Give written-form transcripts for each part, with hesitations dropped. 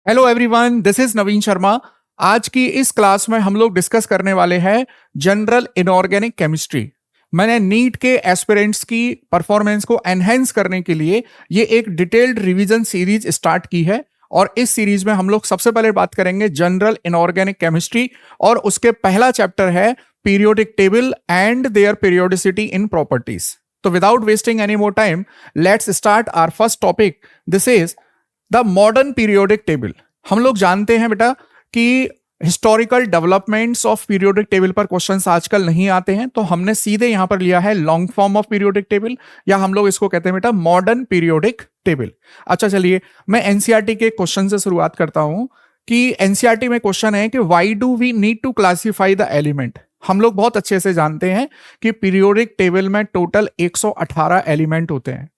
Hello everyone, this is नवीन शर्मा। आज की इस क्लास में हम लोग डिस्कस करने वाले हैं जनरल इनऑर्गेनिक केमिस्ट्री। मैंने नीट के एस्पिरेंट्स की परफॉर्मेंस को एनहेंस करने के लिए ये एक डिटेल्ड रिवीजन सीरीज स्टार्ट की है और इस सीरीज में हम लोग सबसे पहले बात करेंगे जनरल इनऑर्गेनिक केमिस्ट्री और उसके पहला चैप्टर है periodic table and their periodicity in properties. तो without wasting any more time, let's start our first topic. This is the modern periodic table. हम लोग जानते हैं बेटा कि historical developments of periodic table पर क्वेश्चंस आजकल नहीं आते हैं, तो हमने सीधे यहां पर लिया है long form of periodic table, या हम लोग इसको कहते हैं बेटा मॉडर्न पीरियोडिक टेबल। अच्छा, चलिए मैं एनसीईआरटी के क्वेश्चन से शुरुआत करता हूं कि एनसीईआरटी में क्वेश्चन है कि why do we need to classify the element. हम लोग बहुत अच्छे से जानते हैं कि पीरियोडिक टेबल में टोटल 118 एलिमेंट होते हैं।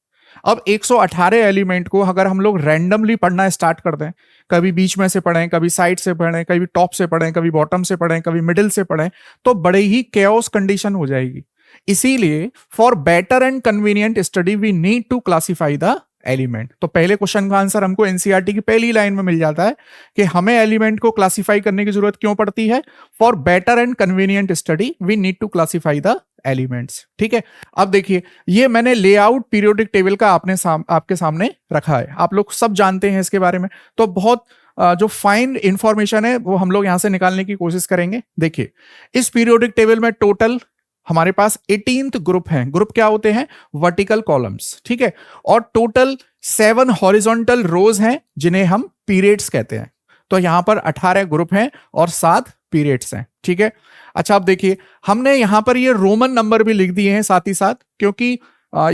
अब 118 एलिमेंट को अगर हम लोग रैंडमली पढ़ना स्टार्ट कर दें, कभी बीच में से पढ़ें, कभी साइड से पढ़ें, कभी टॉप से पढ़ें, कभी बॉटम से पढ़ें, कभी मिडिल से पढ़ें, तो बड़े ही केओस कंडीशन हो जाएगी। इसीलिए for better and convenient study we need to classify the element. तो पहले क्वेश्चन का आंसर हमको एनसीईआरटी की पहली लाइन में मिल जाता है कि हमें एलिमेंट को क्लासिफाई करने की जरूरत क्यों पड़ती है। For better and convenient study we need to classify the elements. ठीक है, अब देखिए ये मैंने लेआउट पीरियोडिक टेबल का आपके सामने रखा है। आप लोग सब जानते हैं इसके बारे में, तो बहुत जो फाइन इंफॉर्मेशन है वो हम लोग यहां से निकालने की कोशिश करेंगे। देखिए इस पीरियोडिक टेबल में टोटल हमारे पास 18th ग्रुप हैं। ग्रुप क्या होते हैं? Vertical columns. ठीक है, और टोटल 7 हॉरिजॉन्टल रोज हैं जिन्हें हम पीरियड्स कहते हैं। तो यहां पर 18 ग्रुप हैं और 7 पीरियड्स हैं। ठीक है, अच्छा अब देखिए हमने यहां पर ये रोमन नंबर भी लिख दिए हैं साथ ही साथ, क्योंकि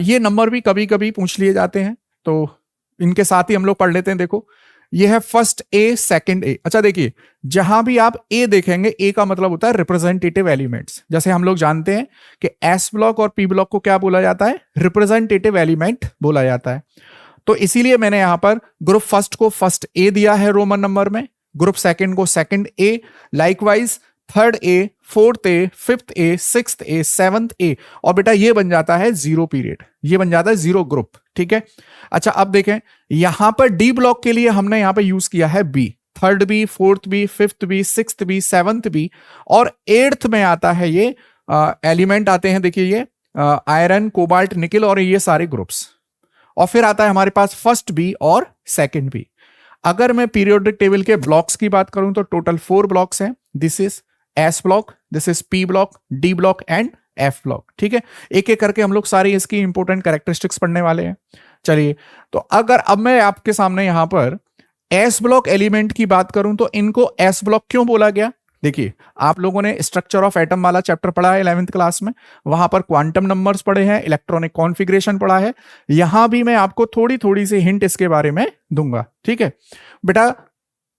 ये नंबर भी कभी कभी पूछ लिए जाते हैं, तो इनके साथ ही हम लोग पढ़ लेते हैं। देखो ये है फर्स्ट ए, सेकंड ए। अच्छा देखिए जहां भी आप ए देखेंगे, ए का मतलब होता है रिप्रेजेंटेटिव एलिमेंट्स। जैसे हम लोग जानते हैं कि एस ब्लॉक और पी ब्लॉक को क्या बोला जाता है? रिप्रेजेंटेटिव एलिमेंट बोला जाता है। तो इसीलिए मैंने यहां पर ग्रुप फर्स्ट को फर्स्ट ए दिया है रोमन नंबर में, ग्रुप सेकंड को second A, likewise third A, fourth A, fifth A, sixth A, seventh A, और बेटा ये बन जाता है जीरो पीरियड, ये बन जाता है जीरो ग्रुप। ठीक है, अच्छा अब देखें यहां पर डी ब्लॉक के लिए हमने यहां पर यूज किया है B, third B, fourth B, fifth B, sixth B, seventh B, और एट्थ में आता है ये एलिमेंट आते हैं। देखिए ये आयरन, कोबाल्ट, निकल और ये सारे ग्रुप्स, और फिर आता है हमारे पास फर्स्ट बी और सेकंड बी। अगर मैं पीरियोडिक टेबल के ब्लॉक्स की बात करूं तो टोटल 4 ब्लॉक्स हैं। This is S block, this is P block, D block and F block. ठीक है, एक एक करके हम लोग सारी इसकी इंपॉर्टेंट कैरेक्टरिस्टिक्स पढ़ने वाले हैं। चलिए तो अगर अब मैं आपके सामने यहां पर एस ब्लॉक एलिमेंट की बात करूं तो इनको एस ब्लॉक क्यों बोला गया? देखिए आप लोगों ने स्ट्रक्चर ऑफ एटम वाला चैप्टर पढ़ा है 11th क्लास में, वहां पर क्वांटम नंबर्स पढ़े हैं, इलेक्ट्रॉनिक कॉन्फ़िगरेशन पढ़ा है। यहां भी मैं आपको थोड़ी थोड़ी सी हिंट इसके बारे में दूंगा। ठीक है बेटा,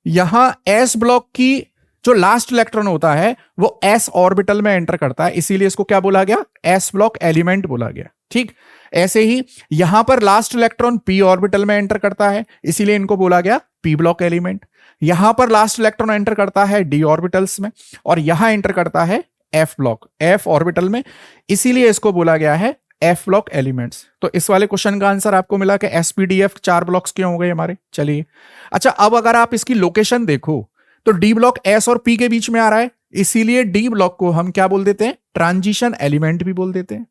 यहां एस ब्लॉक की जो लास्ट इलेक्ट्रॉन होता है वो एस ऑर्बिटल में एंटर करता है, इसीलिए इसको क्या बोला गया? एस ब्लॉक एलिमेंट बोला गया। ठीक, ऐसे ही यहां पर लास्ट इलेक्ट्रॉन पी ऑर्बिटल में एंटर करता है, इसीलिए इनको बोला गया पी ब्लॉक एलिमेंट। यहां पर लास्ट इलेक्ट्रॉन एंटर करता है डी ऑर्बिटल्स में, और यहां एंटर करता है एफ ब्लॉक, एफ ऑर्बिटल में, इसीलिए इसको बोला गया है एफ ब्लॉक एलिमेंट्स। तो इस वाले क्वेश्चन का आंसर आपको मिला कि एसपीडीएफ 4 ब्लॉक्स क्यों हो गए हमारे। चलिए अच्छा, अब अगर आप इसकी लोकेशन देखो तो डी ब्लॉक एस और पी के बीच में आ रहा है, इसीलिए डी ब्लॉक को हम क्या बोल देते हैं? ट्रांजिशन एलिमेंट भी बोल देते हैं,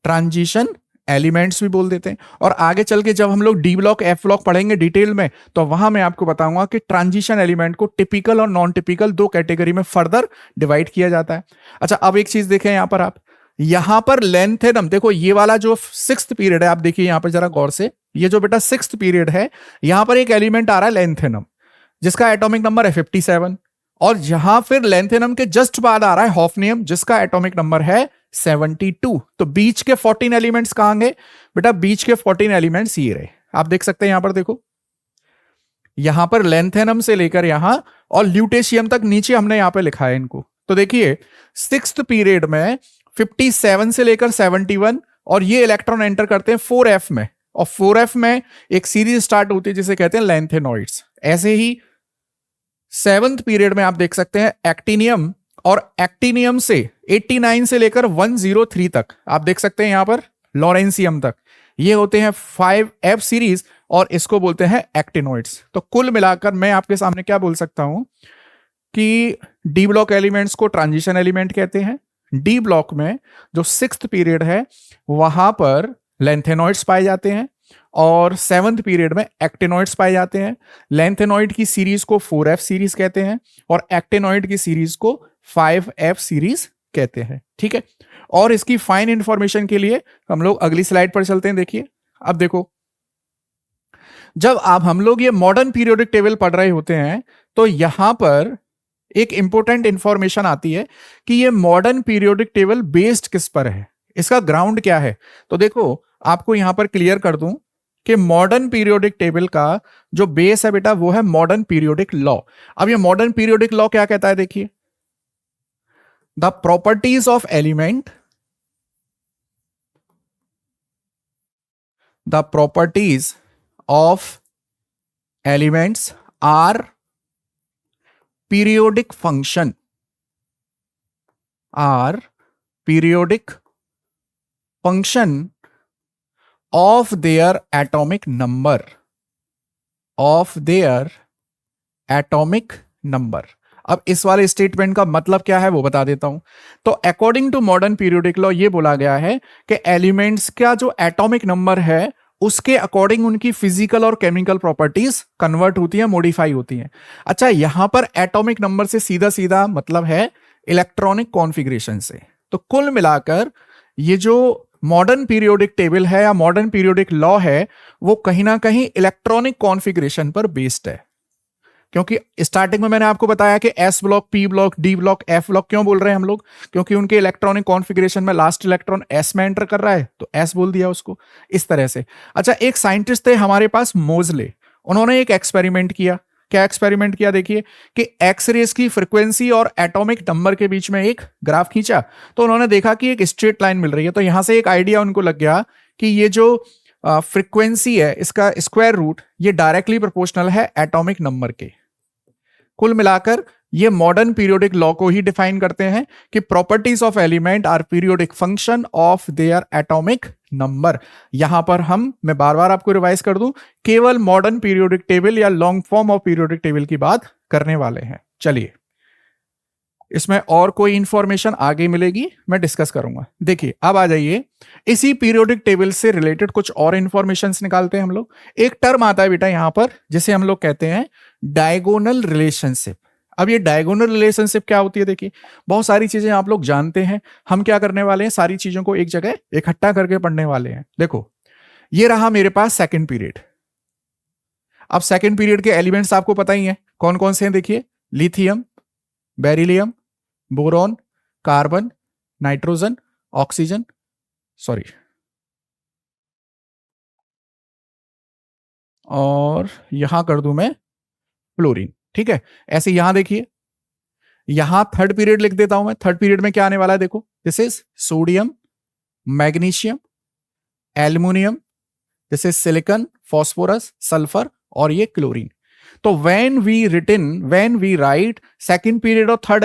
ट्रांजिशन एलिमेंट्स भी बोल देते हैं। और आगे चल के जब हम लोग डी ब्लॉक एफ ब्लॉक पढ़ेंगे डिटेल में, तो वहां मैं आपको बताऊंगा कि ट्रांजिशन एलिमेंट को टिपिकल और नॉन टिपिकल 2 कैटेगरी में फर्दर डिवाइड किया जाता है। अच्छा अब एक चीज देखें यहां पर, आप यहां पर लेंथेनम देखो, ये वाला जो 6th पीरियड है, आप देखिए यहां पर जरा गौर से, ये जो बेटा 6th पीरियड है, यहां पर एक एलिमेंट आ रहा है लेंथेनम जिसका एटॉमिक नंबर है 57, और यहां फिर लेंथेनम के जस्ट बाद आ रहा है हॉफनियम जिसका एटॉमिक नंबर है 72। तो बीच के 14 एलिमेंट्स कहां गए बेटा? बीच के 14 एलिमेंट्स ये रहे, आप देख सकते हैं यहां पर। देखो यहां पर लेंथेनम से लेकर यहां और ल्यूटेशियम तक नीचे हमने यहां पे लिखा है इनको। तो देखिए 6th पीरियड में 57 से लेकर 71, और ये इलेक्ट्रॉन एंटर करते हैं 4f में, और 4f में एक सीरीज स्टार्ट होती है जिसे कहते हैं लेंथेनॉइड्स। ऐसे ही 7th पीरियड में आप देख सकते हैं एक्टिनियम, और एक्टिनियम से 89 से लेकर 103 तक आप देख सकते हैं यहां पर लॉरेंसियम तक, ये होते हैं 5F सीरीज और इसको बोलते हैं एक्टिनोइड्स। तो कुल मिलाकर मैं आपके सामने क्या बोल सकता हूं कि डी ब्लॉक एलिमेंट्स को ट्रांजिशन एलिमेंट कहते हैं। डी ब्लॉक में जो 6th पीरियड है वहां पर लेंथेनॉइड्स पाए जाते हैं और 7th पीरियड में एक्टिनॉइड्स पाए जाते हैं। लेंथेनॉइड की सीरीज को 4F सीरीज कहते हैं और एक्टिनॉइड की सीरीज को 5F सीरीज कहते हैं। ठीक है, और इसकी फाइन इंफॉर्मेशन के लिए हम लोग अगली स्लाइड पर चलते हैं। देखिए, अब देखो, जब आप हम लोग ये मॉडर्न पीरियोडिक टेबल पढ़ रहे होते हैं तो यहां पर एक इंपॉर्टेंट इंफॉर्मेशन आती है कि ये मॉडर्न पीरियोडिक टेबल बेस्ड किस पर है, इसका ग्राउंड क्या है। तो देखो, आपको यहां पर क्लियर कर दूं कि मॉडर्न पीरियोडिक टेबल का जो बेस है बेटा वो है मॉडर्न पीरियोडिक लॉ। अब ये मॉडर्न पीरियोडिक लॉ क्या कहता है, देखिए, the properties of element, the properties of elements are periodic function, are periodic function of their atomic number, of their atomic number। अब इस वाले स्टेटमेंट का मतलब क्या है वो बता देता हूं। तो according to modern periodic law ये बोला गया है कि एलिमेंट्स का जो एटॉमिक नंबर है उसके अकॉर्डिंग उनकी फिजिकल और केमिकल प्रॉपर्टीज कन्वर्ट होती है, मॉडिफाई होती हैं। अच्छा, यहां पर एटॉमिक नंबर से सीधा सीधा मतलब है इलेक्ट्रॉनिक कॉन्फ़िगरेशन से। तो कुल मिलाकर ये जो मॉडर्न पीरियोडिक टेबल है या मॉडर्न पीरियोडिक लॉ है वो कहीं ना कहीं इलेक्ट्रॉनिक कॉन्फ़िगरेशन पर बेस्ड है। क्योंकि स्टार्टिंग में मैंने आपको बताया कि S block, P block, D block, F block क्यों बोल रहे हैं हम लोग, क्योंकि उनके इलेक्ट्रॉनिक कॉन्फ़िगरेशन में लास्ट इलेक्ट्रॉन एस में एंटर कर रहा है तो एस बोल दिया उसको, इस तरह से। अच्छा, एक साइंटिस्ट थे हमारे पास मोजले, उन्होंने एक एक्सपेरिमेंट किया। क्या एक्सपेरिमेंट किया, देखिए, कि एक्सरेज की फ्रीक्वेंसी और एटॉमिक नंबर के बीच में एक ग्राफ खींचा तो उन्होंने देखा कि एक स्ट्रेट लाइन मिल रही है। तो यहां से एक आइडिया उनको लग गया कि ये जो फ्रीक्वेंसी है इसका स्क्वायर रूट ये डायरेक्टली प्रोपोर्शनल है एटॉमिक नंबर के। कुल मिलाकर ये मॉडर्न पीरियोडिक लॉ को ही डिफाइन करते हैं कि properties of element are periodic function of their atomic number. यहां पर मैं बार बार आपको रिवाइज कर दूं, केवल मॉडर्न पीरियोडिक टेबल या long form of periodic table की बात करने वाले हैं। चलिए, इसमें और कोई इंफॉर्मेशन आगे मिलेगी मैं डिस्कस करूंगा। देखिए, अब आ जाइए, इसी पीरियोडिक टेबल से रिलेटेड कुछ और इंफॉर्मेशन निकालते हैं हम लोग। एक टर्म आता है बेटा यहां पर जिसे हम लोग कहते हैं डायगोनल रिलेशनशिप। अब ये डायगोनल रिलेशनशिप क्या होती है, देखिए, बहुत सारी चीजें आप लोग जानते हैं, हम क्या करने वाले हैं, सारी चीजों को एक जगह इकट्ठा करके पढ़ने वाले हैं। देखो, ये रहा मेरे पास सेकंड पीरियड। अब सेकंड पीरियड के एलिमेंट्स आपको पता ही है कौन कौन से हैं। देखिए, lithium, beryllium, boron, carbon, nitrogen, oxygen, sorry, और यहां कर दूं मैं फ्लोरीन। ठीक है, ऐसे यहां देखिए, यहां थर्ड पीरियड लिख देता हूं मैं। थर्ड पीरियड में क्या आने वाला है, देखो, this is sodium, magnesium, aluminium, this is silicon, phosphorus, sulphur और ये क्लोरीन। तो when we write second period और third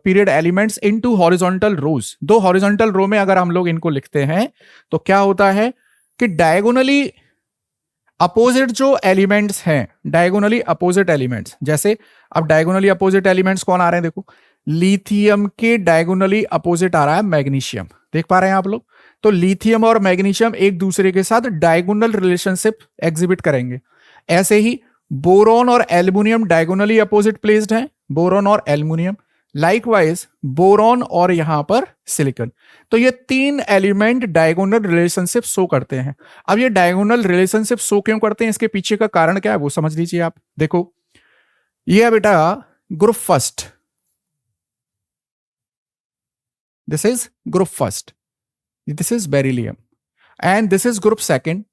period elements into horizontal rows, दो हॉरिजॉन्टल रो में अगर हम लोग इनको लिखते हैं तो क्या होता है कि डायगोनली अपोजिट जो एलिमेंट्स हैं, डायगोनली अपोजिट एलिमेंट्स, जैसे अब डायगोनली अपोजिट एलिमेंट्स कौन आ रहे हैं, देखो, लिथियम के डायगोनली अपोजिट आ रहा है मैग्नीशियम। देख पा रहे हैं आप लोग। तो लिथियम और मैग्नीशियम एक दूसरे के साथ डायगोनल रिलेशनशिप एग्जिबिट करेंगे। ऐसे ही बोरॉन और एल्युमिनियम डायगोनली अपोजिट प्लेस्ड हैं, बोरॉन और एल्युमिनियम। लाइकवाइज बोरॉन और यहां पर सिलिकॉन। तो ये तीन एलिमेंट डायगोनल रिलेशनशिप शो करते हैं। अब ये डायगोनल रिलेशनशिप शो क्यों करते हैं, इसके पीछे का कारण क्या है वो समझ लीजिए आप। देखो, ये है बेटा group first, this is group first, this is beryllium, and this is group second.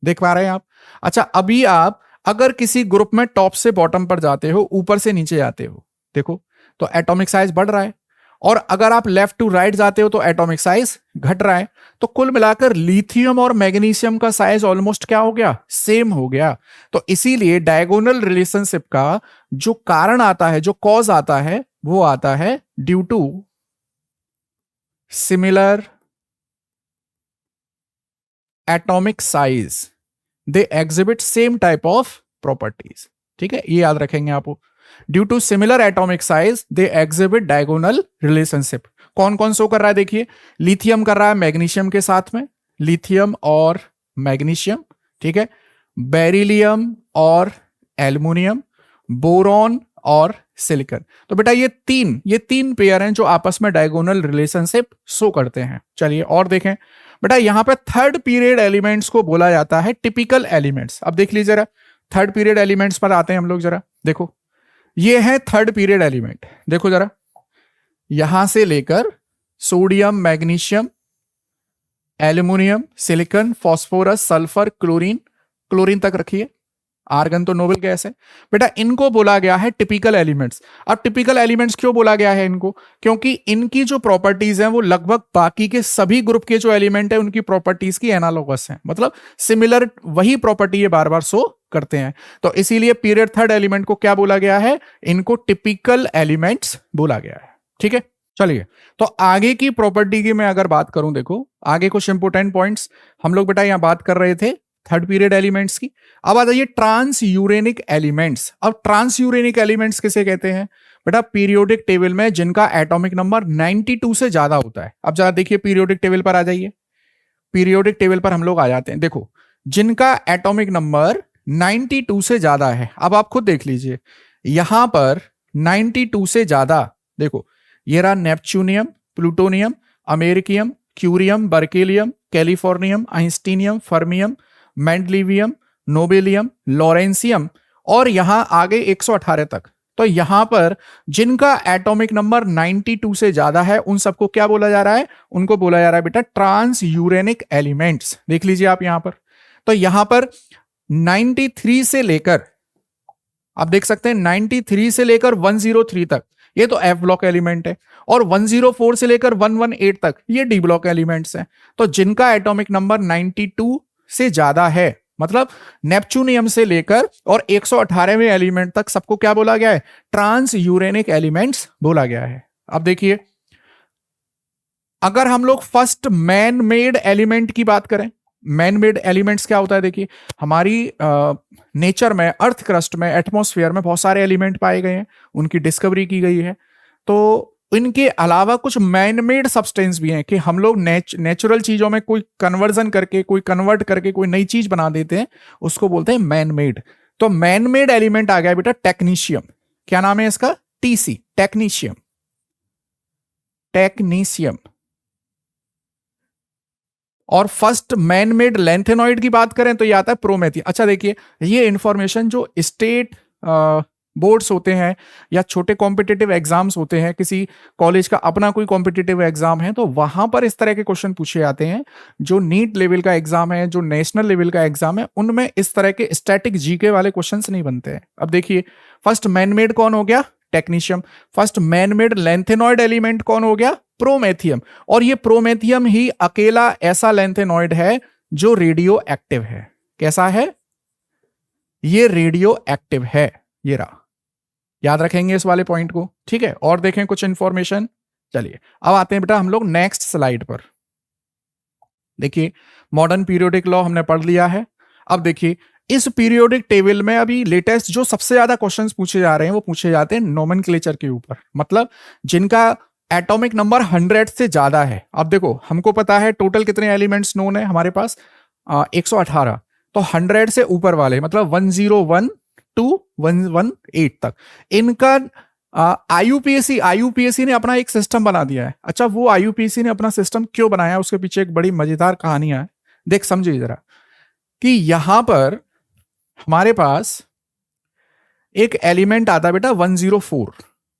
देख पा रहे हैं आप। अच्छा, अभी आप अगर किसी ग्रुप में टॉप से बॉटम पर जाते हो, ऊपर से नीचे जाते हो, देखो, तो एटॉमिक साइज बढ़ रहा है, और अगर आप लेफ्ट टू राइट जाते हो तो एटॉमिक साइज घट रहा है। तो कुल मिलाकर लिथियम और मैग्नीशियम का साइज ऑलमोस्ट क्या हो गया, सेम हो गया। तो इसीलिए डायगोनल रिलेशनशिप का जो कारण आता है, जो कॉज आता है, वो आता है due to similar atomic size they exhibit same type of properties. ठीक है, ये याद रखेंगे आपको। Due to similar atomic size they exhibit diagonal relationship. कौन कौन शो कर रहा है देखिए, लिथियम कर रहा है मैग्नीशियम के साथ में, लिथियम और मैग्नीशियम, ठीक है, बेरिलियम और एल्युमिनियम, बोरॉन और सिलिकॉन। तो बेटा ये तीन पेयर हैं जो आपस में डायगोनल रिलेशनशिप शो करते हैं। चलिए और देखें बेटा, यहां पे थर्ड पीरियड एलिमेंट्स को बोला जाता है टिपिकल एलिमेंट्स। अब देख लीजिए जरा, थर्ड पीरियड एलिमेंट्स पर आते हैं हम लोग। जरा देखो, ये है थर्ड पीरियड एलिमेंट। देखो जरा, यहां से लेकर sodium, magnesium, aluminium, silicon, phosphorus, sulphur, chlorine तक रखिए। आर्गन तो नोबल गैस है बेटा, इनको बोला गया है टिपिकल एलिमेंट्स। अब टिपिकल एलिमेंट्स क्यों बोला गया है इनको? क्योंकि इनकी जो प्रॉपर्टीज हैं वो लगभग बाकी के सभी ग्रुप के जो एलिमेंट है उनकी प्रॉपर्टीज की एनालोगस है, मतलब सिमिलर वही प्रॉपर्टी ये बार बार शो करते हैं। तो इसीलिए पीरियड थर्ड एलिमेंट को क्या बोला गया है? इनको टिपिकल एलिमेंट्स बोला गया है। ठीक है, चलिए तो आगे की प्रॉपर्टी की मैं अगर बात करूं, देखो आगे कुछ इंपोर्टेंट पॉइंट्स हम लोग बेटा यहां बात कर रहे थे थर्ड पीरियड एलिमेंट्स की। अब आ जाइए ट्रांस यूरेनिक एलिमेंट्स। अब ट्रांस यूरेनिक एलिमेंट्स किसे कहते हैं बेटा? पीरियोडिक टेबल में जिनका एटॉमिक नंबर 92 से ज्यादा होता है। अब जरा देखिए पीरियोडिक टेबल पर आ जाइए, पीरियोडिक टेबल पर हम लोग आ जाते हैं। देखो, जिनका एटॉमिक नंबर 92 से ज्यादा है, अब आप खुद देख लीजिए यहां पर 92 से ज्यादा, देखो ये रहा neptunium, plutonium, americium, curium, berkelium, californium, einsteinium, fermium, mendelevium, nobelium, lawrencium और यहां आगे 118 तक। तो यहां पर जिनका एटॉमिक नंबर 92 से ज्यादा है उन सबको क्या बोला जा रहा है? उनको बोला जा रहा है बेटा ट्रांस यूरेनिक एलिमेंट्स। देख लीजिए आप यहां पर, तो यहां पर 93 से लेकर, आप देख सकते हैं 93 से लेकर 103 तक ये तो एफ ब्लॉक एलिमेंट है, और 104 से लेकर 118 तक ये डी ब्लॉक एलिमेंट्स हैं। तो जिनका एटॉमिक नंबर 92 से ज्यादा है, मतलब नेपच्यूनियम से लेकर और 118वें एलिमेंट तक सबको क्या बोला गया है? ट्रांस यूरेनिक एलिमेंट्स बोला गया है। अब देखिए, अगर हम लोग फर्स्ट मैन मेड एलिमेंट की बात करें, मैन मेड एलिमेंट्स क्या होता है? देखिए हमारी नेचर में, अर्थ क्रस्ट में, एटमॉस्फेयर में बहुत सारे एलिमेंट पाए गए हैं, उनकी डिस्कवरी की गई है। तो इनके अलावा कुछ मैन मेड सब्सटेंस भी हैं कि हम लोग नेचुरल चीजों में कोई कन्वर्जन करके, कोई कन्वर्ट करके कोई नई चीज बना देते हैं, उसको बोलते हैं मैन मेड। तो मैन मेड एलिमेंट आ गया बेटा टेक्नीशियम। क्या नाम है इसका? TC, technetium, technetium. और फर्स्ट मैन मेड लेंथेनॉइड की बात करें तो ये आता है प्रोमेथियम। अच्छा देखिए, ये इंफॉर्मेशन जो स्टेट बोर्ड्स होते हैं या छोटे कॉम्पिटिटिव एग्जाम्स होते हैं, किसी कॉलेज का अपना कोई कॉम्पिटिटिव एग्जाम है तो वहां पर इस तरह के क्वेश्चन पूछे जाते हैं। जो नीट लेवल का एग्जाम है, जो नेशनल लेवल का एग्जाम है, उनमें इस तरह के स्टैटिक जीके वाले क्वेश्चंस नहीं बनते हैं। अब देखिए, फर्स्ट मैनमेड कौन हो गया? Technetium. First manmade lanthanoid element कौन हो गया? प्रोमेथियम। और ये प्रोमेथियम ही अकेला ऐसा लेंथेनॉइड है जो रेडियो एक्टिव है। कैसा है? ये रेडियो एक्टिव है। ये रहा, याद रखेंगे इस वाले पॉइंट को। ठीक है, और देखें कुछ इंफॉर्मेशन। चलिए अब आते हैं बेटा हम लोग नेक्स्ट स्लाइड पर। देखिए मॉडर्न पीरियोडिक लॉ हमने पढ़ लिया है। अब देखिए इस पीरियोडिक टेबल में अभी लेटेस्ट जो सबसे ज्यादा क्वेश्चंस पूछे जा रहे हैं वो पूछे जाते हैं नोमेनक्लेचर के ऊपर, मतलब जिनका एटॉमिक नंबर 100 से ज्यादा है। अब देखो हमको पता है टोटल कितने एलिमेंट्स नोन है हमारे पास, 118। तो 100 से ऊपर वाले मतलब 101 टू 118 तक इनका आईयूपीएसी ने अपना एक सिस्टम बना दिया है। अच्छा, वो आईयूपीएसी ने अपना सिस्टम क्यों बनाया, उसके पीछे एक बड़ी मजेदार कहानी है। देख समझिए जरा कि यहां पर हमारे पास एक एलिमेंट आता है बेटा 104।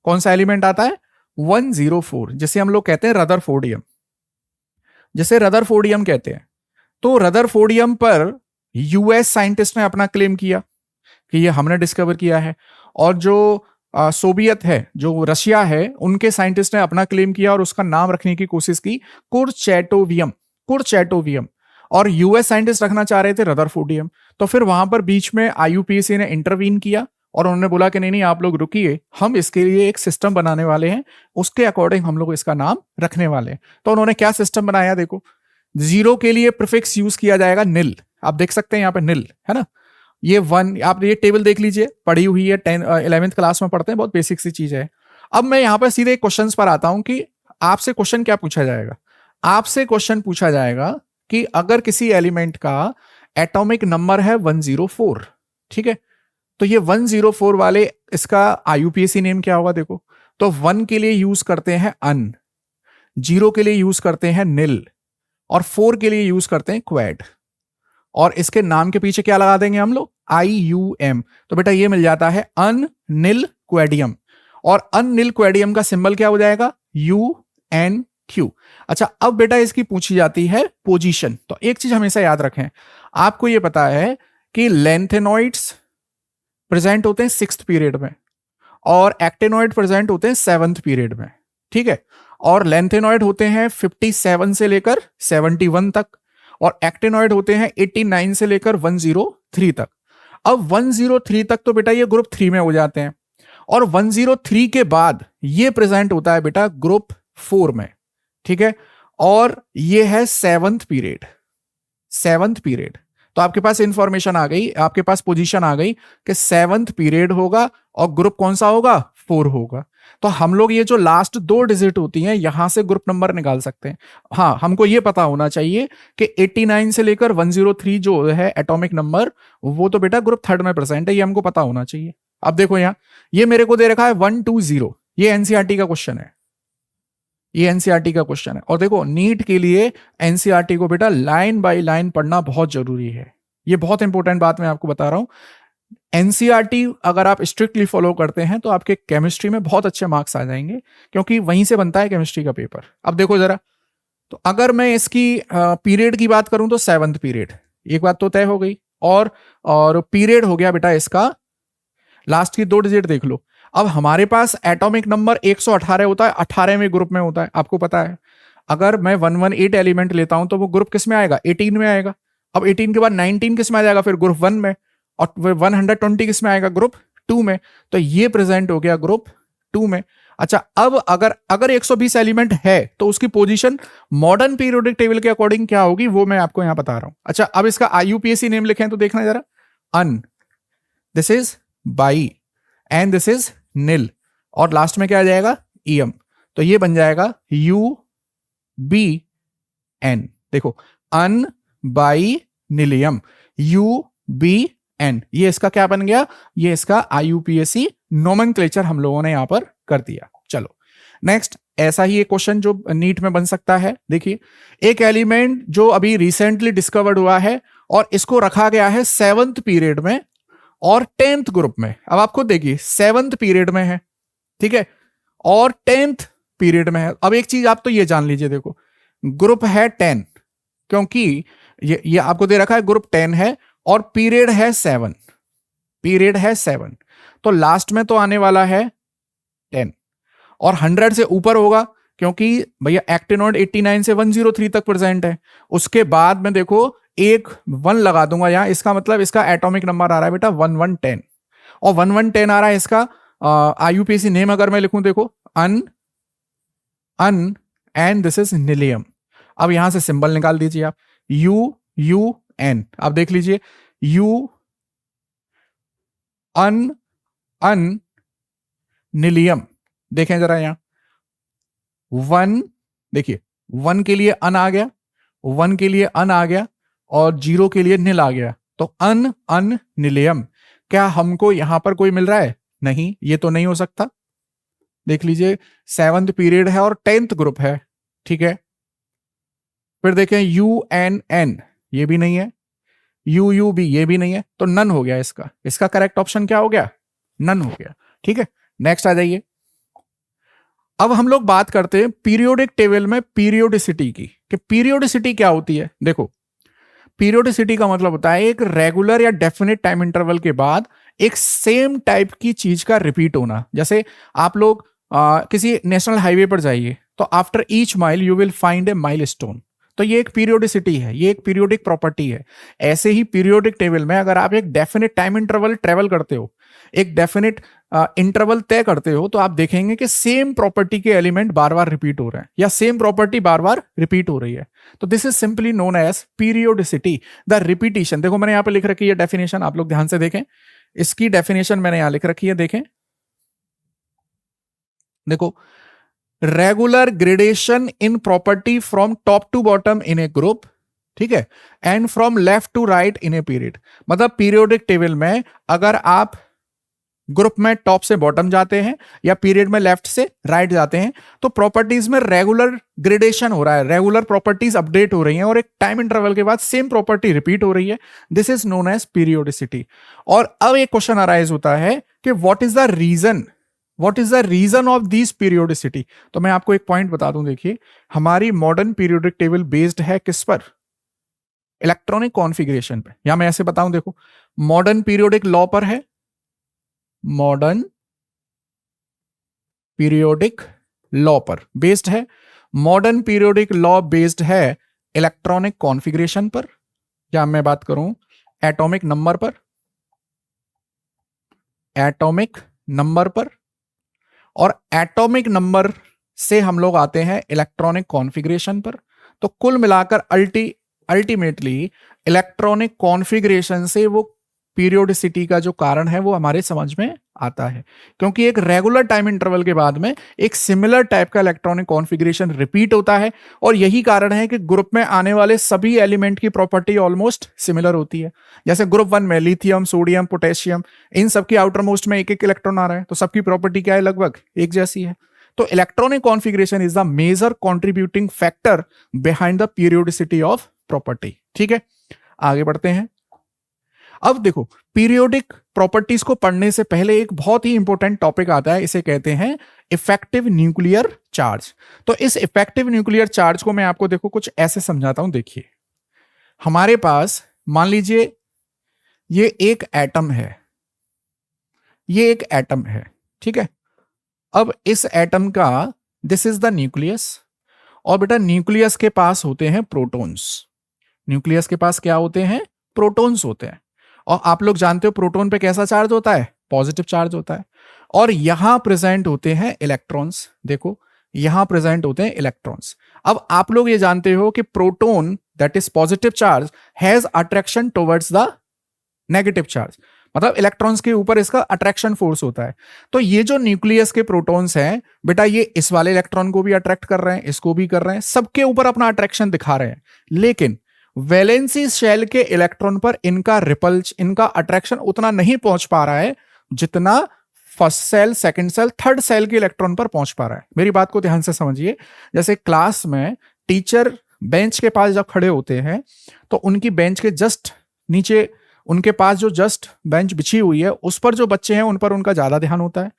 कौन सा एलिमेंट आता है? 104, जिसे हम लोग कहते हैं रदरफोर्डियम, जिसे रदरफोर्डियम कहते हैं। तो रदरफोर्डियम पर यूएस साइंटिस्ट ने अपना क्लेम किया कि ये हमने डिस्कवर किया है, और जो सोवियत है, जो रशिया है, उनके साइंटिस्ट ने अपना क्लेम किया और उसका नाम रखने की कोशिश की कुर्चैटोवियम, और यूएस साइंटिस्ट रखना चाह रहे थे रदरफोर्डियम। तो फिर वहां पर बीच में आईयूपीएसी ने इंटरवीन किया और उन्होंने बोला कि नहीं आप लोग रुकिए, हम इसके लिए एक सिस्टम बनाने वाले हैं, उसके अकॉर्डिंग हम लोग इसका नाम रखने वाले हैं। तो उन्होंने क्या सिस्टम बनाया? देखो, जीरो के लिए प्रीफिक्स यूज किया जाएगा निल, आप देख सकते हैं यहाँ पे निल है ना, ये वन, आप ये टेबल देख लीजिए, पढ़ी हुई है, 11th क्लास में पढ़ते हैं, बहुत बेसिक सी चीज है। अब मैं यहाँ पर सीधे क्वेश्चंस पर आता हूं कि आपसे क्वेश्चन क्या पूछा जाएगा। आपसे क्वेश्चन पूछा जाएगा कि अगर किसी एलिमेंट का एटॉमिक नंबर है 104, ठीक है, तो ये 104 वाले इसका आईयूपीएसी नेम क्या होगा देखो। तो 1 के लिए यूज करते हैं अन, 0 के लिए यूज करते हैं निल, और 4 के लिए यूज करते हैं क्वेड, और इसके नाम के पीछे क्या लगा देंगे हम लोग, IUM। तो बेटा ये मिल जाता है अन निल क्वेडियम, और अन निल क्वेडियम का सिंबल क्या हो जाएगा, UNQ। अच्छा, अब बेटा इसकी पूछी जाती है पोजीशन। तो एक चीज हमेशा याद रखें, आपको ये पता है कि लेंथेनॉइड्स प्रेजेंट होते हैं 6th पीरियड में, और एक्टेनॉइड प्रेजेंट होते हैं 7th पीरियड में, ठीक है, और लेंथेनॉइड होते हैं 57 से लेकर 71 तक, और एक्टेनॉइड होते हैं 89 से लेकर 103 तक। अब 103 तक तो बेटा ये ग्रुप 3 में हो जाते हैं, और 103 के बाद ये प्रेजेंट होता है बेटा ग्रुप 4 में, ठीक है, और ये है 7th पीरियड, 7th पीरियड। तो आपके पास इंफॉर्मेशन आ गई, आपके पास पोजीशन आ गई कि 7th पीरियड होगा, और ग्रुप कौन सा होगा, 4 होगा। तो हम लोग ये जो लास्ट 2 डिजिट होती हैं यहां से ग्रुप नंबर निकाल सकते हैं। हाँ, हमको ये पता होना चाहिए कि 89 से लेकर 103 जो है एटॉमिक नंबर, वो तो बेटा ग्रुप 3rd में प्रेजेंट है, ये हमको पता होना चाहिए। अब देखो यहां ये मेरे को दे रखा है 120, ये एनसीईआरटी का क्वेश्चन है, ये एनसीईआरटी का क्वेश्चन है। और देखो नीट के लिए एनसीईआरटी को बेटा लाइन बाय लाइन पढ़ना बहुत जरूरी है, ये बहुत इंपॉर्टेंट बात मैं आपको बता रहा हूं। एनसीईआरटी अगर आप स्ट्रिक्टली फॉलो करते हैं तो आपके केमिस्ट्री में बहुत अच्छे मार्क्स आ जाएंगे, क्योंकि वहीं से बनता है केमिस्ट्री का पेपर। अब देखो जरा, तो अगर मैं इसकी पीरियड की बात करूं तो 7th पीरियड, एक बात तो तय हो गई, और पीरियड हो गया बेटा इसका, लास्ट की 2 डिजिट देख लो। अब हमारे पास एटॉमिक नंबर 118 होता है, 18वें ग्रुप में होता है, आपको पता है। अगर मैं 118 एलिमेंट लेता हूं तो वो ग्रुप किस में आएगा, 18 में आएगा। अब 18 के बाद 19 किस में आ जाएगा, फिर ग्रुप 1 में, और 120 किस में आएगा, ग्रुप 2 में। तो ये प्रेजेंट हो गया ग्रुप 2 में। अच्छा, अब अगर 120 एलिमेंट है तो उसकी पोजीशन मॉडर्न पीरियोडिक टेबल के अकॉर्डिंग क्या होगी, वो मैं आपको यहां बता रहा हूं। अच्छा, अब इसका आईयूपीएसी नेम लिखें तो देखना जरा, un, this is bi, and this is nil, और लास्ट में क्या आ जाएगा, ईएम। तो ये बन जाएगा UBN। देखो, अन बाई निलियम, UBN, ये इसका क्या बन गया, ये इसका आईयूपीएसी नोमेनक्लेचर हम लोगों ने यहां पर कर दिया। चलो नेक्स्ट, ऐसा ही एक क्वेश्चन जो नीट में बन सकता है। देखिए, एक एलिमेंट जो अभी रिसेंटली डिस्कवर्ड हुआ है और इसको रखा गया है 7th पीरियड में और 10th ग्रुप में। अब आप खुद देखिए, 7th पीरियड में है, ठीक है, और 10th पीरियड में है। अब एक चीज आप तो ये जान लीजिए, देखो ग्रुप है 10, क्योंकि ये आपको दे रखा है ग्रुप 10 है, और पीरियड है 7, पीरियड है 7, तो लास्ट में तो आने वाला है 10, और 100 से ऊपर होगा, क्योंकि भैया एक्टिनोड 89 से 103 तक प्रेजेंट है। उसके बाद में देखो एक 1 लगा दूंगा यहां, इसका मतलब इसका एटॉमिक नंबर आ रहा है बेटा 1110, और 1110 आ रहा है इसका आईयूपीएसी नेम। अगर मैं लिखूं देखो, अन एंड दिस इज निलियम। अब यहां से सिंबल निकाल दीजिए आप, UUN। आप देख लीजिए, अन निलियम। देखें जरा यहां 1, देखिए 1 के लिए अन आ गया, 1 के लिए अन आ गया, और 0 के लिए निल आ गया, तो अन निलियम। क्या हमको यहां पर कोई मिल रहा है, नहीं, ये तो नहीं हो सकता। देख लीजिए, 7th पीरियड है और 10th ग्रुप है, ठीक है। फिर देखें UNN, ये भी नहीं है, UUB, ये भी नहीं है, तो नन हो गया इसका करेक्ट ऑप्शन क्या हो गया, नन हो गया, ठीक है। नेक्स्ट आ जाइए, अब हम लोग बात करते हैं पीरियोडिक टेबल में पीरियोडिसिटी की, कि पीरियोडिसिटी क्या होती है। देखो, पीरियोडिसिटी का मतलब होता है एक रेगुलर या डेफिनेट टाइम इंटरवल के बाद एक सेम टाइप की चीज का रिपीट होना। जैसे आप लोग किसी नेशनल हाईवे पर जाइए, तो after each mile you will find A milestone, तो ये एक पीरियोडिसिटी है, ये एक पीरियोडिक प्रॉपर्टी है। ऐसे ही पीरियोडिक टेबल में अगर आप एक डेफिनेट टाइम इंटरवल ट्रेवल करते हो, एक डेफिनेट इंटरवल तय करते हो तो आप देखेंगे कि सेम प्रॉपर्टी के एलिमेंट बार बार रिपीट हो रहे हैं या सेम प्रॉपर्टी बार बार रिपीट हो रही है। तो this is simply known as periodicity, the repetition. देखो मैंने यहां पे लिख रखी है डेफिनेशन, आप लोग ध्यान से देखें, इसकी डेफिनेशन मैंने यहां लिख रखी है, देखें। देखो, regular gradation in property from top to bottom in a group, ठीक है, and from left to right in a period. मतलब पीरियोडिक टेबल में अगर आप ग्रुप में टॉप से बॉटम जाते हैं या पीरियड में लेफ्ट से राइट जाते हैं तो प्रॉपर्टीज में रेगुलर ग्रेडेशन हो रहा है, रेगुलर प्रॉपर्टीज अपडेट हो रही हैं और एक टाइम इंटरवल के बाद सेम प्रॉपर्टी रिपीट हो रही है। This is known as periodicity. और अब एक क्वेश्चन अराइज होता है कि what is the reason of this periodicity. तो मैं आपको एक पॉइंट बता दूं, देखिए हमारी मॉडर्न पीरियोडिक टेबल बेस्ड है किस पर? इलेक्ट्रॉनिक कॉन्फ़िगरेशन पे, या मैं ऐसे बताऊं, देखो मॉडर्न पीरियोडिक लॉ पर है, मॉडर्न पीरियोडिक लॉ पर बेस्ड है। मॉडर्न पीरियोडिक लॉ बेस्ड है इलेक्ट्रॉनिक कॉन्फ़िगरेशन पर, या मैं बात करूं एटॉमिक नंबर पर, एटॉमिक नंबर पर। और एटॉमिक नंबर से हम लोग आते हैं इलेक्ट्रॉनिक कॉन्फ़िगरेशन पर। तो कुल मिलाकर अल्टीमेटली इलेक्ट्रॉनिक कॉन्फ़िगरेशन से वो पीरियोडिसिटी का जो कारण है वो हमारे समझ में आता है, क्योंकि एक रेगुलर टाइम इंटरवल के बाद में एक सिमिलर टाइप का इलेक्ट्रॉनिक कॉन्फ़िगरेशन रिपीट होता है और यही कारण है कि ग्रुप में आने वाले सभी एलिमेंट की प्रॉपर्टी ऑलमोस्ट सिमिलर होती है। जैसे ग्रुप 1 में लिथियम, सोडियम, पोटेशियम, इन सबकी आउटर मोस्ट में एक एक इलेक्ट्रॉन आ रहा है, तो सबकी प्रॉपर्टी क्या है? लगभग एक जैसी है। तो electronic configuration is the major contributing factor behind the periodicity of property. ठीक है, आगे बढ़ते हैं। अब देखो, पीरियोडिक प्रॉपर्टीज को पढ़ने से पहले एक बहुत ही इंपॉर्टेंट टॉपिक आता है, इसे कहते हैं इफेक्टिव न्यूक्लियर चार्ज। तो इस इफेक्टिव न्यूक्लियर चार्ज को मैं आपको देखो कुछ ऐसे समझाता हूं। देखिए, हमारे पास मान लीजिए ये एक एटम है, ये एक एटम है, ठीक है। अब इस एटम का दिस इज द न्यूक्लियस, और बेटा न्यूक्लियस के पास होते हैं प्रोटॉन्स। न्यूक्लियस के पास क्या होते हैं? प्रोटॉन्स होते हैं। और आप लोग जानते हो प्रोटॉन पे कैसा चार्ज होता है? पॉजिटिव चार्ज होता है। और यहां प्रेजेंट होते हैं इलेक्ट्रॉन्स। देखो, यहां प्रेजेंट होते हैं इलेक्ट्रॉन्स। अब आप लोग ये जानते हो कि proton that is positive charge has attraction towards the negative charge, मतलब इलेक्ट्रॉन्स के ऊपर इसका अट्रैक्शन फोर्स होता है। तो ये जो न्यूक्लियस के प्रोटॉन्स हैं बेटा, ये इस वाले इलेक्ट्रॉन को भी अट्रैक्ट कर रहे हैं, इसको भी कर रहे हैं, सबके ऊपर अपना अट्रैक्शन दिखा रहे हैं। लेकिन वैलेंसी शेल के इलेक्ट्रॉन पर इनका अट्रैक्शन उतना नहीं पहुंच पा रहा है जितना first shell, second shell, third shell के इलेक्ट्रॉन पर पहुंच पा रहा है। मेरी बात को ध्यान से समझिए। जैसे क्लास में टीचर बेंच के पास जब खड़े होते हैं तो उनकी बेंच के जस्ट नीचे, उनके पास जो जस्ट बेंच बिछी हुई है उस पर जो बच्चे हैं उन पर उनका ज्यादा ध्यान होता है,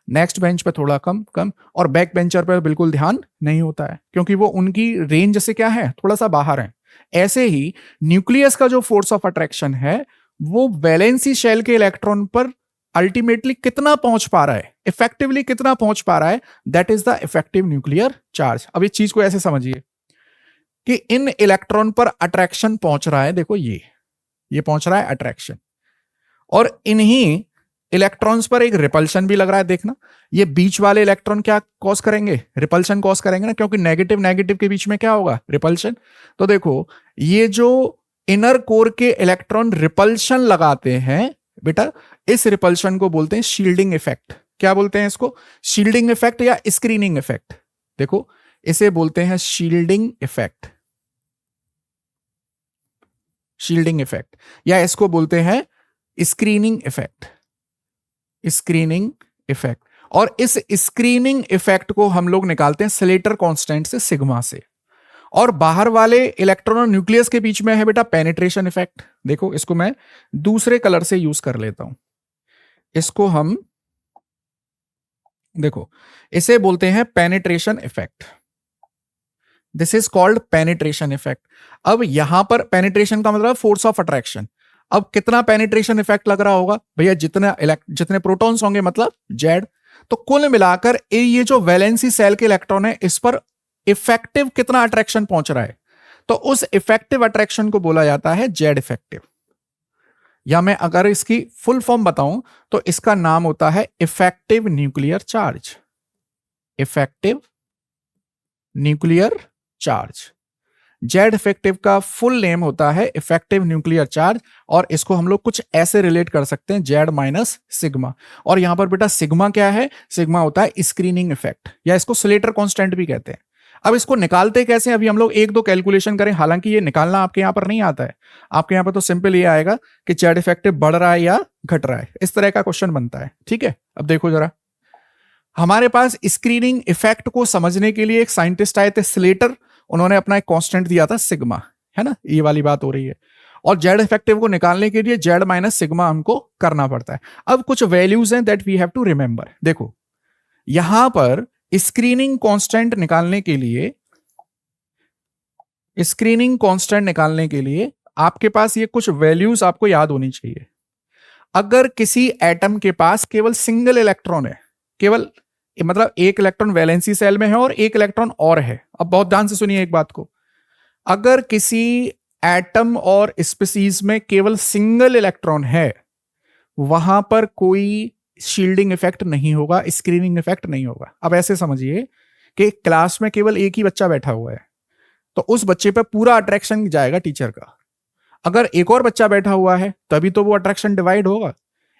नेक्स्ट बेंच पे थोड़ा कम, और बैक बेंचर पर बिल्कुल ध्यान नहीं होता है, क्योंकि वो उनकी रेंज से क्या है, थोड़ा सा बाहर है। ऐसे ही न्यूक्लियस का जो फोर्स ऑफ अट्रैक्शन है वो वैलेंसी शेल के इलेक्ट्रॉन पर अल्टीमेटली कितना पहुंच पा रहा है, इफेक्टिवली कितना पहुंच पा रहा है, that is the effective nuclear charge. अब इस चीज को ऐसे समझिए कि इन इलेक्ट्रॉन पर अट्रैक्शन पहुंच रहा है, देखो ये पहुंच रहा है अट्रैक्शन, और इन्हीं इलेक्ट्रॉन्स पर एक रिपल्शन भी लग रहा है। देखना, ये बीच वाले इलेक्ट्रॉन क्या कॉज करेंगे? रिपल्शन कॉज करेंगे ना, क्योंकि नेगेटिव नेगेटिव के बीच में क्या होगा? रिपल्शन। तो देखो, ये जो इनर कोर के इलेक्ट्रॉन रिपल्शन लगाते हैं बेटा, इस रिपल्शन को बोलते हैं शील्डिंग इफेक्ट। क्या बोलते हैं इसको? शील्डिंग इफेक्ट या स्क्रीनिंग इफेक्ट। देखो, इसे बोलते हैं शील्डिंग इफेक्ट, शील्डिंग इफेक्ट, या इसको बोलते हैं स्क्रीनिंग इफेक्ट, स्क्रीनिंग इफेक्ट। और इस स्क्रीनिंग इफेक्ट को हम लोग निकालते हैं स्लेटर कांस्टेंट से, सिग्मा से। और बाहर वाले इलेक्ट्रॉन और न्यूक्लियस के बीच में है बेटा पेनिट्रेशन इफेक्ट। देखो, इसको मैं दूसरे कलर से यूज कर लेता हूं, इसको हम देखो, इसे बोलते हैं penetration effect. This is called penetration effect. अब यहां पर पेनिट्रेशन का मतलब फोर्स ऑफ अट्रैक्शन। अब कितना पेनिट्रेशन इफेक्ट लग रहा होगा भैया? जितने प्रोटॉन्स होंगे मतलब जेड। तो कुल मिलाकर ये जो वैलेंसी सेल के इलेक्ट्रॉन है इस पर इफेक्टिव कितना अट्रैक्शन पहुंच रहा है, तो उस इफेक्टिव अट्रैक्शन को बोला जाता है जेड इफेक्टिव। या मैं अगर इसकी फुल फॉर्म बताऊं तो इसका नाम होता है effective nuclear charge. Effective nuclear charge, Z effective का फुल नेम होता है इफेक्टिव न्यूक्लियर चार्ज। और इसको हम लोग कुछ ऐसे रिलेट कर सकते हैं, जेड माइनस सिग्मा। और यहां पर बेटा सिग्मा क्या है? सिग्मा होता है स्क्रीनिंग इफेक्ट, या इसको स्लेटर कांस्टेंट भी कहते हैं। अब इसको निकालते कैसे? अभी हम लोग एक दो कैलकुलेशन करें, हालांकि ये निकालना आपके यहां पर नहीं आता है। आपके यहां पर तो सिंपल ये आएगा कि जेड इफेक्टिव बढ़ रहा है या घट रहा है, इस तरह का क्वेश्चन बनता है। ठीक है, अब देखो जरा, हमारे पास स्क्रीनिंग इफेक्ट को समझने के लिए एक साइंटिस्ट आए थे स्लेटर, उन्होंने अपना एक कांस्टेंट दिया था सिग्मा, है ना, ये वाली बात हो रही है। और जेड इफेक्टिव को निकालने के लिए जेड माइनस सिग्मा हमको करना पड़ता है। अब कुछ वैल्यूज हैं that we have to remember. देखो यहां पर स्क्रीनिंग कांस्टेंट निकालने के लिए, स्क्रीनिंग कांस्टेंट निकालने के लिए आपके पास ये कुछ वैल्यूज आपको याद होनी चाहिए। अगर किसी एटम के पास केवल सिंगल इलेक्ट्रॉन है, केवल मतलब एक इलेक्ट्रॉन वैलेंसी सेल में है और एक इलेक्ट्रॉन और है, अब बहुत ध्यान से सुनिए एक बात को, अगर किसी एटम और स्पीसीज में केवल सिंगल इलेक्ट्रॉन है, वहां पर कोई शील्डिंग इफेक्ट नहीं होगा, स्क्रीनिंग इफेक्ट नहीं होगा। अब ऐसे समझिए कि क्लास में केवल एक ही बच्चा बैठा हुआ है, तो उस बच्चे पर पूरा अट्रैक्शन जाएगा टीचर का। अगर एक और बच्चा बैठा हुआ है तभी तो वो अट्रैक्शन डिवाइड होगा।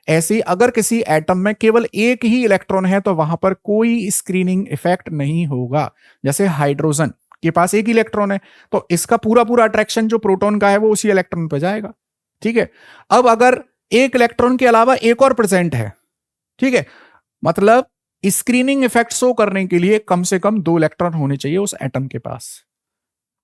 ऐसे ही अगर किसी एटम में केवल एक ही इलेक्ट्रॉन है तो वहां पर कोई स्क्रीनिंग इफेक्ट नहीं होगा। जैसे हाइड्रोजन के पास एक ही इलेक्ट्रॉन है, तो इसका पूरा पूरा अट्रैक्शन जो प्रोटॉन का है वो उसी इलेक्ट्रॉन पर जाएगा। ठीक है, अब अगर एक इलेक्ट्रॉन के अलावा एक और प्रेजेंट है, ठीक है, मतलब स्क्रीनिंग इफेक्ट शो करने के लिए कम से कम दो इलेक्ट्रॉन होने चाहिए उस एटम के पास।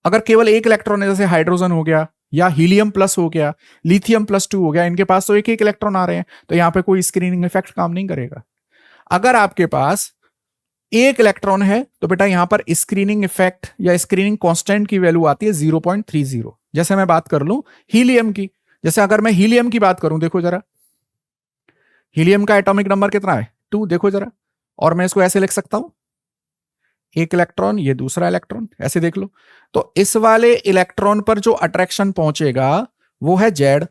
अगर केवल एक इलेक्ट्रॉन है, जैसे हाइड्रोजन हो गया या हीलियम प्लस हो गया, लिथियम +2 हो गया, इनके पास तो एक एक इलेक्ट्रॉन आ रहे हैं, तो यहां पे कोई स्क्रीनिंग इफेक्ट काम नहीं करेगा। अगर आपके पास एक इलेक्ट्रॉन है तो बेटा यहां पर स्क्रीनिंग इफेक्ट या स्क्रीनिंग कांस्टेंट की वैल्यू आती है 0.30। जैसे मैं बात कर लूं हीलियम की, जैसे अगर मैं हीलियम की बात करूं, देखो जरा हीलियम का एटॉमिक नंबर कितना है? 2, देखो जरा। और मैं इसको ऐसे लिख सकता हूं, एक इलेक्ट्रॉन, ये दूसरा इलेक्ट्रॉन, ऐसे देख लो। तो इस वाले इलेक्ट्रॉन पर जो अट्रैक्शन पहुंचेगा वो है जेड,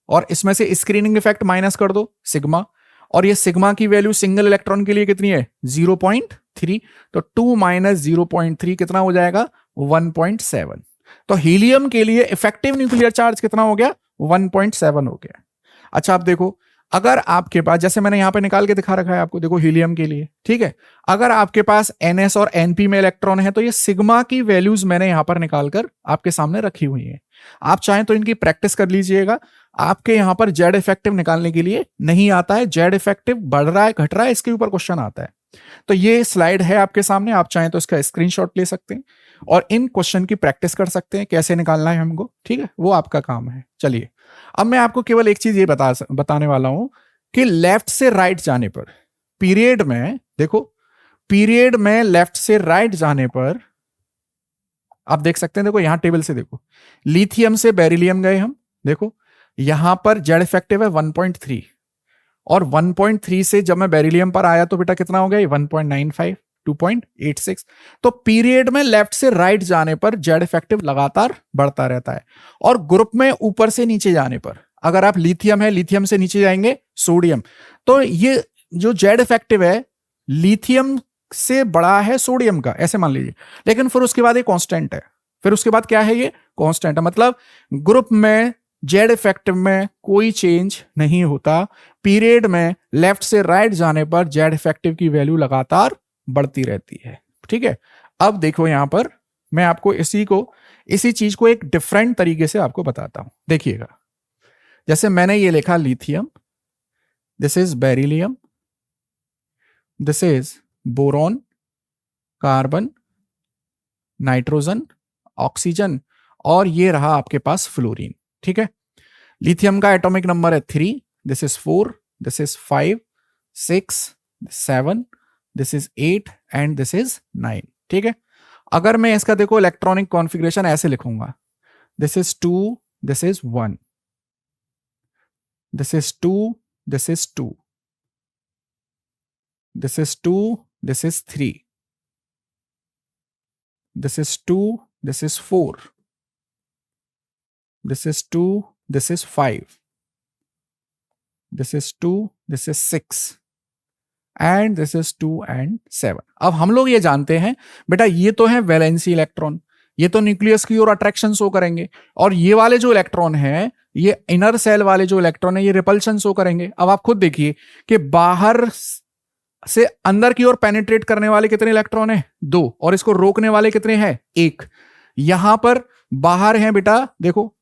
और इसमें से स्क्रीनिंग इफेक्ट माइनस कर दो सिग्मा, और ये सिग्मा की वैल्यू सिंगल इलेक्ट्रॉन के लिए कितनी है? 0.3। तो 2 माइनस 0.3 कितना हो जाएगा? 1.7। तो हीलियम के लिए इफेक्टिव न्यूक्लियर चार्ज कितना हो गया? 1.7 हो गया। अच्छा आप देखो, अगर आपके पास, जैसे मैंने यहां पे निकाल के दिखा रखा है आपको, देखो हीलियम के लिए, ठीक है, अगर आपके पास NS और NP में इलेक्ट्रॉन है तो ये सिग्मा की वैल्यूज मैंने यहां पर निकालकर आपके सामने रखी हुई है। आप चाहें तो इनकी प्रैक्टिस कर लीजिएगा। आपके यहां पर जेड इफेक्टिव निकालने के लिए नहीं आता है, जेड इफेक्टिव बढ़ रहा है घट रहा है इसके ऊपर क्वेश्चन आता है। तो ये स्लाइड है आपके सामने, आप चाहें तो इसका स्क्रीनशॉट ले सकते हैं और इन क्वेश्चन की प्रैक्टिस कर सकते हैं, कैसे निकालना है हमको, ठीक है, वो आपका काम है। चलिए अब मैं आपको केवल एक चीज ये बताने वाला हूं कि लेफ्ट से राइट जाने पर, पीरियड में, देखो पीरियड में लेफ्ट से राइट जाने पर आप देख सकते हैं, देखो यहां टेबल से देखो, लिथियम से बेरिलियम गए हम, देखो यहां पर जेड इफेक्टिव है 1.3, और 1.3 से जब मैं बेरिलियम पर आया तो बेटा कितना हो गया? 1.95, 2.86। तो पीरियड में लेफ्ट से राइट जाने पर जेड इफेक्टिव लगातार बढ़ता रहता है, और ग्रुप में ऊपर से नीचे जाने पर, अगर आप लिथियम है, लिथियम से नीचे जाएंगे सोडियम, तो ये जो जेड इफेक्टिव है लिथियम से बड़ा है सोडियम का, ऐसे मान लीजिए। लेकिन फिर उसके बाद ये कांस्टेंट है, फिर उसके बाद क्या है? ये कांस्टेंट है, मतलब ग्रुप में जेड इफेक्टिव में कोई चेंज नहीं होता। पीरियड में लेफ्ट से राइट जाने पर जेड इफेक्टिव की वैल्यू लगातार बढ़ती रहती है। ठीक है, अब देखो यहां पर मैं आपको इसी चीज को एक डिफरेंट तरीके से आपको बताता हूं, देखिएगा। जैसे मैंने ये लिखा lithium, this is beryllium, this is boron, carbon, nitrogen, oxygen, और ये रहा आपके पास फ्लोरीन। ठीक है, लिथियम का एटॉमिक नंबर है 3, this is 4, this is 5, 6, 7, this is 8 and this is 9। ठीक है, अगर मैं इसका देखो इलेक्ट्रॉनिक कॉन्फ़िगरेशन ऐसे लिखूंगा, this is 2, this is 1, this is 2, this is 2, this is 2, this is 3, this is 2, this is 4, this is 2, this is 5, this is 2, this is 6 and this is 2 and 7। अब हम लोग ये जानते हैं बेटा ये तो है वैलेंसी इलेक्ट्रॉन, ये तो न्यूक्लियस की ओर अट्रैक्शन शो करेंगे, और ये वाले जो इलेक्ट्रॉन है, ये इनर सेल वाले जो इलेक्ट्रॉन है, ये रिपल्शन शो करेंगे। अब आप खुद देखिए कि बाहर से अंदर की ओर पेनिट्रेट करने वाले कितने इलेक्ट्रॉन है? 2, और इसको रोकने वाले कितने हैं? 1। यहां पर बाहर है बेटा, देखो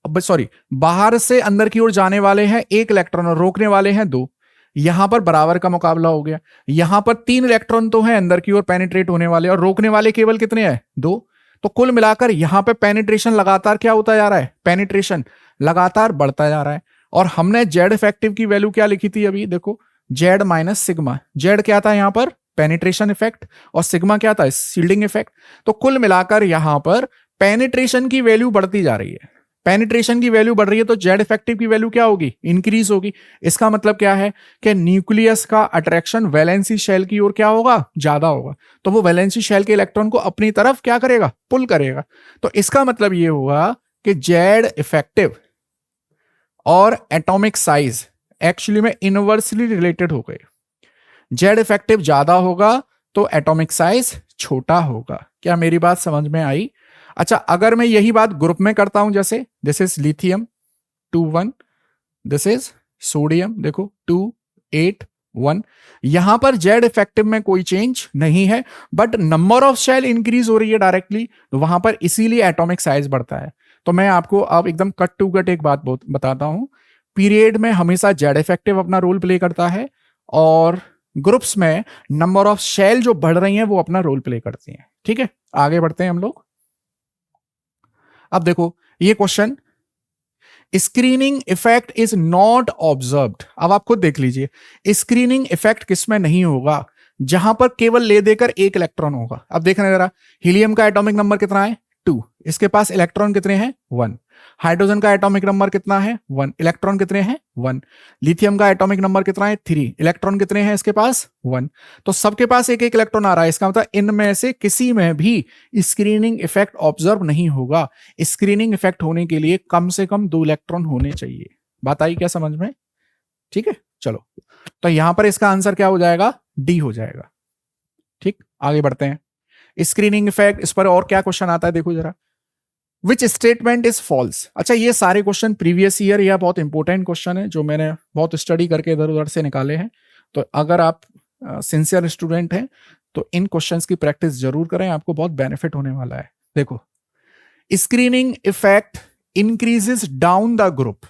सॉरी, बाहर से अंदर की ओर जाने वाले हैं 1 इलेक्ट्रॉन और रोकने वाले हैं 2। यहां पर बराबर का मुकाबला हो गया। यहां पर 3 इलेक्ट्रॉन तो हैं अंदर की ओर पेनिट्रेट होने वाले, और रोकने वाले केवल कितने हैं? 2। तो कुल मिलाकर यहां पे पेनिट्रेशन लगातार क्या होता जा रहा है? पेनिट्रेशन लगातार बढ़ता जा रहा है। और हमने जेड इफेक्टिव की वैल्यू क्या लिखी थी अभी? देखो, जेड माइनस सिग्मा। जेड क्या था यहां पर? पेनिट्रेशन इफेक्ट, और सिग्मा क्या था? Shielding effect. तो कुल मिलाकर यहां पर पेनिट्रेशन की वैल्यू बढ़ती जा रही है। पेनिट्रेशन की वैल्यू बढ़ रही है तो जेड इफेक्टिव की वैल्यू क्या होगी? इंक्रीज होगी। इसका मतलब क्या है कि न्यूक्लियस का अट्रैक्शन वैलेंसी शेल की ओर क्या होगा? ज्यादा होगा। तो वो वैलेंसी शेल के इलेक्ट्रॉन को अपनी तरफ क्या करेगा? पुल करेगा। तो इसका मतलब ये हुआ कि जेड इफेक्टिव और एटॉमिक साइज एक्चुअली में इनवर्सली रिलेटेड हो गए। जेड इफेक्टिव ज्यादा होगा तो एटॉमिक साइज छोटा होगा। क्या मेरी बात समझ में आई? अच्छा, अगर मैं यही बात ग्रुप में करता हूं, जैसे this is lithium 2 1, this is sodium, देखो 2 8 1, यहां पर जेड इफेक्टिव में कोई चेंज नहीं है, but number of shell increase हो रही है डायरेक्टली, तो वहां पर इसीलिए एटॉमिक साइज बढ़ता है। तो मैं आपको अब एकदम कट टू कट एक बात बताता हूं। पीरियड में हमेशा जेड इफेक्टिव अपना रोल प्ले करता है, और ग्रुप्स में नंबर ऑफ शेल जो बढ़ रही हैं वो अपना रोल प्ले करती हैं। ठीक है, आगे बढ़ते हैं हम लोग। अब देखो ये question, screening effect is not observed. अब आप खुद देख लीजिए, स्क्रीनिंग इफेक्ट किसमें नहीं होगा? जहां पर केवल ले देकर 1 इलेक्ट्रॉन होगा। अब देखना जरा, हीलियम का एटॉमिक नंबर कितना है? 2, इसके पास इलेक्ट्रॉन कितने हैं? 1। हाइड्रोजन का एटॉमिक नंबर कितना है? 1, इलेक्ट्रॉन कितने हैं? 1। लिथियम का एटॉमिक नंबर कितना है? 3, इलेक्ट्रॉन कितने हैं इसके पास? 1। तो सबके पास एक एक इलेक्ट्रॉन आ रहा है। इसका मतलब इनमें से किसी में भी स्क्रीनिंग इफेक्ट ऑब्जर्व नहीं होगा। स्क्रीनिंग इफेक्ट होने के लिए कम से कम 2 इलेक्ट्रॉन होने चाहिए। बात आई क्या समझ में? ठीक है, चलो, तो यहां पर इसका आंसर क्या हो जाएगा? डी हो जाएगा। ठीक, आगे बढ़ते हैं। स्क्रीनिंग इफेक्ट, इस पर और क्या क्वेश्चन आता है देखो जरा। Which statement is false? अच्छा, ये सारे क्वेश्चन प्रीवियस ईयर या बहुत इंपॉर्टेंट क्वेश्चन है जो मैंने बहुत स्टडी करके इधर उधर से निकाले हैं। तो अगर आप सिंसियर स्टूडेंट हैं तो इन क्वेश्चंस की प्रैक्टिस जरूर करें, आपको बहुत बेनिफिट होने वाला है। देखो, screening effect increases down the group.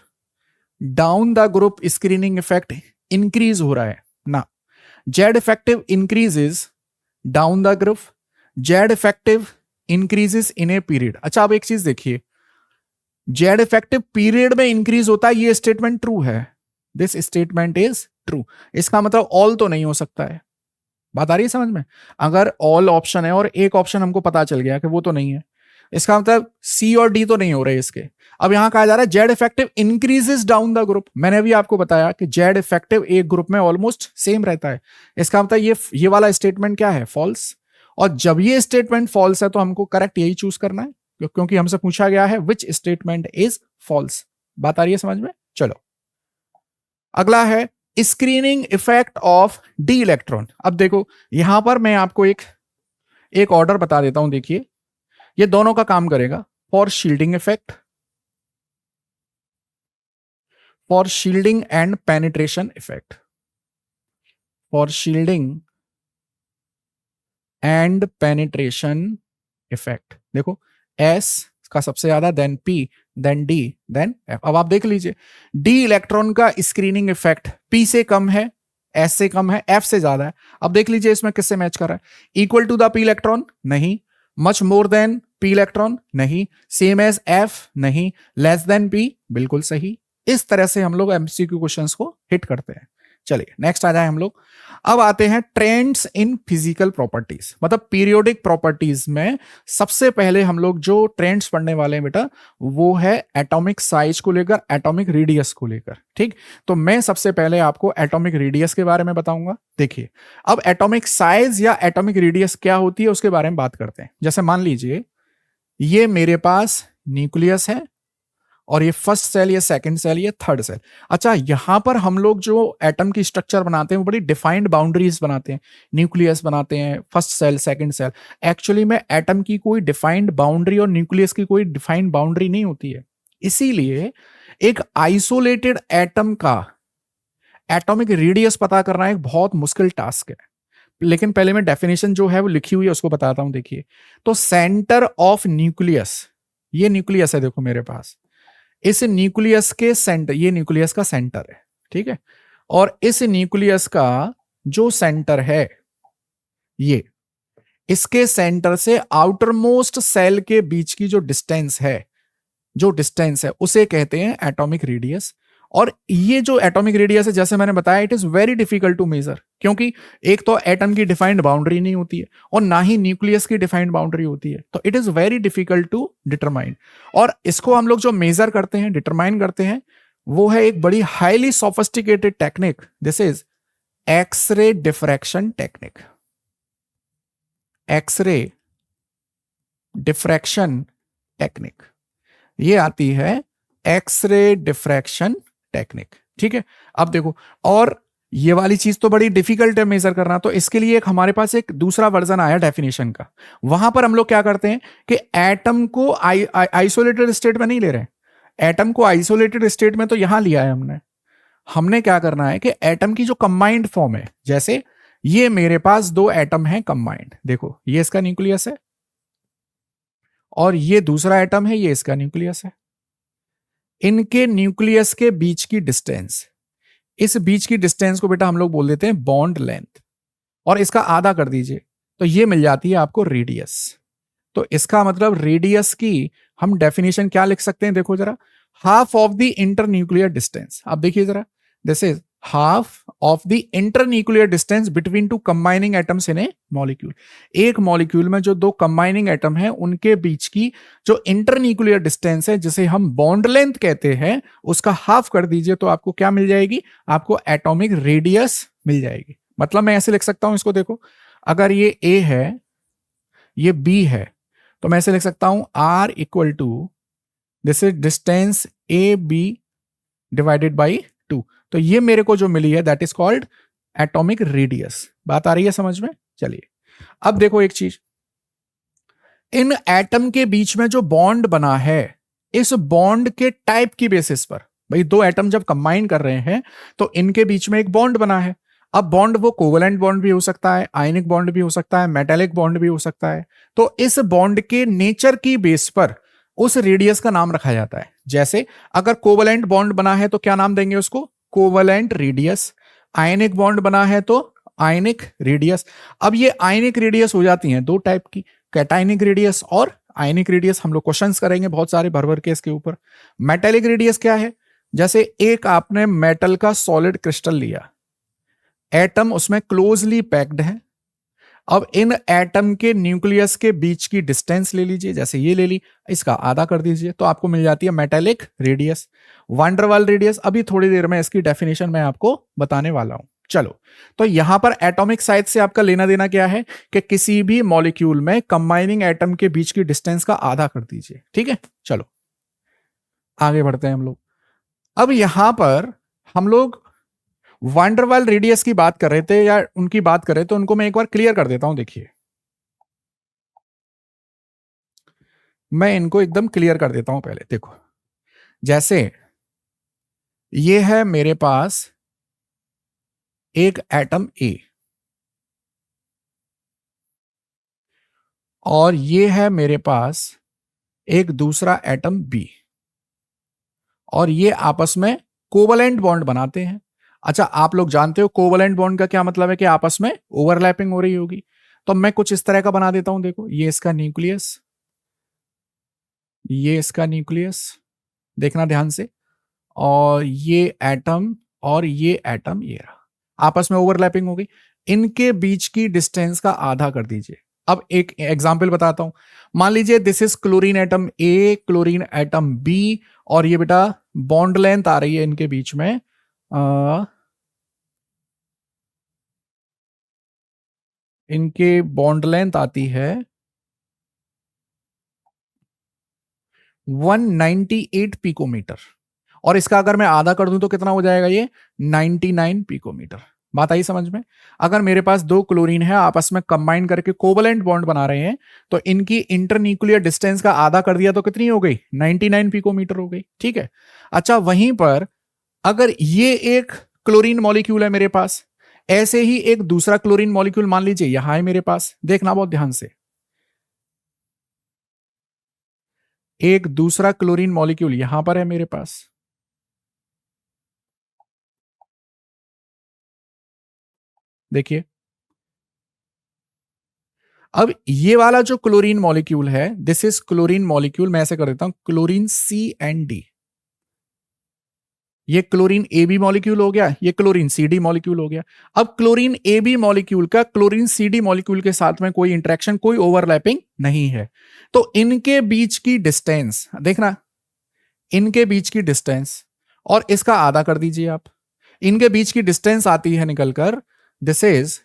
Down the group screening effect increase हो रहा है ना। Z effective increases down the group, Z effective increases in a period. अच्छा, अब एक चीज देखिए, जेड इफेक्टिव पीरियड में इंक्रीज होता है, ये स्टेटमेंट ट्रू है। This statement is true. इसका मतलब ऑल तो नहीं हो सकता है। बात आ रही है समझ में? अगर ऑल ऑप्शन है और एक ऑप्शन हमको पता चल गया कि वो तो नहीं है, इसका मतलब सी और डी तो नहीं हो रहे इसके। अब यहां कहा जा रहा है Z effective increases down the group. मैंने भी आपको बताया कि जेड इफेक्टिव एक ग्रुप में ऑलमोस्ट सेम रहता है। इसका मतलब ये वाला स्टेटमेंट क्या है? फॉल्स। और जब ये स्टेटमेंट फॉल्स है तो हमको करेक्ट यही चूज करना है, क्योंकि हमसे पूछा गया है विच स्टेटमेंट इज फॉल्स। बात आ रही है समझ में? चलो, अगला है screening effect of D electron. अब देखो, यहां पर मैं आपको एक ऑर्डर बता देता हूं। देखिए, ये दोनों का काम करेगा। For shielding effect, for shielding and penetration effect, for shielding and penetration effect. देखो, एस का सबसे ज्यादा, then P, then D, then F. अब आप देख लीजिए, डी इलेक्ट्रॉन का स्क्रीनिंग इफेक्ट पी से कम है, एस से कम है, एफ से ज्यादा है। अब देख लीजिए इसमें किससे मैच कर रहा है? Equal to the p electron नहीं, much more than p electron नहीं, सेम एज एफ नहीं, लेस देन पी बिल्कुल सही। इस तरह से हम लोग एमसीक्यू क्वेश्चंस को हिट करते हैं। चलिए नेक्स्ट आ जाए हम लोग। अब आते हैं ट्रेंड्स इन फिजिकल प्रॉपर्टीज, मतलब पीरियोडिक प्रॉपर्टीज में सबसे पहले हम लोग जो ट्रेंड्स पढ़ने वाले हैं बेटा, वो है एटॉमिक साइज को लेकर, एटॉमिक रेडियस को लेकर। ठीक, तो मैं सबसे पहले आपको एटॉमिक रेडियस के बारे में बताऊंगा। देखिए, अब एटॉमिक साइज या एटॉमिक रेडियस क्या होती है उसके बारे में बात करते हैं। जैसे मान लीजिए ये मेरे पास न्यूक्लियस है और ये फर्स्ट सेल, ये सेकंड सेल, ये थर्ड सेल। अच्छा, यहां पर हम लोग जो एटम की स्ट्रक्चर बनाते हैं वो बड़ी डिफाइंड बाउंड्रीज बनाते हैं, न्यूक्लियस बनाते हैं, first shell, second shell. Actually में एटम की कोई डिफाइंड बाउंड्री और न्यूक्लियस की कोई डिफाइंड बाउंड्री नहीं होती है। इसीलिए एक आइसोलेटेड एटम का एटॉमिक रेडियस पता करना एक बहुत मुश्किल टास्क है। लेकिन पहले मैं डेफिनेशन जो है वो लिखी हुई है उसको बताता हूं। देखिए, तो सेंटर ऑफ न्यूक्लियस, ये न्यूक्लियस है देखो मेरे पास, इस न्यूक्लियस के सेंटर, ये न्यूक्लियस का सेंटर है, ठीक है। और इस न्यूक्लियस का जो सेंटर है, ये इसके सेंटर से आउटर मोस्ट सेल के बीच की जो डिस्टेंस है, उसे कहते हैं एटॉमिक रेडियस। और ये जो एटॉमिक रेडियस है, जैसे मैंने बताया, it is very difficult to measure, क्योंकि एक तो एटम की डिफाइंड बाउंड्री नहीं होती है और ना ही न्यूक्लियस की डिफाइंड बाउंड्री होती है, तो it is very difficult to determine. और इसको हम लोग जो मेजर करते हैं, डिटरमाइन करते हैं, वो है एक बड़ी highly sophisticated technique. This is X-ray diffraction technique. X-ray diffraction technique, ये आती है एक्सरे डिफ्रैक्शन टेक्निक, ठीक है। अब देखो, और ये वाली चीज तो बड़ी डिफिकल्ट है मेजर करना, तो इसके लिए एक हमारे पास एक दूसरा वर्जन आया डेफिनेशन का। वहां पर हम लोग क्या करते हैं कि एटम को आइसोलेटेड स्टेट में नहीं ले रहे। एटम को आइसोलेटेड स्टेट में तो यहां लिया है हमने। हमने क्या करना है कि एटम की जो कंबाइंड फॉर्म है, जैसे ये मेरे पास दो एटम है कंबाइंड, देखो ये इसका न्यूक्लियस है और ये दूसरा एटम है, ये इसका न्यूक्लियस है। इनके न्यूक्लियस के बीच की डिस्टेंस, इस बीच की डिस्टेंस को बेटा हम लोग बोल देते हैं बॉन्ड लेंथ, और इसका आधा कर दीजिए तो ये मिल जाती है आपको रेडियस। तो इसका मतलब रेडियस की हम डेफिनेशन क्या लिख सकते हैं, देखो जरा, half of the internuclear distance. अब देखिए जरा, this is half of the internuclear distance between two combining atoms in A molecule. एक मॉलिक्यूल में जो दो कंबाइनिंग एटम है उनके बीच की जो इंटरन्यूक्लियर डिस्टेंस है, जिसे हम बॉन्ड लेंथ कहते हैं, उसका हाफ कर दीजिए तो आपको क्या मिल जाएगी, आपको एटॉमिक रेडियस मिल जाएगी। मतलब मैं ऐसे लिख सकता हूं इसको, देखो, अगर ये ए है, ये बी है, तो मैं ऐसे लिख सकता हूं R equal to, this is distance A B divided by 2। तो ये मेरे को जो मिली है that is called atomic radius. बात आ रही है समझ में? चलिए, अब देखो एक चीज, इन एटम के बीच में जो बॉन्ड बना है, इस बॉन्ड के टाइप की बेसिस पर, भाई दो एटम जब कंबाइन कर रहे हैं तो इनके बीच में एक बॉन्ड बना है। अब बॉन्ड वो कोवेलेंट बॉन्ड भी हो सकता है, आयनिक बॉन्ड भी हो सकता है, मेटालिक बॉन्ड भी हो सकता है। तो इस बॉन्ड के नेचर की बेस पर उस रेडियस का नाम रखा जाता है। जैसे अगर कोवेलेंट बॉन्ड बना है तो क्या नाम देंगे उसको, कोवेलेंट रेडियस। आयनिक बॉन्ड बना है तो आयनिक रेडियस। अब ये आयनिक रेडियस हो जाती हैं दो टाइप की, कैटाइनिक रेडियस और आयनिक रेडियस। हम लोग क्वेश्चंस करेंगे बहुत सारे भर भर के इसके ऊपर। मेटेलिक रेडियस क्या है, जैसे एक आपने मेटल का सॉलिड क्रिस्टल लिया, एटम उसमें क्लोजली पैक्ड है। अब इन एटम के न्यूक्लियस के बीच की डिस्टेंस ले लीजिए, जैसे ये ले ली, इसका आधा कर दीजिए तो आपको मिल जाती है मेटेलिक रेडियस। वांडरवाल रेडियस अभी थोड़ी देर में इसकी डेफिनेशन मैं आपको बताने वाला हूं। चलो, तो यहां पर एटॉमिक साइज से आपका लेना देना क्या है कि किसी भी मॉलिक्यूल में कंबाइनिंग एटम के बीच की डिस्टेंस का आधा कर दीजिए, ठीक है। चलो आगे बढ़ते हैं हम लोग। अब यहां पर हम लोग वांडरवाल रेडियस की बात कर रहे थे या उनकी बात कर रहे थे, तो उनको मैं एक बार क्लियर कर देता हूं। देखिए, मैं इनको एकदम क्लियर कर देता हूं पहले। देखो, जैसे ये है मेरे पास एक एटम ए और ये है मेरे पास एक दूसरा एटम बी, और ये आपस में कोवलेंट बॉन्ड बनाते हैं। अच्छा, आप लोग जानते हो कोवलेंट बॉन्ड का क्या मतलब है, कि आपस में ओवरलैपिंग हो रही होगी। तो मैं कुछ इस तरह का बना देता हूं। देखो, ये इसका न्यूक्लियस, ये इसका न्यूक्लियस, देखना ध्यान से, और ये एटम और ये एटम, ये रहा, आपस में ओवरलैपिंग हो गई। इनके बीच की डिस्टेंस का आधा कर दीजिए। अब एक एग्जांपल बताता हूं। मान लीजिए this is chlorine atom A, chlorine atom B, और ये बेटा बॉन्ड लेंथ आ रही है इनके बीच में इनके बॉन्ड लेंथ आती है 198 पिकोमीटर, और इसका अगर मैं आधा कर दूं तो कितना हो जाएगा ये 99 पिकोमीटर। बात आई समझ में? अगर मेरे पास दो क्लोरीन है आपस में कंबाइन करके कोवलेंट बॉन्ड बना रहे हैं तो इनकी इंटरन्यूक्लियर डिस्टेंस का आधा कर दिया तो कितनी हो गई 99 पिकोमीटर हो गई। ठीक है। अच्छा, वहीं पर अगर ये एक क्लोरीन मॉलिक्यूल है मेरे पास, ऐसे ही एक दूसरा क्लोरीन मॉलिक्यूल मान लीजिए यहां है मेरे पास, देखना बहुत ध्यान से, एक दूसरा क्लोरीन मॉलिक्यूल यहां पर है मेरे पास, देखिए। अब ये वाला जो क्लोरीन मॉलिक्यूल है, दिस इज क्लोरीन मॉलिक्यूल, मैं ऐसे कर देता हूं क्लोरीन C&D। ये क्लोरीन AB मॉलिक्यूल हो गया, ये क्लोरीन CD मॉलिक्यूल हो गया। अब क्लोरीन AB मॉलिक्यूल का क्लोरीन CD मॉलिक्यूल के साथ में कोई इंटरेक्शन, कोई ओवरलैपिंग नहीं है, तो इनके बीच की डिस्टेंस देखना, इनके बीच की डिस्टेंस और इसका आधा कर दीजिए आप, इनके बीच की डिस्टेंस आती है निकलकर, दिस इज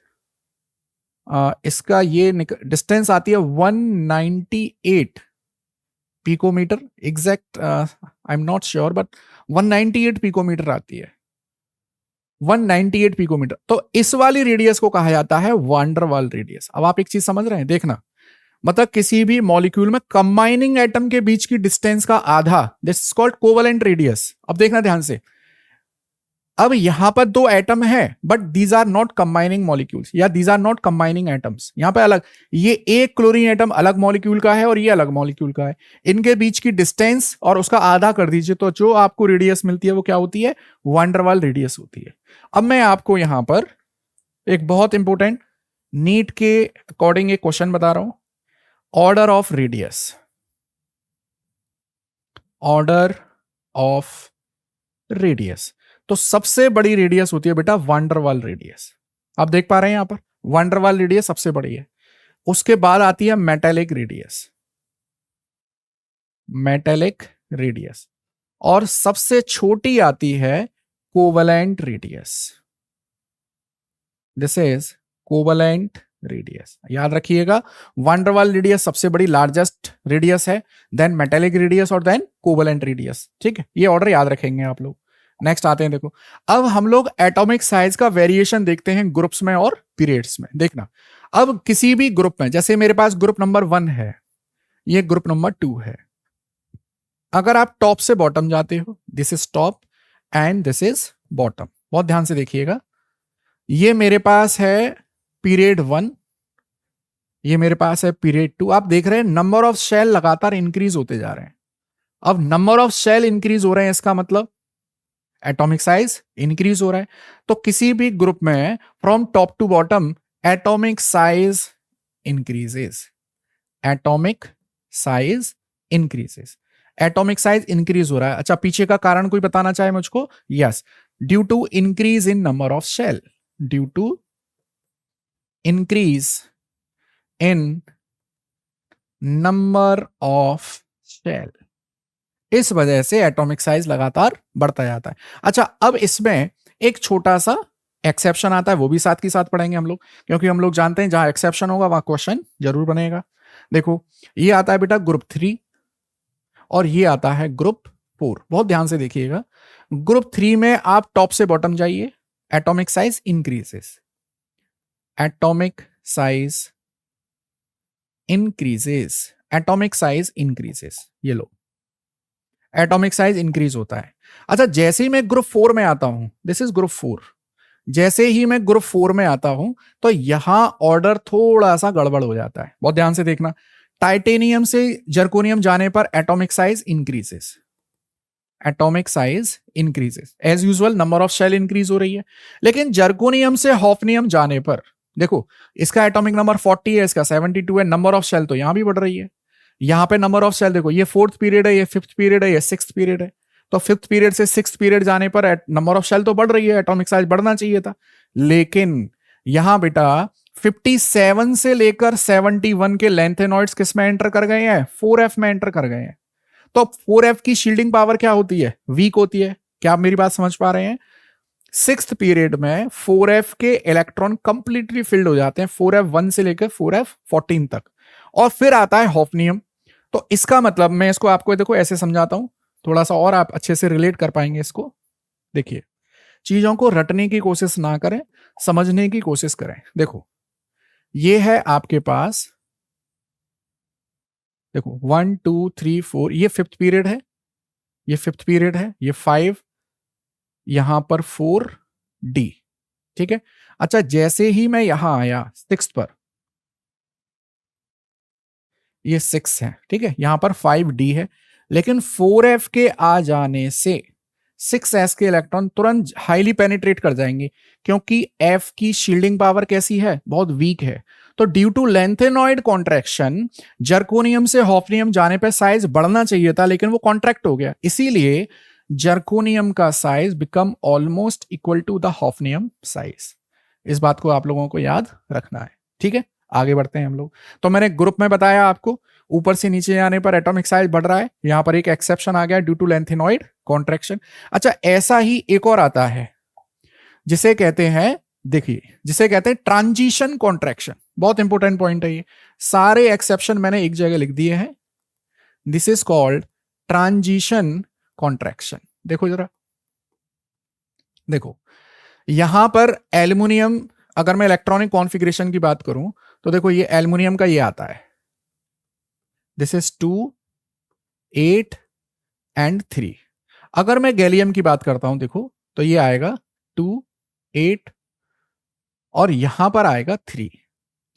इसका ये डिस्टेंस आती है 198 picometre exact, I am not sure but 198 picometre आती है, 198 पिकोमीटर। तो इस वाली रेडियस को कहा जाता है वांडरवाल रेडियस। अब आप एक चीज समझ रहे हैं, देखना, मतलब किसी भी मॉलिक्यूल में कंबाइनिंग एटम के बीच की डिस्टेंस का आधा, this is called covalent radius. अब देखना ध्यान से, अब यहां पर दो एटम है but these are not combining molecules या these are not combining atoms, यहां पे अलग, ये एक क्लोरीन एटम अलग मॉलिक्यूल का है और ये अलग मॉलिक्यूल का है, इनके बीच की डिस्टेंस और उसका आधा कर दीजिए तो जो आपको रेडियस मिलती है वो क्या होती है, वांडरवाल रेडियस होती है। अब मैं आपको यहां पर एक बहुत इंपॉर्टेंट नीट के अकॉर्डिंग एक क्वेश्चन बता रहा हूं, order of radius, order of radius. तो सबसे बड़ी रेडियस होती है बेटा वांडरवाल रेडियस, आप देख पा रहे हैं यहां पर वांडरवाल रेडियस सबसे बड़ी है। उसके बाद आती है मेटेलिक रेडियस, मेटेलिक रेडियस, और सबसे छोटी आती है covalent radius, this is covalent radius. याद रखिएगा, वांडरवाल रेडियस सबसे बड़ी लार्जेस्ट रेडियस है, देन मेटेलिक रेडियस और देन कोवलेंट रेडियस। ठीक है, ये ऑर्डर याद रखेंगे आप लोग। नेक्स्ट आते हैं, देखो अब हम लोग एटॉमिक साइज का वेरिएशन देखते हैं ग्रुप्स में और पीरियड्स में। देखना, अब किसी भी ग्रुप में, जैसे मेरे पास ग्रुप नंबर 1 है, ये ग्रुप नंबर 2 है, अगर आप टॉप से बॉटम जाते हो, this is top and this is bottom, बहुत ध्यान से देखिएगा, ये मेरे पास है पीरियड 1, ये मेरे पास है पीरियड 2। आप देख रहे हैं नंबर ऑफ शेल लगातार इंक्रीज होते जा रहे हैं। अब नंबर ऑफ शेल इंक्रीज हो रहे हैं, इसका मतलब एटॉमिक साइज इंक्रीज हो रहा है। तो किसी भी ग्रुप में from top to bottom atomic size increases, atomic size increases, atomic size increase हो रहा है। अच्छा, पीछे का कारण कोई बताना चाहे मुझको? Yes, due to increase in number of shell, due to increase in number of shell, इस वजह से एटॉमिक साइज लगातार बढ़ता जाता है। अच्छा, अब इसमें एक छोटा सा एक्सेप्शन आता है, वो भी साथ के साथ पढ़ेंगे हम लोग, क्योंकि हम लोग जानते हैं जहां एक्सेप्शन होगा वहां क्वेश्चन जरूर बनेगा। देखो, ये आता है बेटा ग्रुप 3 और ये आता है ग्रुप 4। बहुत ध्यान से देखिएगा, ग्रुप 3 में आप टॉप से बॉटम जाइए, atomic size increases, atomic size increases, atomic size increases, ये लो, एटॉमिक साइज इंक्रीज होता है। अच्छा, जैसे ही मैं ग्रुप 4 में आता हूं, दिस इज ग्रुप 4, जैसे ही मैं ग्रुप 4 में आता हूं तो यहां ऑर्डर थोड़ा सा गड़बड़ हो जाता है। बहुत ध्यान से देखना, टाइटेनियम से जर्कोनियम जाने पर atomic size increases, atomic size increases, as usual number of shell increase हो रही है। लेकिन जर्कोनियम से हॉफनियम जाने पर देखो, इसका एटॉमिक नंबर 40 है, इसका 72 है, नंबर ऑफ शेल तो यहां भी बढ़ रही है। यहां पे नंबर ऑफ शेल देखो, ये 4th पीरियड है, ये 5th पीरियड है, ये 6th पीरियड है, तो 5th पीरियड से 6th पीरियड जाने पर नंबर ऑफ शेल तो बढ़ रही है, एटॉमिक साइज बढ़ना चाहिए था। लेकिन यहां बेटा 57 से लेकर 71 के लेंथेनॉइड्स किस में एंटर कर गए हैं? 4f में एंटर कर गए हैं। तो 4f की शील्डिंग पावर क्या होती है? वीक होती है। क्या आप मेरी बात समझ पा रहे हैं? 6th पीरियड में 4f के इलेक्ट्रॉन कंप्लीटली फिल्ड हो जाते हैं, 4f1 से लेकर 4f14 तक, और फिर आता है हॉफनियम। तो इसका मतलब मैं इसको आपको देखो ऐसे समझाता हूं, थोड़ा सा और आप अच्छे से रिलेट कर पाएंगे इसको। देखिए, चीजों को रटने की कोशिश ना करें, समझने की कोशिश करें। देखो, ये है आपके पास, देखो 1 2 3 4, ये फिफ्थ पीरियड है, ये फिफ्थ पीरियड है, ये 5, यहां पर 4 डी। ठीक है। अच्छा, जैसे ही मैं यहां आया सिक्स पर, ये 6 है, ठीक है, यहां पर 5d है, लेकिन 4f के आ जाने से 6s के इलेक्ट्रॉन तुरंत हाईली पेनिट्रेट कर जाएंगे, क्योंकि f की शील्डिंग पावर कैसी है, बहुत वीक है। तो due to lanthanoid contraction, zirconium से हॉफनियम जाने पर साइज बढ़ना चाहिए था, लेकिन वो कॉन्ट्रैक्ट हो गया, इसीलिए जर्कोनियम का size become almost equal to the hafnium size. इस बात को आप लोगों को याद रखना है। ठीक है, आगे बढ़ते हैं हम लोग। तो मैंने ग्रुप में बताया आपको, ऊपर से नीचे आने पर एटॉमिक साइज बढ़ रहा है, यहां पर एक एक्सेप्शन आ गया ड्यू टू लेंथेनॉइड कॉन्ट्रैक्शन। अच्छा, ऐसा ही एक और आता है जिसे कहते हैं, देखिए, जिसे कहते हैं ट्रांजिशन कॉन्ट्रैक्शन। बहुत इंपॉर्टेंट पॉइंट है ये, सारे एक्सेप्शन मैंने एक जगह लिख दिए हैं। This is called transition contraction. देखो जरा, देखो यहां पर एल्युमिनियम, अगर मैं इलेक्ट्रॉनिक कॉन्फ़िगरेशन की बात करूं तो देखो, ये एल्युमिनियम का ये आता है, दिस इज 2 8 एंड 3। अगर मैं गैलियम की बात करता हूं, देखो तो ये आएगा 2 8 और यहां पर आएगा 3।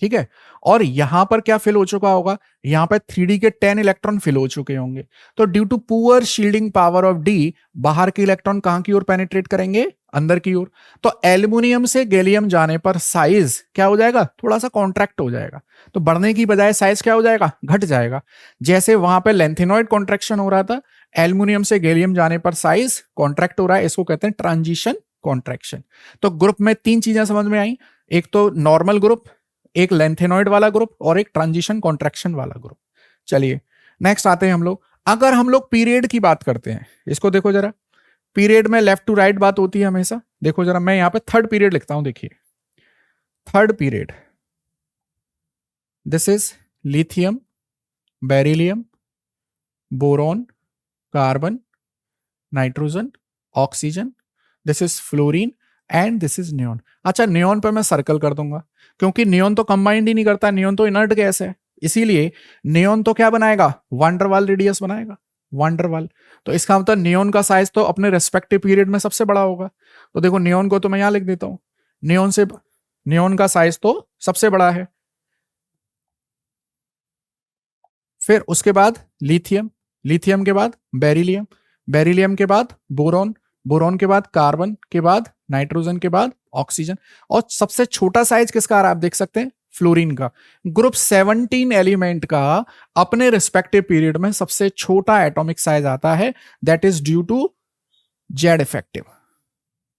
ठीक है, और यहां पर क्या फिल हो चुका होगा, यहां पर 3d के 10 इलेक्ट्रॉन फिल हो चुके होंगे। तो due to poor shielding power of D, बाहर के इलेक्ट्रॉन कहां की ओर पेनिट्रेट करेंगे, अंदर की ओर। तो एल्युमिनियम से गैलियम जाने पर साइज क्या हो जाएगा, थोड़ा सा कॉन्ट्रैक्ट हो जाएगा। तो बढ़ने की बजाय साइज क्या हो जाएगा, घट जाएगा। जैसे वहां पर लेंथेनॉइड कॉन्ट्रैक्शन हो रहा था, एल्युमिनियम से गैलियम जाने पर साइज कॉन्ट्रैक्ट हो रहा है, इसको कहते हैं ट्रांजिशन कॉन्ट्रैक्शन। तो ग्रुप में 3 चीजें समझ में आई, एक तो नॉर्मल ग्रुप, एक लेंथेनॉइड वाला ग्रुप और एक ट्रांजिशन कॉन्ट्रैक्शन वाला ग्रुप। चलिए नेक्स्ट आते हैं हम लोग। अगर हम लोग पीरियड की बात करते हैं, इसको देखो जरा, पीरियड में लेफ्ट टू राइट बात होती है हमेशा। देखो जरा, मैं यहां पे थर्ड पीरियड लिखता हूं, देखिए third period, this is lithium, beryllium, boron, carbon, nitrogen, oxygen, this is fluorine and this is neon. अच्छा, नियोन पे मैं सर्कल कर दूंगा, क्योंकि नियोन तो कंबाइंड ही नहीं करता, नियोन तो इनर्ट गैस है, इसीलिए नियोन तो क्या बनाएगा, वांडरवाल रेडियस बनाएगा, वांडरवाल। तो इसका मतलब नियोन का साइज तो अपने रेस्पेक्टिव पीरियड में सबसे बड़ा होगा। तो देखो, नियोन को तो मैं यहां लिख देता हूं, नियोन का साइज तो सबसे बड़ा है। फिर उसके बाद लिथियम, लिथियम के बाद बेरिलियम, बेरिलियम के बाद बोरॉन, बोरॉन के बाद कार्बन, के बाद नाइट्रोजन, के बाद ऑक्सीजन, और सबसे छोटा साइज किसका आ रहा है, आप देख सकते हैं, फ्लोरीन का। ग्रुप 17 एलिमेंट का अपने रिस्पेक्टिव पीरियड में सबसे छोटा एटॉमिक साइज आता है, that is due to Z effective.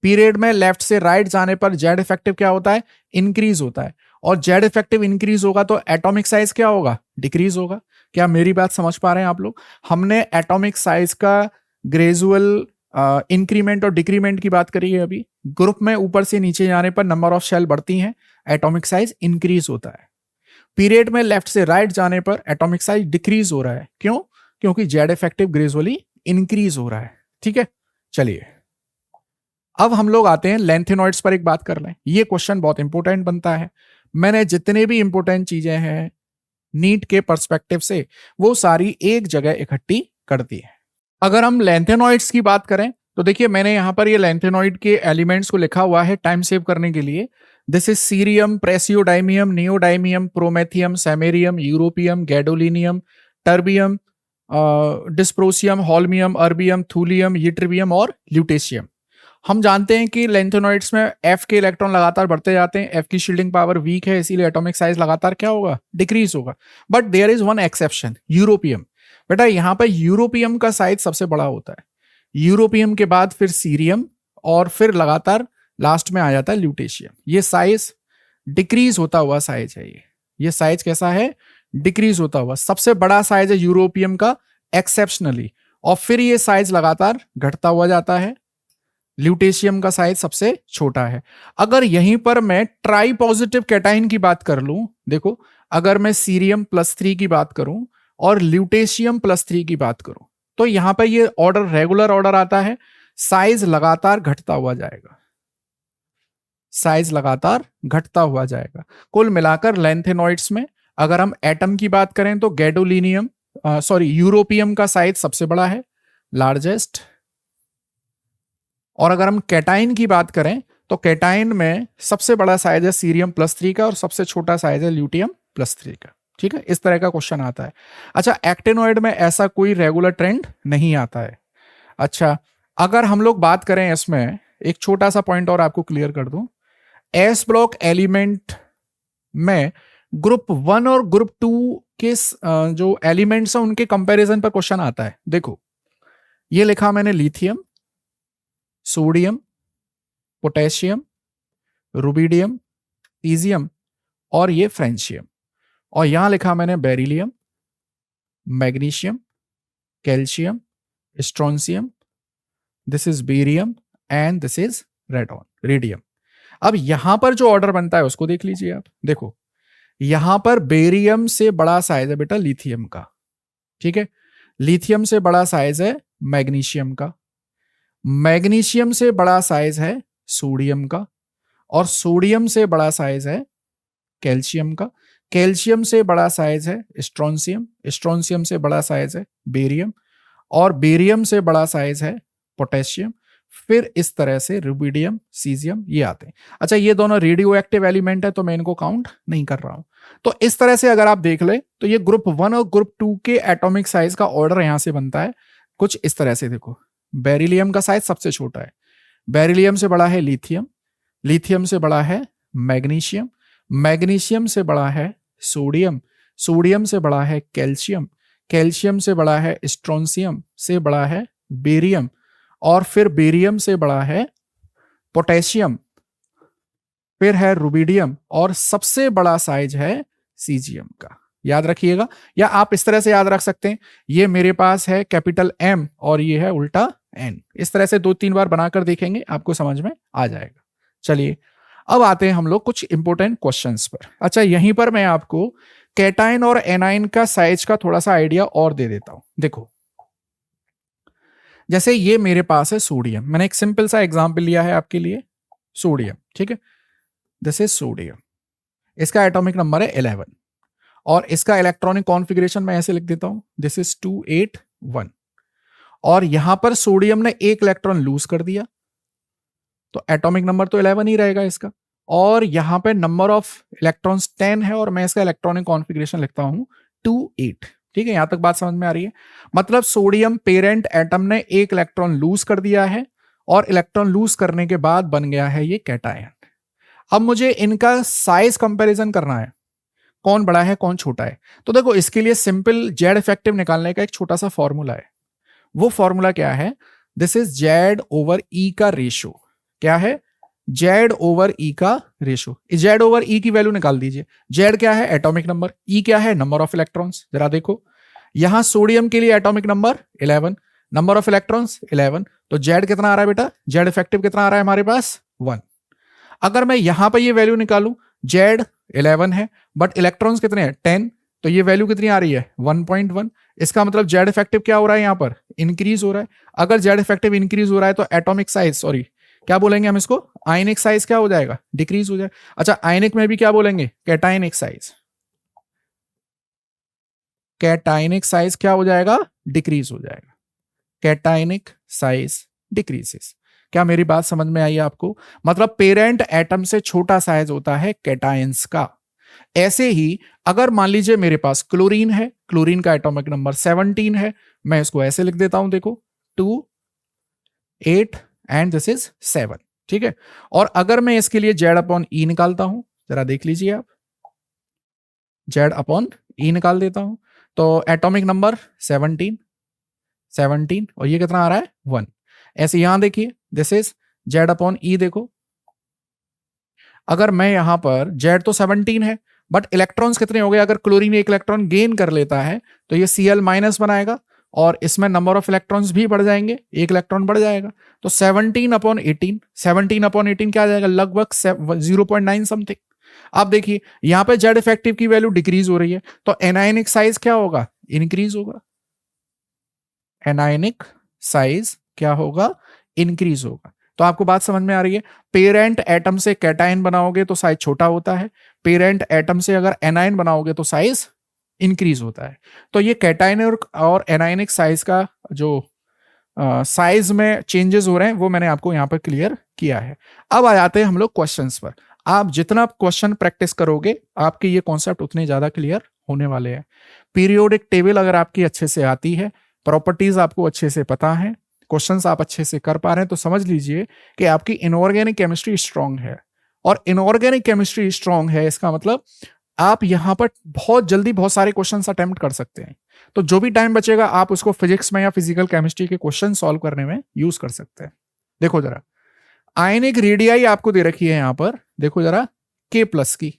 Period में लेफ्ट से राइट जाने पर जेड इफेक्टिव क्या होता है, इंक्रीज होता है, और जेड इफेक्टिव इंक्रीज होगा तो एटॉमिक साइज क्या होगा, डिक्रीज होगा। क्या मेरी बात समझ पा रहे हैं आप लोग? हमने एटॉमिक साइज का ग्रेजुअल इंक्रीमेंट और डिक्रीमेंट की बात करी है अभी। ग्रुप में ऊपर से नीचे जाने पर नंबर ऑफ शेल बढ़ती हैं, एटॉमिक साइज इंक्रीज होता है। पीरियड में लेफ्ट से राइट जाने पर एटॉमिक साइज डिक्रीज हो रहा है, क्यों? क्योंकि जेड इफेक्टिव ग्रेजुअली इंक्रीज हो रहा है। ठीक है, चलिए अब हम लोग आते हैं लेंथेनॉइड्स पर, एक बात कर लें। ये क्वेश्चन बहुत इंपॉर्टेंट बनता है। मैंने जितने भी इंपॉर्टेंट चीजें हैं नीट के पर्सपेक्टिव से, वो सारी एक जगह इकट्ठी करती है। अगर हम लेंथेनॉइड्स की बात करें तो देखिए, मैंने यहां पर ये लेंथेनॉइड के एलिमेंट्स को लिखा हुआ है टाइम सेव करने के लिए। This is cerium, praseodymium, neodymium, promethium, samarium, europium, gadolinium, terbium, dysprosium, holmium, erbium, thulium, ytterbium और ल्यूटेशियम। हम जानते हैं कि लेंथेनॉइड्स में एफ के इलेक्ट्रॉन लगातार बढ़ते जाते हैं, एफ की शील्डिंग पावर वीक है, इसीलिए एटॉमिक साइज लगातार क्या होगा, डिक्रीज होगा। But there is one exception, europium. बेटा यहां पर यूरोपियम का साइज सबसे बड़ा होता है, यूरोपियम के बाद फिर सीरियम, और फिर लगातार लास्ट में आ जाता है ल्यूटेशियम। ये साइज डिक्रीज होता हुआ साइज है, ये साइज कैसा है, डिक्रीज होता हुआ। सबसे बड़ा साइज है यूरोपियम का एक्सेप्शनली, और फिर ये साइज लगातार घटता हुआ जाता है। ल्यूटेशियम का साइज सबसे छोटा है। अगर यहीं पर मैं ट्राई पॉजिटिव कैटाइन की बात कर लूं, देखो अगर मैं सीरियम +3 की बात करूं और ल्यूटेशियम +3 की बात करूं तो यहां पर ये ऑर्डर रेगुलर ऑर्डर आता है, साइज लगातार घटता हुआ जाएगा, साइज लगातार घटता हुआ जाएगा। कुल मिलाकर लैंथेनॉइड्स में अगर हम एटम की बात करें तो गैडोलिनियम यूरोपियम का साइज सबसे बड़ा है, लार्जेस्ट। और अगर हम कैटाइन की बात करें तो कैटाइन में सबसे बड़ा साइज है सीरियम +3 का और सबसे छोटा साइज है ल्यूटियम +3 का। ठीक है, इस तरह का क्वेश्चन आता है। अच्छा, एक्टिनॉइड में ऐसा कोई रेगुलर ट्रेंड नहीं आता है। अच्छा, अगर हम लोग बात करें इसमें, एक छोटा सा पॉइंट और आपको क्लियर कर दूं, एस ब्लॉक एलिमेंट में ग्रुप 1 और ग्रुप 2 के जो एलिमेंट्स हैं उनके कंपैरिजन पर क्वेश्चन आता है। देखो, ये लिखा मैंने lithium, sodium, potassium, rubidium, caesium और ये फ्रेंशियम। और यहां लिखा मैंने beryllium, magnesium, calcium, strontium, this is barium and this is radium. अब यहां पर जो ऑर्डर बनता है उसको देख लीजिए आप। देखो, यहां पर बेरियम से बड़ा साइज है बेटा लिथियम का, ठीक है, लिथियम से बड़ा साइज है मैग्नीशियम का, मैग्नीशियम से बड़ा साइज है सोडियम का, और सोडियम से बड़ा साइज है कैल्शियम का, कैल्शियम से बड़ा साइज है स्ट्रोंसियम, स्ट्रोंसियम से बड़ा साइज है बेरियम, और बेरियम से बड़ा साइज है पोटेशियम। फिर इस तरह से रुबिडियम, सीजियम ये आते हैं। अच्छा, ये दोनों रेडियो एक्टिव एलिमेंट है तो मैं इनको काउंट नहीं कर रहा हूं। तो इस तरह से अगर आप देख ले तो ये ग्रुप 1 और ग्रुप 2 के एटॉमिक साइज का ऑर्डर यहां से बनता है कुछ इस तरह से। देखो, बेरिलियम का साइज सबसे छोटा है, बेरिलियम से बड़ा है लिथियम, लिथियम से बड़ा है मैग्नीशियम, मैग्नीशियम से बड़ा है सोडियम, सोडियम से बड़ा है कैल्शियम, कैल्शियम से बड़ा है स्ट्रोंसियम, से बड़ा है बेरियम, और फिर बेरियम से बड़ा है पोटेशियम, फिर है रुबिडियम, और सबसे बड़ा साइज है सीजियम का। याद रखिएगा, या आप इस तरह से याद रख सकते हैं, ये मेरे पास है कैपिटल M और ये है उल्टा N। इस तरह से 2-3 बार बनाकर देखेंगे, आपको समझ में आ जाएगा। चलिए, अब आते हैं हम लोग कुछ इंपॉर्टेंट क्वेश्चंस पर। अच्छा, यहीं पर मैं आपको कैटाइन और एनाइन का साइज का थोड़ा सा आइडिया और दे देता हूं। देखो, जैसे ये मेरे पास है सोडियम, मैंने एक सिंपल सा एग्जांपल लिया है आपके लिए, सोडियम, ठीक है, दिस इज सोडियम, इसका एटॉमिक नंबर है 11 और इसका इलेक्ट्रॉनिक कॉन्फ़िगरेशन मैं ऐसे लिख देता हूं, दिस इज 281। और यहां पर सोडियम ने एक इलेक्ट्रॉन लूज कर दिया तो एटॉमिक नंबर तो 11 ही रहेगा इसका, और यहां पे नंबर ऑफ इलेक्ट्रॉन्स 10 है और मैं इसका इलेक्ट्रॉनिक कॉन्फ़िगरेशन लिखता हूं 28। ठीक है, यहां तक बात समझ में आ रही है। मतलब सोडियम पेरेंट एटम ने एक इलेक्ट्रॉन लूज कर दिया है और इलेक्ट्रॉन लूज करने के बाद बन गया है ये कैटायन। अब मुझे इनका साइज कंपैरिजन करना है, कौन बड़ा है कौन छोटा है। तो देखो, इसके लिए सिंपल जेड इफेक्टिव निकालने का एक छोटा सा फॉर्मूला है। वो फॉर्मूला क्या है, दिस इज जेड ओवर ई का रेशियो। क्या है, जेड ओवर ई का रेशियो। जेड ओवर ई की वैल्यू निकाल दीजिए। जेड क्या है, एटॉमिक नंबर, ई क्या है, नंबर ऑफ इलेक्ट्रॉन्स। जरा देखो, यहां सोडियम के लिए atomic number 11, number of electrons 11, तो जेड कितना आ रहा है बेटा, जेड इफेक्टिव कितना आ रहा है हमारे पास 1। अगर मैं यहां पर ये वैल्यू निकालूं, जेड 11 है बट इलेक्ट्रॉन्स कितने हैं 10, तो ये वैल्यू कितनी आ रही है 1.1। इसका मतलब जेड इफेक्टिव क्या हो रहा है, यहां पर इंक्रीज हो रहा है। अगर जेड इफेक्टिव इंक्रीज हो रहा है तो एटॉमिक साइज, सॉरी क्या बोलेंगे हम इसको, आयनिक साइज क्या हो जाएगा, डिक्रीज हो जाएगा। अच्छा, आयनिक में भी क्या बोलेंगे, कैटायनिक साइज, कैटायनिक साइज क्या हो जाएगा, डिक्रीज हो जाएगा। Cationic size decreases. क्या मेरी बात समझ में आई आपको? मतलब पेरेंट एटम से छोटा साइज होता है कैटायंस का। ऐसे ही अगर मान लीजिए मेरे पास क्लोरीन है, क्लोरीन का एटॉमिक नंबर 17 है, मैं इसको ऐसे लिख देता हूं, देखो 2 8 एंड दिस इज 7। ठीक है, और अगर मैं इसके लिए जेड अपॉन ई निकालता हूं, जरा देख लीजिए आप, जेड अपॉन ई निकाल देता हूं तो एटॉमिक नंबर 17 और ये कितना आ रहा है 1। ऐसे यहां देखिए, दिस इज जेड अपॉन ई। देखो, अगर मैं यहां पर जेड तो 17 है बट इलेक्ट्रॉन्स कितने हो गए, अगर क्लोरीन एक इलेक्ट्रॉन गेन कर लेता है तो ये Cl माइनस बनाएगा और इसमें नंबर ऑफ इलेक्ट्रॉन्स भी बढ़ जाएंगे, एक इलेक्ट्रॉन बढ़ जाएगा। तो 17 अपॉन 18, 17 अपॉन 18 क्या आ जाएगा, लगभग 0.9 समथिंग। आप देखिए यहां पे जेड इफेक्टिव की वैल्यू डिक्रीज हो रही है, तो एनायनिक साइज क्या होगा, इंक्रीज होगा। एनायनिक साइज क्या होगा, इंक्रीज होगा। तो आपको बात समझ में आ रही है। पेरेंट एटम से कैटायन बनाओगे तो साइज छोटा होता है, पेरेंट एटम से अगर एनायन बनाओगे तो साइज इंक्रीज होता है। तो ये कैटायन और एनायनिक साइज का जो साइज में चेंजेस हो रहे हैं वो मैंने आपको यहां पर क्लियर किया है। अब आ जाते हैं हम लोग क्वेश्चंस पर। आप जितना क्वेश्चन प्रैक्टिस करोगे आपके ये कॉन्सेप्ट उतने ज्यादा क्लियर होने वाले हैं। पीरियोडिक टेबल अगर आपकी अच्छे से आती है, प्रॉपर्टीज आपको अच्छे से पता है, क्वेश्चंस आप अच्छे से कर पा रहे हैं, तो समझ लीजिए कि आपकी इनऑर्गेनिक केमिस्ट्री स्ट्रांग है। और इनऑर्गेनिक केमिस्ट्री स्ट्रांग है इसका मतलब आप यहां पर बहुत जल्दी बहुत सारे क्वेश्चंस अटेम्प्ट कर सकते हैं। तो जो भी टाइम बचेगा आप उसको फिजिक्स में या फिजिकल केमिस्ट्री के क्वेश्चन सॉल्व करने में यूज कर सकते हैं। देखो जरा, आयनिक रेडियाई आपको दे रखी है यहां पर, देखो जरा, के प्लस की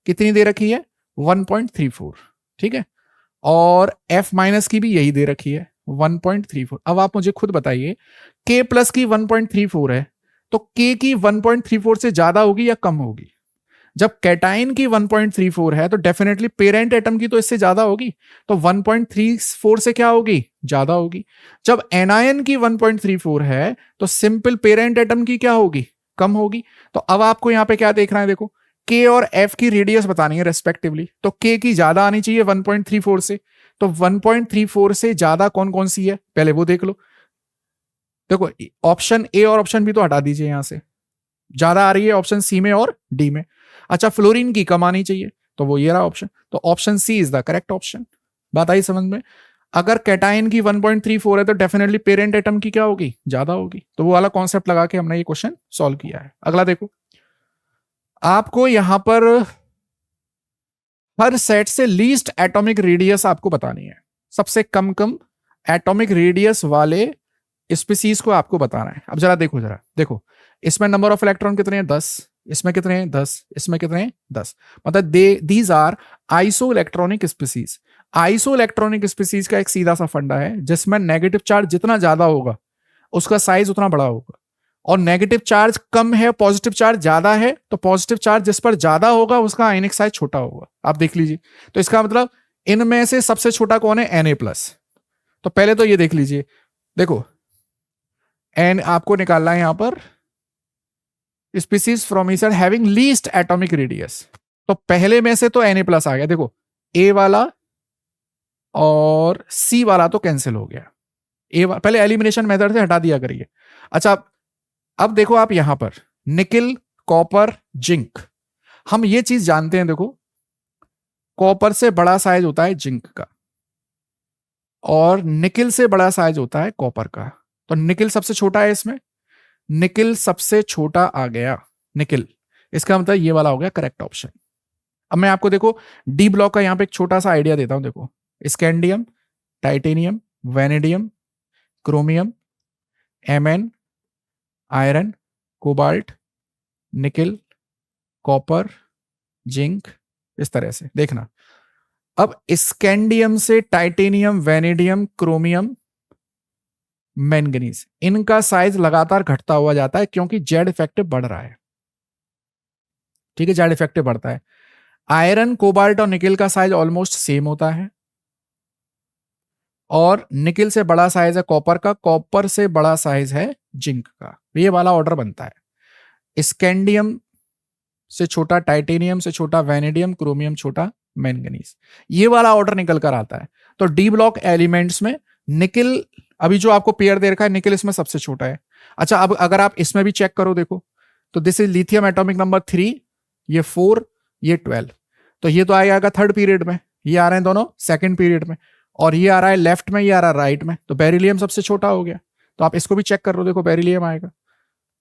कितनी दे रखी है, 1.34, ठीक है। और एफ माइनस की भी यही दे रखी है 1.34। अब आप मुझे खुद बताइए, के प्लस की 1.34 है तो के की 1.34 से ज्यादा होगी या कम होगी। जब कैटाइन की 1.34 है तो डेफिनेटली पेरेंट एटम की तो इससे ज्यादा होगी, तो 1.34 से क्या होगी, ज्यादा होगी। जब एनायन की 1.34 है तो सिंपल पेरेंट एटम की क्या होगी, कम होगी। तो अब आपको यहां पे क्या देखना है, देखो के और एफ की रेडियस बतानी है रेस्पेक्टिवली, तो के की ज्यादा आनी चाहिए 1.34 से, तो 1.34 से ज्यादा कौन कौन सी है पहले वो देख लो। देखो ऑप्शन ए और ऑप्शन बी तो हटा दीजिए, यहां से ज्यादा आ रही है ऑप्शन सी में और डी में। अच्छा फ्लोरीन की कम आनी चाहिए, तो वो ये रहा ऑप्शन, तो option C is the correct option. बात आई समझ में। अगर कैटाइन की 1.34 है तो डेफिनेटली पेरेंट एटम की क्या होगी, ज्यादा होगी। तो वो वाला कॉन्सेप्ट लगा के हमने ये क्वेश्चन सॉल्व किया है। अगला देखो, आपको यहां पर हर सेट से लीस्ट एटॉमिक रेडियस आपको बतानी है। सबसे कम कम एटॉमिक रेडियस वाले स्पीसीज को आपको बताना है। अब जरा देखो, जरा देखो, इसमें नंबर ऑफ इलेक्ट्रॉन कितने हैं, 10, इसमें कितने हैं 10, इसमें कितने हैं 10, मतलब these are isoelectronic species. Isoelectronic species का एक सीधा सा फंडा है जिसमें नेगेटिव चार्ज जितना ज्यादा होगा उसका साइज उतना बड़ा होगा, और नेगेटिव चार्ज कम है पॉजिटिव चार्ज ज्यादा है तो पॉजिटिव चार्ज जिस पर ज्यादा होगा उसका आयनिक साइज छोटा होगा। आप देख लीजिए, तो इसका मतलब इनमें से सबसे छोटा कौन है, Na+। तो पहले तो ये देख लीजिए, देखो एन आपको निकालना है यहां पर species from each having least atomic radius. तो पहले में से तो Na+ आ गया, देखो ए वाला और सी वाला तो कैंसिल हो गया, पहले एलिमिनेशन मेथड से हटा दिया करिए। अच्छा अब देखो आप यहां पर निकिल, कॉपर, जिंक, हम ये चीज जानते हैं, देखो कॉपर से बड़ा साइज होता है जिंक का और निकिल से बड़ा साइज होता है कॉपर का, तो निकिल सबसे छोटा है इसमें, निकिल सबसे छोटा आ गया, निकिल, इसका मतलब ये वाला हो गया करेक्ट ऑप्शन। अब मैं आपको देखो डी ब्लॉक का यहां पे एक छोटा सा आइडिया देता हूं, देखो scandium, titanium, vanadium, chromium, Mn, iron, cobalt, nickel, copper, zinc, इस तरह से देखना। अब स्कैंडियम से टाइटेनियम, वेनेडियम, क्रोमियम, मैंगनीज, इनका साइज लगातार घटता हुआ जाता है क्योंकि जेड इफेक्टिव बढ़ रहा है, ठीक है, जेड इफेक्टिव बढ़ता है। आयरन, कोबाल्ट और निकिल का साइज ऑलमोस्ट सेम होता है, और निकिल से बड़ा साइज है कॉपर का, कॉपर से बड़ा साइज है जिंक का, ये वाला ऑर्डर बनता है। स्कैंडियम से छोटा टाइटेनियम, से छोटा वेनेडियम, क्रोमियम छोटा मैंगनीज, ये वाला ऑर्डर निकल कर आता है। तो डी ब्लॉक एलिमेंट्स में निकिल, अभी जो आपको पेयर दे रखा है निकिल इसमें सबसे छोटा है। अच्छा अब अगर आप इसमें भी चेक करो, देखो तो this is lithium atomic number 3, ये 4, ये 12, तो ये तो आएगा थर्ड पीरियड में, ये आ रहे हैं दोनों सेकंड पीरियड में, और ये आ रहा है लेफ्ट में, ये आ रहा है राइट में, तो बेरिलियम सबसे छोटा हो गया। तो आप इसको भी चेक कर लो, देखो बेरिलियम आएगा,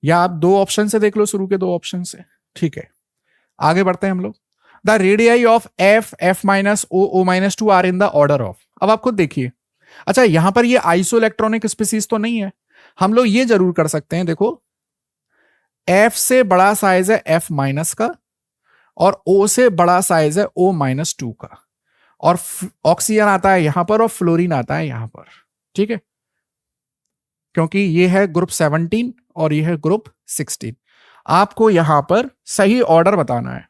या आप दो ऑप्शन से देख लो, शुरू के दो ऑप्शन से, ठीक है। आगे बढ़ते हैं हम लोग। The radii of F, F minus O, O minus two are in the order of. अब आप खुद देखिए, अच्छा यहां पर ये आइसो इलेक्ट्रॉनिक स्पीसीज तो नहीं है, हम लोग ये जरूर कर सकते हैं, देखो एफ से बड़ा साइज है एफ माइनस का, और ओ से बड़ा साइज है ओ माइनस 2 का, और ऑक्सीजन आता है यहां पर और फ्लोरीन आता है यहां पर, ठीक है, क्योंकि ये है ग्रुप 17 और ये है ग्रुप 16। आपको यहां पर सही ऑर्डर बताना है।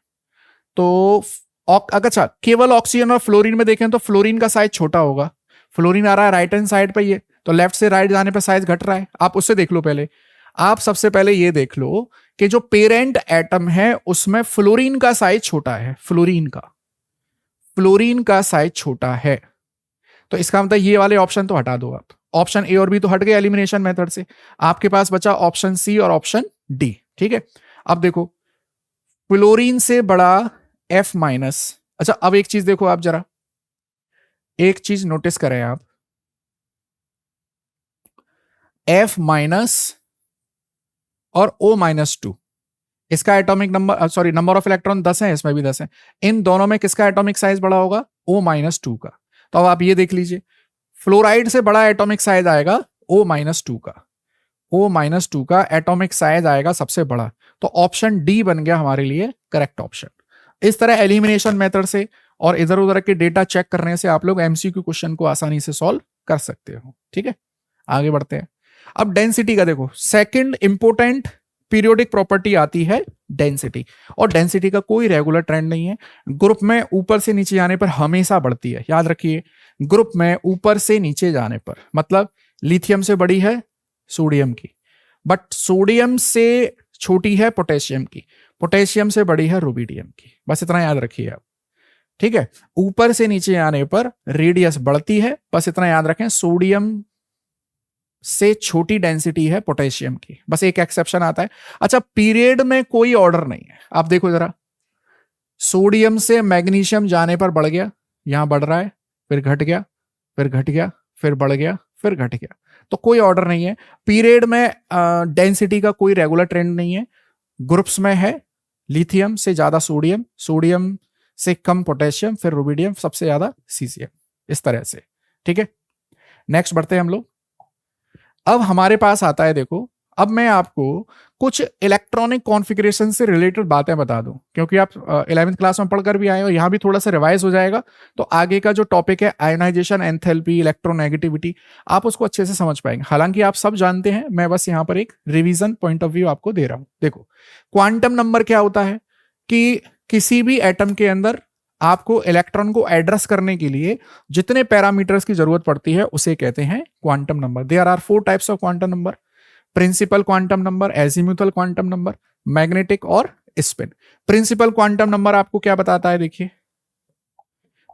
तो अच्छा केवल ऑक्सीजन और फ्लोरीन में देखें तो फ्लोरीन का साइज छोटा होगा, फ्लोरीन आ रहा है राइट हैंड साइड पे, ये तो लेफ्ट से राइट जाने पे साइज घट रहा है। आप उससे देख लो पहले, आप सबसे पहले ये देख लो कि जो पेरेंट एटम है उसमें फ्लोरीन का साइज छोटा है, फ्लोरीन का साइज छोटा है, तो इसका मतलब ये वाले ऑप्शन तो हटा दो आप। ऑप्शन ए और बी तो हट गए एलिमिनेशन मेथड से, आपके पास बचा ऑप्शन सी और ऑप्शन डी। ठीक है, अब देखो फ्लोरीन से बड़ा F माइनस। अच्छा अब एक चीज देखो आप, जरा एक चीज नोटिस करें आप, F माइनस और O माइनस 2, इसका atomic number sorry number of electron 10 है, इसमें भी 10 है, इन दोनों में किसका एटॉमिक साइज बड़ा होगा? O माइनस 2 का। तो अब आप ये देख लीजिए, फ्लोराइड से बड़ा एटॉमिक साइज आएगा O माइनस 2 का, O माइनस 2 का एटॉमिक साइज आएगा सबसे बड़ा, तो ऑप्शन डी बन गया हमारे लिए करेक्ट ऑप्शन। इस तरह एलिमिनेशन मेथड से और इधर उधर के डेटा चेक करने से आप लोग एमसीक्यू क्वेश्चन को आसानी से सॉल्व कर सकते हो। ठीक है, आगे बढ़ते हैं। अब डेंसिटी का देखो, सेकंड इंपोर्टेंट पीरियोडिक प्रॉपर्टी आती है डेंसिटी, और डेंसिटी का कोई रेगुलर ट्रेंड नहीं है, ग्रुप में ऊपर से नीचे जाने पर हमेशा बढ़ती है, याद रखिए, ग्रुप में ऊपर से नीचे जाने पर, मतलब लिथियम से बड़ी है सोडियम की, बट सोडियम से छोटी है पोटेशियम की, पोटेशियम से बड़ी है रुबिडियम की, बस इतना याद रखिए आप। ठीक है, ऊपर से नीचे आने पर रेडियस बढ़ती है, बस इतना याद रखें, सोडियम से छोटी डेंसिटी है पोटेशियम की, बस एक एक्सेप्शन आता है। अच्छा पीरियड में कोई ऑर्डर नहीं है, आप देखो जरा, सोडियम से मैग्नीशियम जाने पर बढ़ गया, यहां बढ़ रहा है, फिर घट गया, फिर घट गया, फिर बढ़ गया, फिर घट गया, तो कोई ऑर्डर नहीं है। पीरियड में डेंसिटी का कोई रेगुलर ट्रेंड नहीं है, ग्रुप्स में है, लिथियम से ज्यादा सोडियम, सोडियम से कम पोटेशियम, फिर रुबिडियम, सबसे ज्यादा सीजियम, इस तरह से। ठीक है, नेक्स्ट बढ़ते हैं हम लोग। अब हमारे पास आता है, देखो अब मैं आपको कुछ इलेक्ट्रॉनिक कॉन्फ़िगरेशन से रिलेटेड बातें बता दूं, क्योंकि आप 11वीं क्लास में पढ़कर भी आए हो, यहां भी थोड़ा सा रिवाइज हो जाएगा, तो आगे का जो टॉपिक है आयोनाइजेशन, एंथैल्पी, इलेक्ट्रोनेगेटिविटी, आप उसको अच्छे से समझ पाएंगे। हालांकि आप सब जानते हैं, मैं बस यहां पर एक रिवीजन पॉइंट ऑफ व्यू आपको दे रहा हूं। देखो क्वांटम नंबर क्या होता है कि किसी भी एटम के अंदर आपको इलेक्ट्रॉन को एड्रेस करने के लिए जितने पैरामीटर्स की जरूरत पड़ती है उसे कहते हैं quantum number. There are 4 types of quantum number, principal quantum number, azimuthal quantum number, magnetic और स्पिन। प्रिंसिपल क्वांटम नंबर आपको क्या बताता है? देखिए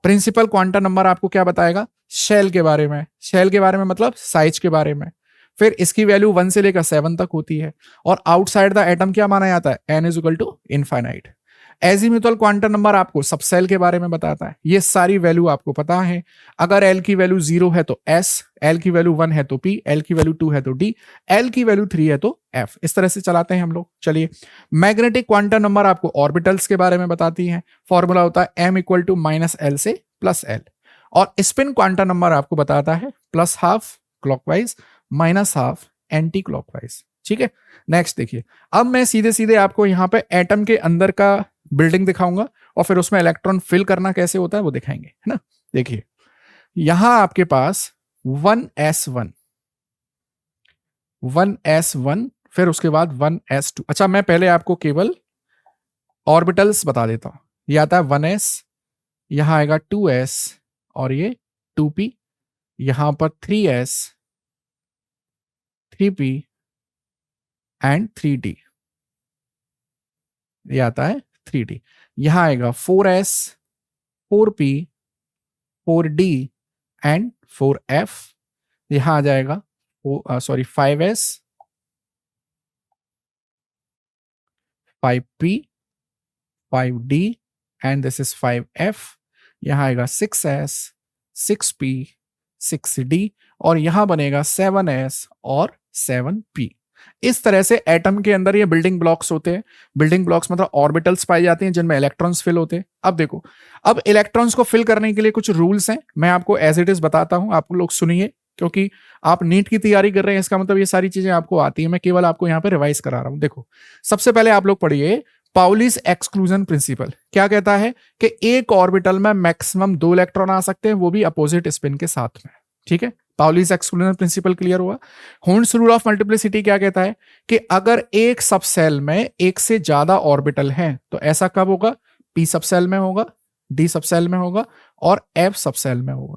प्रिंसिपल क्वांटम नंबर आपको क्या बताएगा? शेल के बारे में, शेल के बारे में मतलब साइज के बारे में, फिर इसकी वैल्यू 1 से लेकर 7 तक होती है, और आउटसाइड द एटम क्या माना जाता है? n is equal to infinite. Azimuthal quantum number आपको सबसेल के बारे में बताता है, ये सारी वैल्यू आपको पता है। अगर L की वैल्यू 0 है तो S, L की वैल्यू 1 है तो P, L की वैल्यू 2 है तो D, L की वैल्यू 3 है तो F। इस तरह से चलाते हैं हम लोग। चलिए, मैग्नेटिक क्वांटम नंबर आपको ऑर्बिटल्स के बारे में बताती है, फॉर्मूला होता है m इक्वल टू -L से +L। और स्पिन क्वांटम नंबर आपको बताता है +½ क्लॉकवाइज, -½ एंटी क्लॉकवाइज। ठीक है, नेक्स्ट देखिए, अब मैं सीधे सीधे आपको यहाँ पे एटम के अंदर का बिल्डिंग दिखाऊंगा और फिर उसमें इलेक्ट्रॉन फिल करना कैसे होता है वो दिखाएंगे, है ना। देखिए यहां आपके पास 1s1, फिर उसके बाद 1s2। अच्छा मैं पहले आपको केवल ऑर्बिटल्स बता देता हूं। ये आता है 1s, यहां आएगा 2s और ये 2p, यहां पर 3s, 3p एंड 3d, ये आता है 3d। यहां आएगा 4s, 4p, 4d and 4f। यहां आ जाएगा 5s, 5p, 5d and this is 5f। यहां आएगा 6s, 6p, 6d और यहां बनेगा 7s और 7p। इस तरह से एटम के अंदर ये बिल्डिंग ब्लॉक्स होते हैं। बिल्डिंग ब्लॉक्स मतलब ऑर्बिटल्स पाए जाते हैं जिनमें इलेक्ट्रॉन्स फिल होते हैं। अब देखो, अब इलेक्ट्रॉन्स को फिल करने के लिए कुछ रूल्स हैं, मैं आपको एज इट इज बताता हूं, आप लोग सुनिए, क्योंकि आप नीट की तैयारी कर रहे हैं, इसका मतलब ये सारी चीजें आपको आती है, मैं केवल आपको यहाँ पे रिवाइज करा रहा हूं। देखो सबसे पहले आप लोग पढ़िए पाउलिस एक्सक्लूजन प्रिंसिपल। क्या कहता है कि एक ऑर्बिटल में मैक्सिमम 2 इलेक्ट्रॉन आ सकते हैं, वो भी अपोजिट स्पिन के साथ में। ठीक है, पाउलिस एक्सक्लूजन प्रिंसिपल क्लियर हुआ। हॉर्न्स रूल ऑफ मल्टीप्लिसिटी क्या कहता है कि अगर एक सबसेल में एक से ज्यादा ऑर्बिटल हैं तो ऐसा कब होगा? p सब सेल में होगा, d सब सेल में होगा और f सब सेल में होगा।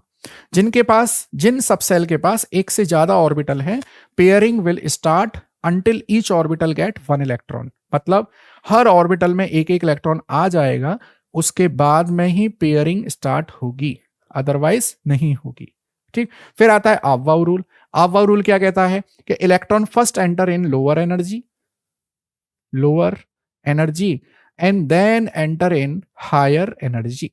जिन सब सेल के पास एक से ज्यादा ऑर्बिटल है, pairing will start until each orbital get 1 electron. मतलब हर ऑर्बिटल में एक एक इलेक्ट्रॉन आ जाएगा, उसके बाद में ही पेयरिंग स्टार्ट होगी, अदरवाइज नहीं होगी। ठीक, फिर आता है अफबाउ रूल। अफबाउ रूल क्या कहता है कि electron first enter in lower energy and then enter in higher energy,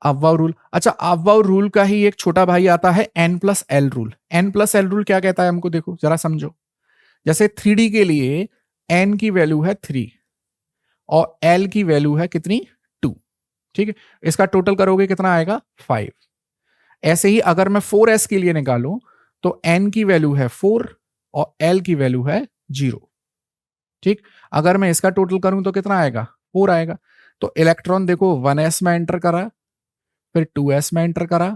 aufbau rule. अच्छा, अफबाउ रूल का ही एक छोटा भाई आता है N+L रूल। N+L रूल क्या कहता है हमको देखो जरा समझो। जैसे 3D के लिए n की वैल्यू है 3 और l की वैल्यू है कितनी 2। ठीक है, इसका टोटल करोगे कितना आएगा 5। ऐसे ही अगर मैं 4s के लिए निकालूं तो n की वैल्यू है 4 और l की वैल्यू है 0। ठीक, अगर मैं इसका टोटल करूं तो कितना आएगा 4 आएगा। तो इलेक्ट्रॉन देखो 1s में एंटर करा, फिर 2s में एंटर करा,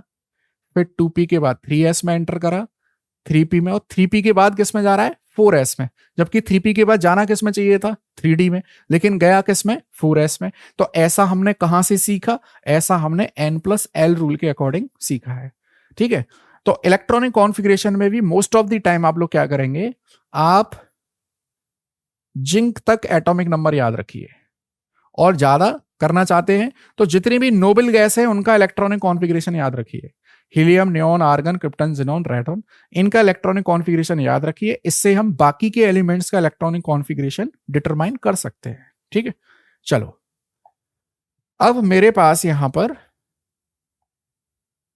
फिर 2p के बाद 3s में एंटर करा, 3p में, और 3p के बाद किस में जा रहा है 4s में, जबकि 3p के बाद जाना किस में चाहिए था 3d में, लेकिन गया किस में 4s में। तो ऐसा हमने कहां से सीखा, ऐसा हमने N+L रूल के अकॉर्डिंग सीखा है। ठीक है, तो इलेक्ट्रॉनिक कॉन्फ़िगरेशन में भी मोस्ट ऑफ द टाइम आप लोग क्या करेंगे, आप जिंक तक एटॉमिक नंबर याद रखिए, और ज्यादा करना चाहते हैं तो जितनी भी नोबल गैस है उनका इलेक्ट्रॉनिक कॉन्फ़िगरेशन याद रखिए। Helium, neon, argon, krypton, xenon, radon, इनका इलेक्ट्रॉनिक कॉन्फ़िगरेशन याद रखिए। इससे हम बाकी के एलिमेंट्स का इलेक्ट्रॉनिक कॉन्फ़िगरेशन डिटरमाइन कर सकते हैं। ठीक है, चलो अब मेरे पास यहां पर,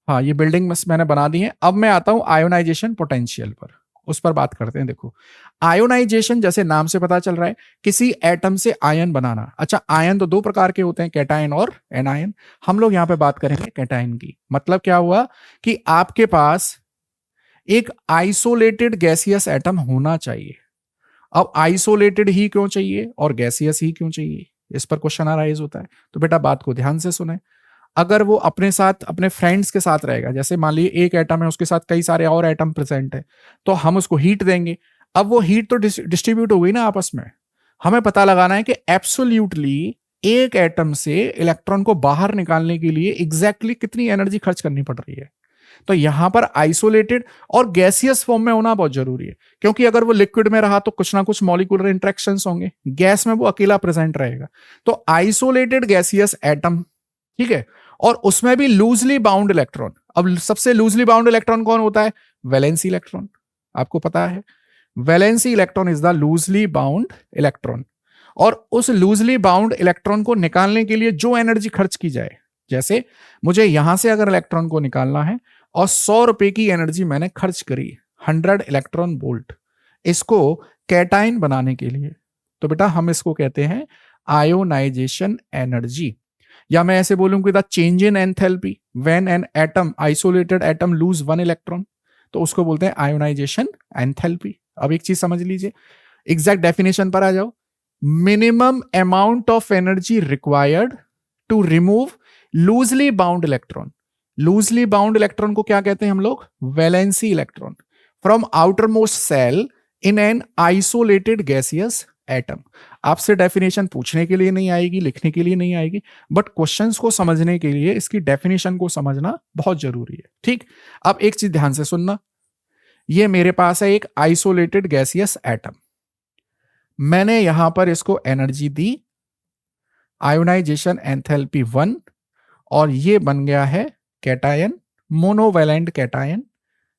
हाँ ये बिल्डिंग मैंने बना दी है। अब मैं आता हूं आयोनाइजेशन पोटेंशियल पर, उस पर बात करते हैं। देखो आयोनाइजेशन जैसे नाम से पता चल रहा है किसी एटम से आयन बनाना। अच्छा, आयन तो दो प्रकार के होते हैं, कैटायन और एनायन। हम लोग यहां पे बात करेंगे कैटायन की। मतलब क्या हुआ कि आपके पास एक आइसोलेटेड गैसियस एटम होना चाहिए। अब आइसोलेटेड ही क्यों चाहिए और गैसियस ही क्यों चाहिए, इस पर क्वेश्चन अराइज होता है। तो बेटा बात को ध्यान से सुने। अगर वो अपने साथ अपने फ्रेंड्स के साथ रहेगा, जैसे मान लीजिए एक एटम है उसके साथ कई सारे और एटम प्रेजेंट है, तो हम उसको हीट देंगे। अब वो हीट तो डिस्ट्रीब्यूट हो गई ना आपस में। हमें पता लगाना है कि एब्सोल्युटली एक एटम से इलेक्ट्रॉन को बाहर निकालने के लिए एग्जैक्टली कितनी एनर्जी खर्च करनी पड़ रही है। तो यहां पर आइसोलेटेड और गैसियस फॉर्म में होना बहुत जरूरी है, क्योंकि अगर वो लिक्विड में रहा तो कुछ ना कुछ मॉलिक्यूलर इंटरेक्शंस होंगे, गैस में वो अकेला प्रेजेंट रहेगा। तो आइसोलेटेड गैसियस एटम, ठीक है, और उसमें भी लूजली बाउंड इलेक्ट्रॉन। अब सबसे लूजली बाउंड इलेक्ट्रॉन कौन होता है, वैलेंसी इलेक्ट्रॉन। आपको पता है valency electron is the loosely bound electron. और उस लूजली बाउंड इलेक्ट्रॉन को निकालने के लिए जो एनर्जी खर्च की जाए, जैसे मुझे यहां से अगर इलेक्ट्रॉन को निकालना है और 100 रुपए की एनर्जी मैंने खर्च करी, 100 इलेक्ट्रॉन वोल्ट, इसको कैटायन बनाने के लिए, तो बेटा हम इसको कहते हैं आयोनाइजेशन एनर्जी। या मैं ऐसे बोलूं कि the change in enthalpy when an atom, isolated atom, lose 1 electron, तो उसको बोलते हैं आयोनाइजेशन एंथैल्पी। अब एक चीज समझ लीजिए, एग्जैक्ट डेफिनेशन पर आ जाओ। Minimum amount of energy required to remove loosely bound electron. Loosely bound electron को क्या कहते हैं हम लोग, valency electron, from outer most shell in an isolated gaseous atom. आपसे डेफिनेशन पूछने के लिए नहीं आएगी, लिखने के लिए नहीं आएगी, बट क्वेश्चंस को समझने के लिए इसकी डेफिनेशन को समझना बहुत जरूरी है। ठीक, अब एक चीज ध्यान से सुनना, ये मेरे पास है एक आइसोलेटेड गैसियस एटम, मैंने यहां पर इसको एनर्जी दी आयोनाइजेशन एंथैल्पी 1, और ये बन गया है कैटायन, मोनोवैलेंट कैटायन,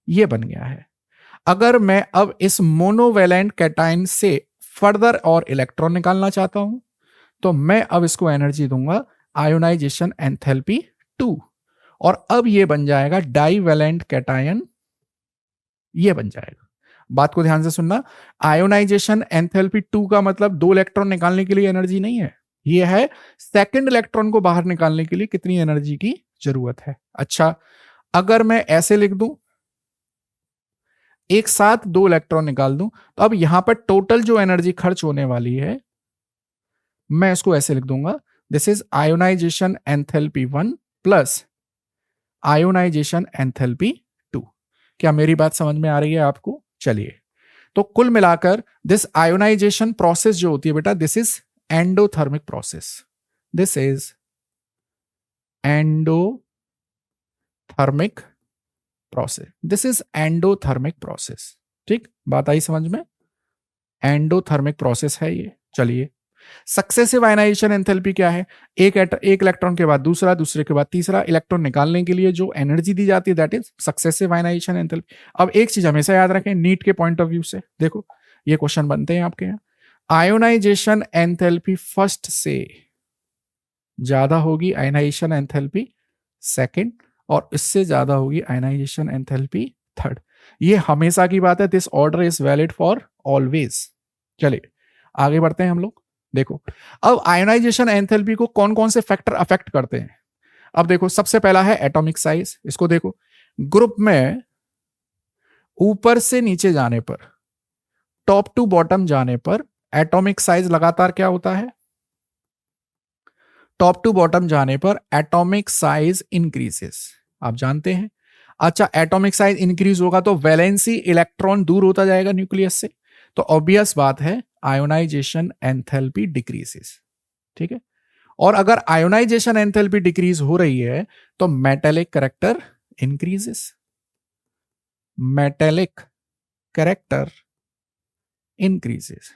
ये बन गया है। अगर मैं अब इस मोनोवैलेंट कैटायन से फर्दर और इलेक्ट्रॉन निकालना चाहता हूं, तो मैं अब इसको एनर्जी दूंगा आयोनाइजेशन एंथैल्पी 2, और अब ये बन जाएगा डाइवैलेंट कैटायन, ये बन जाएगा। बात को ध्यान से सुनना, आयोनाइजेशन एंथैल्पी 2 का मतलब 2 इलेक्ट्रॉन निकालने के लिए एनर्जी नहीं है, ये है सेकंड इलेक्ट्रॉन को बाहर निकालने के लिए कितनी एनर्जी की जरूरत है। अच्छा, अगर मैं ऐसे लिख दूं, एक साथ 2 इलेक्ट्रॉन निकाल दूं, तो अब यहां पर टोटल जो एनर्जी खर्च होने वाली है, मैं इसको ऐसे लिख दूंगा, this is ionisation enthalpy 1 plus ionisation enthalpy 2। क्या मेरी बात समझ में आ रही है आपको? चलिए, तो कुल मिलाकर दिस आयोनाइजेशन प्रोसेस जो होती है बेटा, this is endothermic process, this is endothermic process, this is endothermic process. ठीक, बात आई समझ में? एंडोथर्मिक प्रोसेस है ये। चलिए, सक्सेसिव आयनाइजेशन एंथैल्पी क्या है? एक इलेक्ट्रॉन के बाद दूसरा, दूसरे के बाद तीसरा इलेक्ट्रॉन निकालने के लिए जो एनर्जी दी जाती है, that is successive ionization enthalpy. अब एक चीज हमेशा याद रखें नीट के पॉइंट ऑफ व्यू से, देखो ये क्वेश्चन बनते हैं आपके यहाँ, आयोनाइजेशन एंथैल्पी फर्स्ट से ज्यादा होगी आयनाइजेशन एंथैल्पी सेकंड, और इससे ज्यादा होगी आयनाइजेशन एंथैल्पी थर्ड। ये हमेशा की बात है, this order is valid for always. चलिए आगे बढ़ते हैं हम लोग। देखो अब आयोनाइजेशन एंथैल्पी को कौन कौन से फैक्टर अफेक्ट करते हैं। अब देखो सबसे पहला है एटॉमिक साइज। इसको देखो, ग्रुप में ऊपर से नीचे जाने पर, टॉप टू बॉटम जाने पर एटॉमिक साइज लगातार क्या होता है? टॉप टू बॉटम जाने पर एटॉमिक साइज इंक्रीजेस, आप जानते हैं। अच्छा, एटॉमिक साइज इंक्रीज होगा तो वैलेंसी इलेक्ट्रॉन दूर होता जाएगा न्यूक्लियस से, तो ऑब्वियस बात है आयोनाइजेशन एंथैल्पी डिक्रीजेस। ठीक है, और अगर आयोनाइजेशन एंथैल्पी डिक्रीज हो रही है तो metallic character increases, metallic character increases,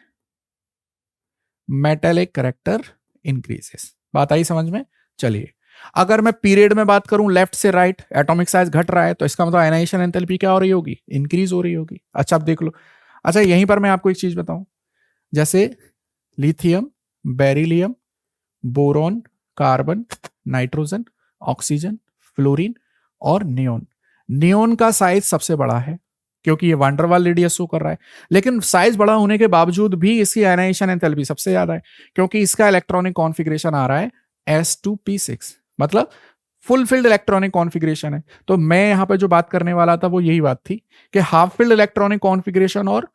metallic character increases. बात आई समझ में? चलिए, अगर मैं पीरियड में बात करूं लेफ्ट से राइट, एटॉमिक साइज घट रहा है तो इसका मतलब आयनाइजेशन एंथैल्पी क्या हो रही होगी? इंक्रीज हो रही होगी। अच्छा अब देख लो, अच्छा यहीं पर मैं आपको एक चीज बताऊं, जैसे lithium, beryllium, boron, carbon, nitrogen, oxygen, fluorine और नियोन। नियोन का साइज सबसे बड़ा है क्योंकि ये वान डेर वाल रेडियस शो कर रहा है, लेकिन साइज बड़ा होने के बावजूद भी इसकी आयनाइजेशन एंथैल्पी सबसे ज्यादा है क्योंकि इसका इलेक्ट्रॉनिक कॉन्फ़िगरेशन आ रहा है S2p6, मतलब फुल फिल्ड इलेक्ट्रॉनिक कॉन्फ़िगरेशन है। तो मैं यहां पे जो बात करने वाला था वो यही बात थी कि हाफ फिल्ड इलेक्ट्रॉनिक कॉन्फ़िगरेशन और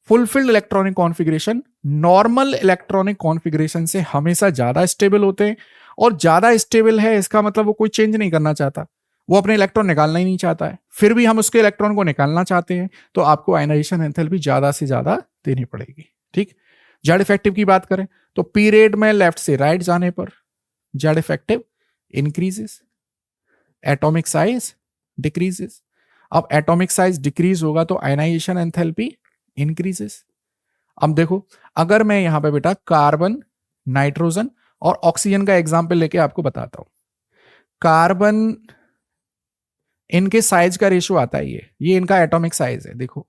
full field electronic configuration normal electronic configuration से हमेशा ज्यादा स्टेबल होते हैं, और ज्यादा स्टेबल है इसका मतलब वो कोई चेंज नहीं करना चाहता, वो अपने इलेक्ट्रॉन निकालना ही नहीं चाहता है। फिर भी हम उसके इलेक्ट्रॉन को निकालना चाहते हैं तो आपको आयनाइजेशन एंथैल्पी ज्यादा से ज्यादा देनी पड़ेगी। ठीक, जेड इफेक्टिव की बात करें तो पीरियड में लेफ्ट से राइट जाने पर Z effective increases, atomic size decreases. अब एटॉमिक साइज डिक्रीज होगा तो आयनाइजेशन एंथैल्पी इंक्रीजेस। अब देखो, अगर मैं यहां पे बेटा कार्बन, नाइट्रोजन और ऑक्सीजन का एग्जांपल लेके आपको बताता हूं। कार्बन, इनके साइज का रेशियो आता है, ये इनका एटॉमिक साइज है। देखो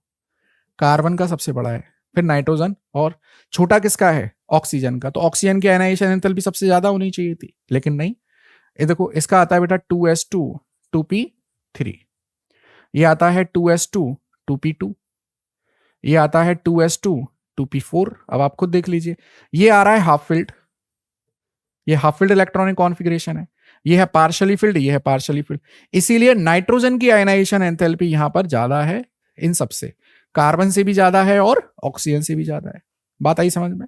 कार्बन का सबसे बड़ा है, फिर नाइट्रोजन, और छोटा किसका है? ऑक्सीजन का। तो ऑक्सीजन की आयनाइजेशन एंथैल्पी सबसे ज्यादा होनी चाहिए थी, लेकिन नहीं। ये देखो इसका आता है बेटा 2s2 2p3, ये आता है 2s2 2p2, ये आता है 2s2 2p4। अब आप खुद देख लीजिए, ये आ रहा है हाफ फिल्ड, ये हाफ फिल्ड इलेक्ट्रॉनिक कॉन्फ़िगरेशन है, ये है पार्शियली फिल्ड, ये है पार्शियली फिल्ड। इसीलिए नाइट्रोजन की आयनाइजेशन एंथैल्पी यहां पर ज्यादा है, इन सबसे कार्बन से भी ज्यादा है और ऑक्सीजन से भी ज्यादा है। बात आई समझ में?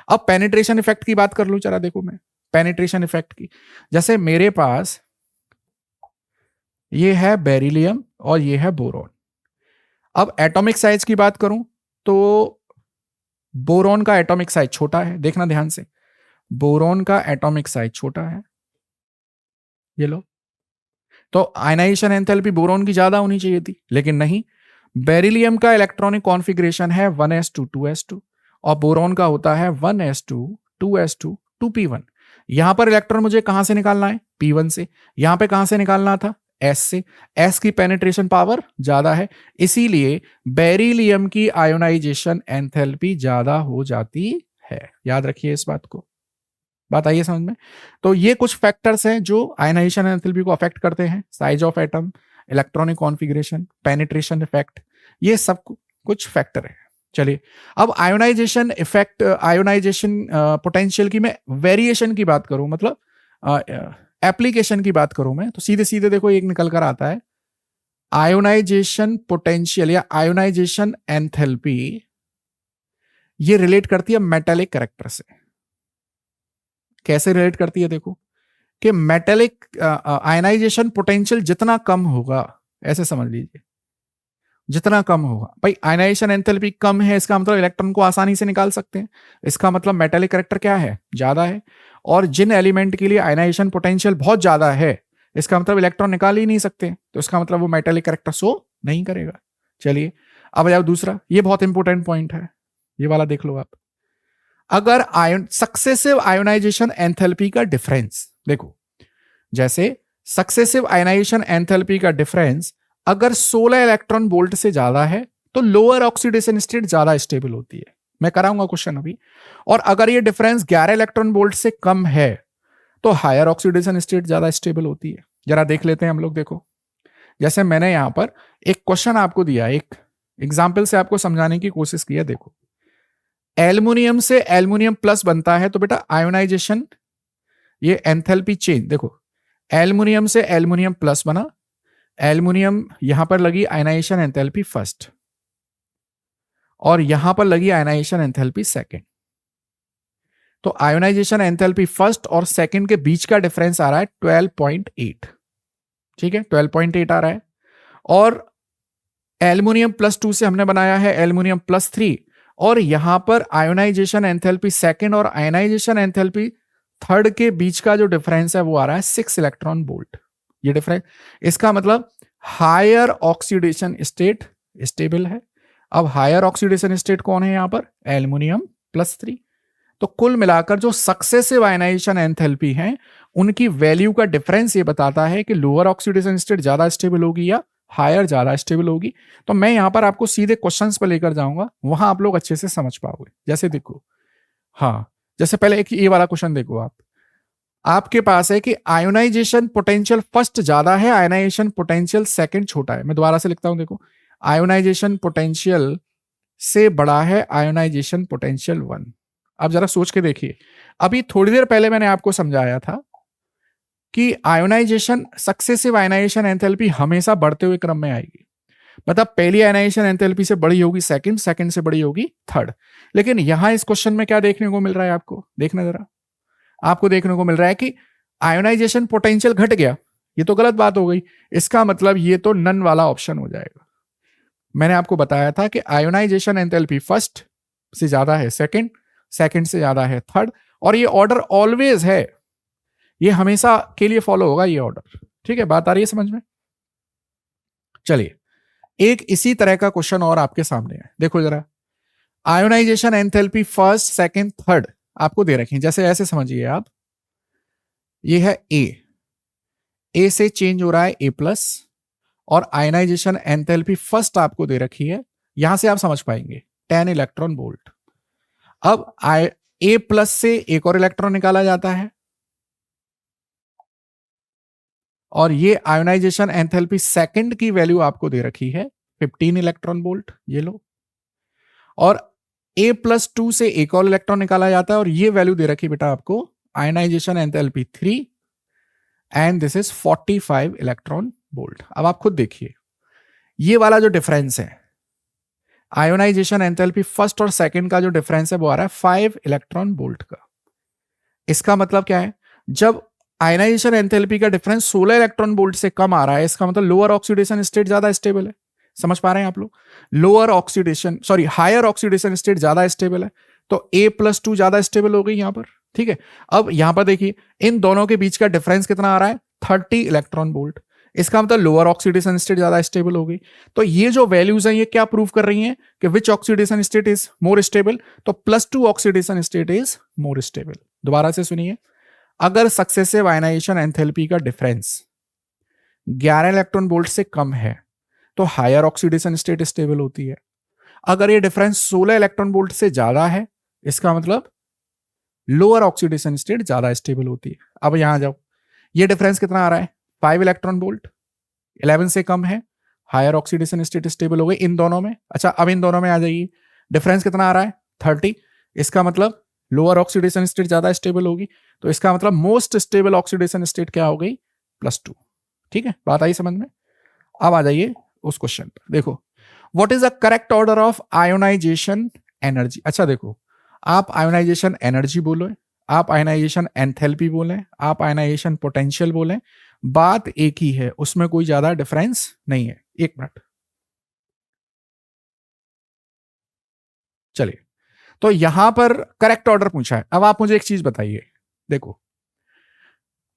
अब पेनिट्रेशन इफेक्ट की बात कर लूं, चला देखो मैं पेनिट्रेशन इफेक्ट की। जैसे मेरे पास ये है बेरिलियम और ये है बोरॉन। अब एटॉमिक साइज की बात करूं तो बोरॉन का एटॉमिक साइज छोटा है, देखना ध्यान से, बोरॉन का एटॉमिक साइज छोटा है, ये लो। तो आयनाइजेशन एंथैल्पी बोरॉन की ज्यादा होनी चाहिए थी, लेकिन नहीं। बेरिलियम का इलेक्ट्रॉनिक कॉन्फ़िगरेशन है 1s2 2s2 और बोरॉन का होता है 1s2 2s2 2p1। यहां पर इलेक्ट्रॉन मुझे कहां से निकालना है? p1 से। यहां पे कहां से निकालना था? s से। s की पेनिट्रेशन पावर ज्यादा है, इसीलिए बेरिलियम की आयोनाइजेशन एंथैल्पी ज्यादा हो जाती है। याद रखिए इस बात को, बात आई है समझ में? तो ये कुछ फैक्टर्स हैं जो आयनाइजेशन एंथैल्पी को अफेक्ट करते हैं, size of atom, electronic configuration, penetration effect, ये सब कुछ फैक्टर है। चलिए अब आयोनाइजेशन इफेक्ट, आयोनाइजेशन पोटेंशियल की मैं वेरिएशन की बात करूं, मतलब एप्लीकेशन की बात करूं मैं, तो सीधे सीधे देखो एक निकल कर आता है, आयोनाइजेशन पोटेंशियल या आयोनाइजेशन एंथैल्पी ये रिलेट करती है मेटेलिक कैरेक्टर से। कैसे रिलेट करती है? देखो कि मेटेलिक आयनाइजेशन पोटेंशियल जितना कम होगा, ऐसे समझ लीजिए, जितना कम होगा भाई, आयनाइजेशन एंथैल्पी कम है इसका मतलब इलेक्ट्रॉन को आसानी से निकाल सकते हैं, इसका मतलब मेटालिक कैरेक्टर क्या है, ज्यादा है। और जिन एलिमेंट के लिए आयनाइजेशन पोटेंशियल बहुत ज्यादा है, इसका मतलब इलेक्ट्रॉन निकाल ही नहीं सकते, तो इसका मतलब वो मेटालिक कैरेक्टर शो नहीं करेगा। चलिए अब जाओ दूसरा, ये बहुत इंपॉर्टेंट पॉइंट है, ये वाला देख लो आप। अगर आयन सक्सेसिव आयोनाइजेशन एंथैल्पी का डिफरेंस देखो, जैसे सक्सेसिव आयनाइजेशन एंथैल्पी का डिफरेंस अगर 16 इलेक्ट्रॉन वोल्ट से ज्यादा है तो लोअर ऑक्सीडेशन स्टेट ज्यादा स्टेबल होती है, मैं कराऊंगा क्वेश्चन अभी। और अगर ये डिफरेंस 11 इलेक्ट्रॉन वोल्ट से कम है तो हायर ऑक्सीडेशन स्टेट ज्यादा स्टेबल होती है। जरा देख लेते हैं हम लोग, देखो जैसे मैंने यहां पर एक क्वेश्चन आपको दिया, एक एग्जाम्पल से आपको समझाने की कोशिश की है। देखो एल्युमिनियम से एल्युमिनियम प्लस बनता है तो बेटा आयोनाइजेशन, ये एंथैल्पी चेंज देखो, एल्युमिनियम से एल्युमिनियम प्लस बना, एल्युमिनियम यहां पर लगी आयनाइजेशन एंथैल्पी फर्स्ट और यहां पर लगी आयनाइजेशन एंथैल्पी सेकंड, तो आयोनाइजेशन एंथैल्पी फर्स्ट और सेकंड के बीच का डिफरेंस आ रहा है 12.8, ठीक है 12.8 आ रहा है। और एल्युमिनियम प्लस 2 से हमने बनाया है एल्युमिनियम प्लस 3, और यहां पर आयोनाइजेशन एंथैल्पी सेकंड और आयोनाइजेशन एंथैल्पी थर्ड के बीच का जो डिफरेंस है वो आ रहा है 6 इलेक्ट्रॉन वोल्ट, ये डिफरेंस। इसका मतलब हायर ऑक्सीडेशन स्टेट स्टेबल है। अब हायर ऑक्सीडेशन स्टेट कौन है यहां पर, एल्युमिनियम प्लस 3। तो कुल मिलाकर जो सक्सेसिव आयनाइजेशन एंथैल्पी है उनकी वैल्यू का डिफरेंस ये बताता है कि लोअर ऑक्सीडेशन स्टेट ज्यादा स्टेबल होगी या हायर ज्यादा स्टेबल होगी। तो मैं यहां पर आपको सीधे क्वेश्चंस पर लेकर जाऊंगा, वहां आप लोग अच्छे से समझ पाओगे। जैसे देखो, हाँ जैसे पहले एक ये वाला क्वेश्चन देखो आप, आपके पास है कि आयोनाइजेशन पोटेंशियल फर्स्ट ज्यादा है, आयोनाइजेशन पोटेंशियल सेकंड छोटा है। मैं दोबारा से लिखता हूं, देखो आयोनाइजेशन पोटेंशियल से बड़ा है आयोनाइजेशन पोटेंशियल 1। अब जरा सोच के देखिए, अभी थोड़ी देर पहले मैंने आपको समझाया था कि आयोनाइजेशन सक्सेसिव आयोनाइजेशन एंथैल्पी हमेशा बढ़ते हुए क्रम में आएगी, मतलब पहली आयोनाइजेशन एंथैल्पी से बड़ी होगी सेकंड, सेकंड से बड़ी होगी थर्ड। लेकिन यहां इस क्वेश्चन में क्या देखने को मिल रहा है आपको, देखना जरा, आपको देखने को मिल रहा है कि आयोनाइजेशन पोटेंशियल घट गया, ये तो गलत बात हो गई, इसका मतलब ये तो नन वाला ऑप्शन हो जाएगा। मैंने आपको बताया था कि आयोनाइजेशन एंथैल्पी फर्स्ट से ज्यादा है सेकंड, सेकंड से ज्यादा है थर्ड, और ये ऑर्डर ऑलवेज है, ये हमेशा के लिए फॉलो होगा ये ऑर्डर, ठीक है, बात आ रही है समझ में। चलिए एक इसी तरह का क्वेश्चन और आपके सामने है, देखो जरा, ionisation enthalpy first second third आपको दे रखी है, जैसे ऐसे समझिए आप, ये है ए से चेंज हो रहा है ए प्लस, और आयनाइजेशन एंथैल्पी फर्स्ट आपको दे रखी है, यहां से आप समझ पाएंगे 10 इलेक्ट्रॉन वोल्ट। अब ए प्लस से एक और इलेक्ट्रॉन निकाला जाता है, और ये आयोनाइजेशन एंथैल्पी सेकंड की वैल्यू आपको दे रखी है 15 इलेक्ट्रॉन वोल्ट, ये लो। और ए प्लस 2 से एक और इलेक्ट्रॉन निकाला जाता है, और ये वैल्यू दे रखी बेटा आपको ionization enthalpy 3, and this is 45 electron volt. अब आप खुद देखिए, ये वाला जो डिफरेंस है आयोनाइजेशन एंथैल्पी फर्स्ट और सेकंड का जो डिफरेंस है वो आ रहा है 5 इलेक्ट्रॉन वोल्ट का। इसका मतलब क्या है, जब आयनाइजेशन एंथैल्पी का डिफरेंस 16 इलेक्ट्रॉन वोल्ट से कम आ रहा है, इसका मतलब लोअर ऑक्सीडेशन स्टेट ज्यादा स्टेबल है। समझ पा रहे हैं आप लोग, lower oxidation sorry higher oxidation state ज्यादा स्टेबल है, तो ए प्लस 2 ज्यादा स्टेबल हो गई यहां पर, ठीक है। अब यहां पर देखिए इन दोनों के बीच का डिफरेंस कितना आ रहा है, 30 इलेक्ट्रॉन वोल्ट, इसका मतलब लोअर ऑक्सीडेशन स्टेट ज्यादा स्टेबल हो गई। तो ये जो वैल्यूज हैं ये क्या प्रूव कर रही हैं कि which oxidation state is more stable, तो +2 oxidation state is more stable. दोबारा से सुनिए, अगर सक्सेसिव आयनाइजेशन एंथैल्पी का डिफरेंस 11 इलेक्ट्रॉन वोल्ट से कम है तो हायर ऑक्सीडेशन स्टेट स्टेबल होती है। अगर ये डिफरेंस 16 इलेक्ट्रॉन वोल्ट से ज्यादा है, इसका मतलब लोअर ऑक्सीडेशन स्टेट ज्यादा स्टेबल होती है। अब यहां जाओ, ये डिफरेंस कितना आ रहा है, 5 इलेक्ट्रॉन वोल्ट, 11 से कम है, हायर ऑक्सीडेशन स्टेट स्टेबल हो गई इन दोनों में। अच्छा अब इन दोनों में आ जाइए, डिफरेंस कितना आ रहा है, 30, इसका मतलब लोअर ऑक्सीडेशन स्टेट ज्यादा स्टेबल होगी, तो इसका मतलब मोस्ट स्टेबल ऑक्सीडेशन स्टेट क्या हो गई, +2। ठीक है, बात आई समझ में। अब आ जाइए उस क्वेश्चन पर, देखो what is the correct order of ionization energy. अच्छा देखो, आप आयोनाइजेशन एनर्जी बोलो, आप आयोनाइजेशन एंथैल्पी बोलें, आप आयोनाइजेशन पोटेंशियल बोलें, बात एक ही है, उसमें कोई ज्यादा डिफरेंस नहीं है। एक मिनट, चलिए, तो यहां पर करेक्ट ऑर्डर पूछा है। अब आप मुझे एक चीज बताइए, देखो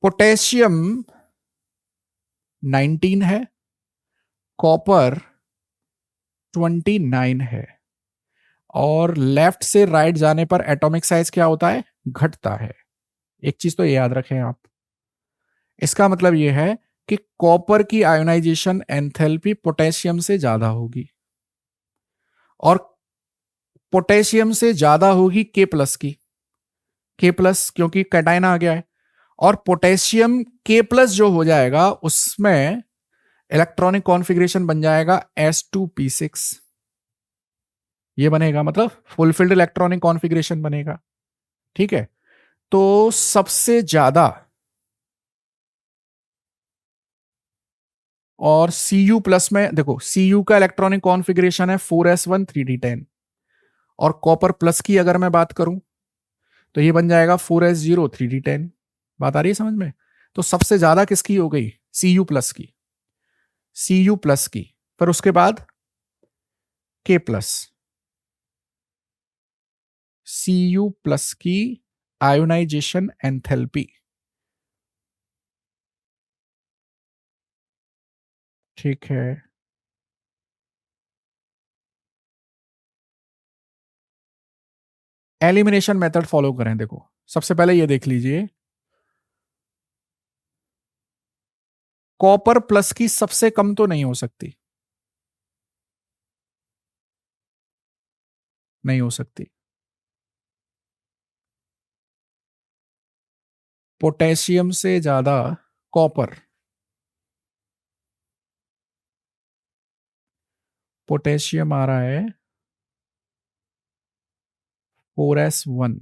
पोटेशियम 19 है, कॉपर 29 है, और लेफ्ट से राइट जाने पर एटॉमिक साइज क्या होता है, घटता है। एक चीज तो ये याद रखें आप, इसका मतलब यह है कि कॉपर की आयोनाइजेशन एंथैल्पी पोटेशियम से ज्यादा होगी, और पोटेशियम से ज्यादा होगी के प्लस की, के प्लस क्योंकि कैटायन आ गया है, और पोटेशियम के प्लस जो हो जाएगा उसमें इलेक्ट्रॉनिक कॉन्फ़िगरेशन बन जाएगा S2p6। ये बनेगा, मतलब फुलफिल्ड इलेक्ट्रॉनिक कॉन्फ़िगरेशन बनेगा। ठीक है, तो सबसे ज्यादा, और Cu प्लस में देखो Cu का इलेक्ट्रॉनिक कॉन्फ़िगरेशन है 4s1 3d10, और कॉपर प्लस की अगर मैं बात करूं तो ये बन जाएगा 4s0 3d10। बात आ रही है समझ में? तो सबसे ज्यादा किसकी हो गई, Cu प्लस की, Cu प्लस की, फिर उसके बाद K प्लस, Cu प्लस की आयोनाइजेशन एंथैल्पी। ठीक है, एलिमिनेशन मेथड फॉलो करें। देखो सबसे पहले ये देख लीजिए, कॉपर प्लस की सबसे कम तो नहीं हो सकती, नहीं हो सकती। पोटेशियम से ज्यादा कॉपर, पोटेशियम आ रहा है 4s1,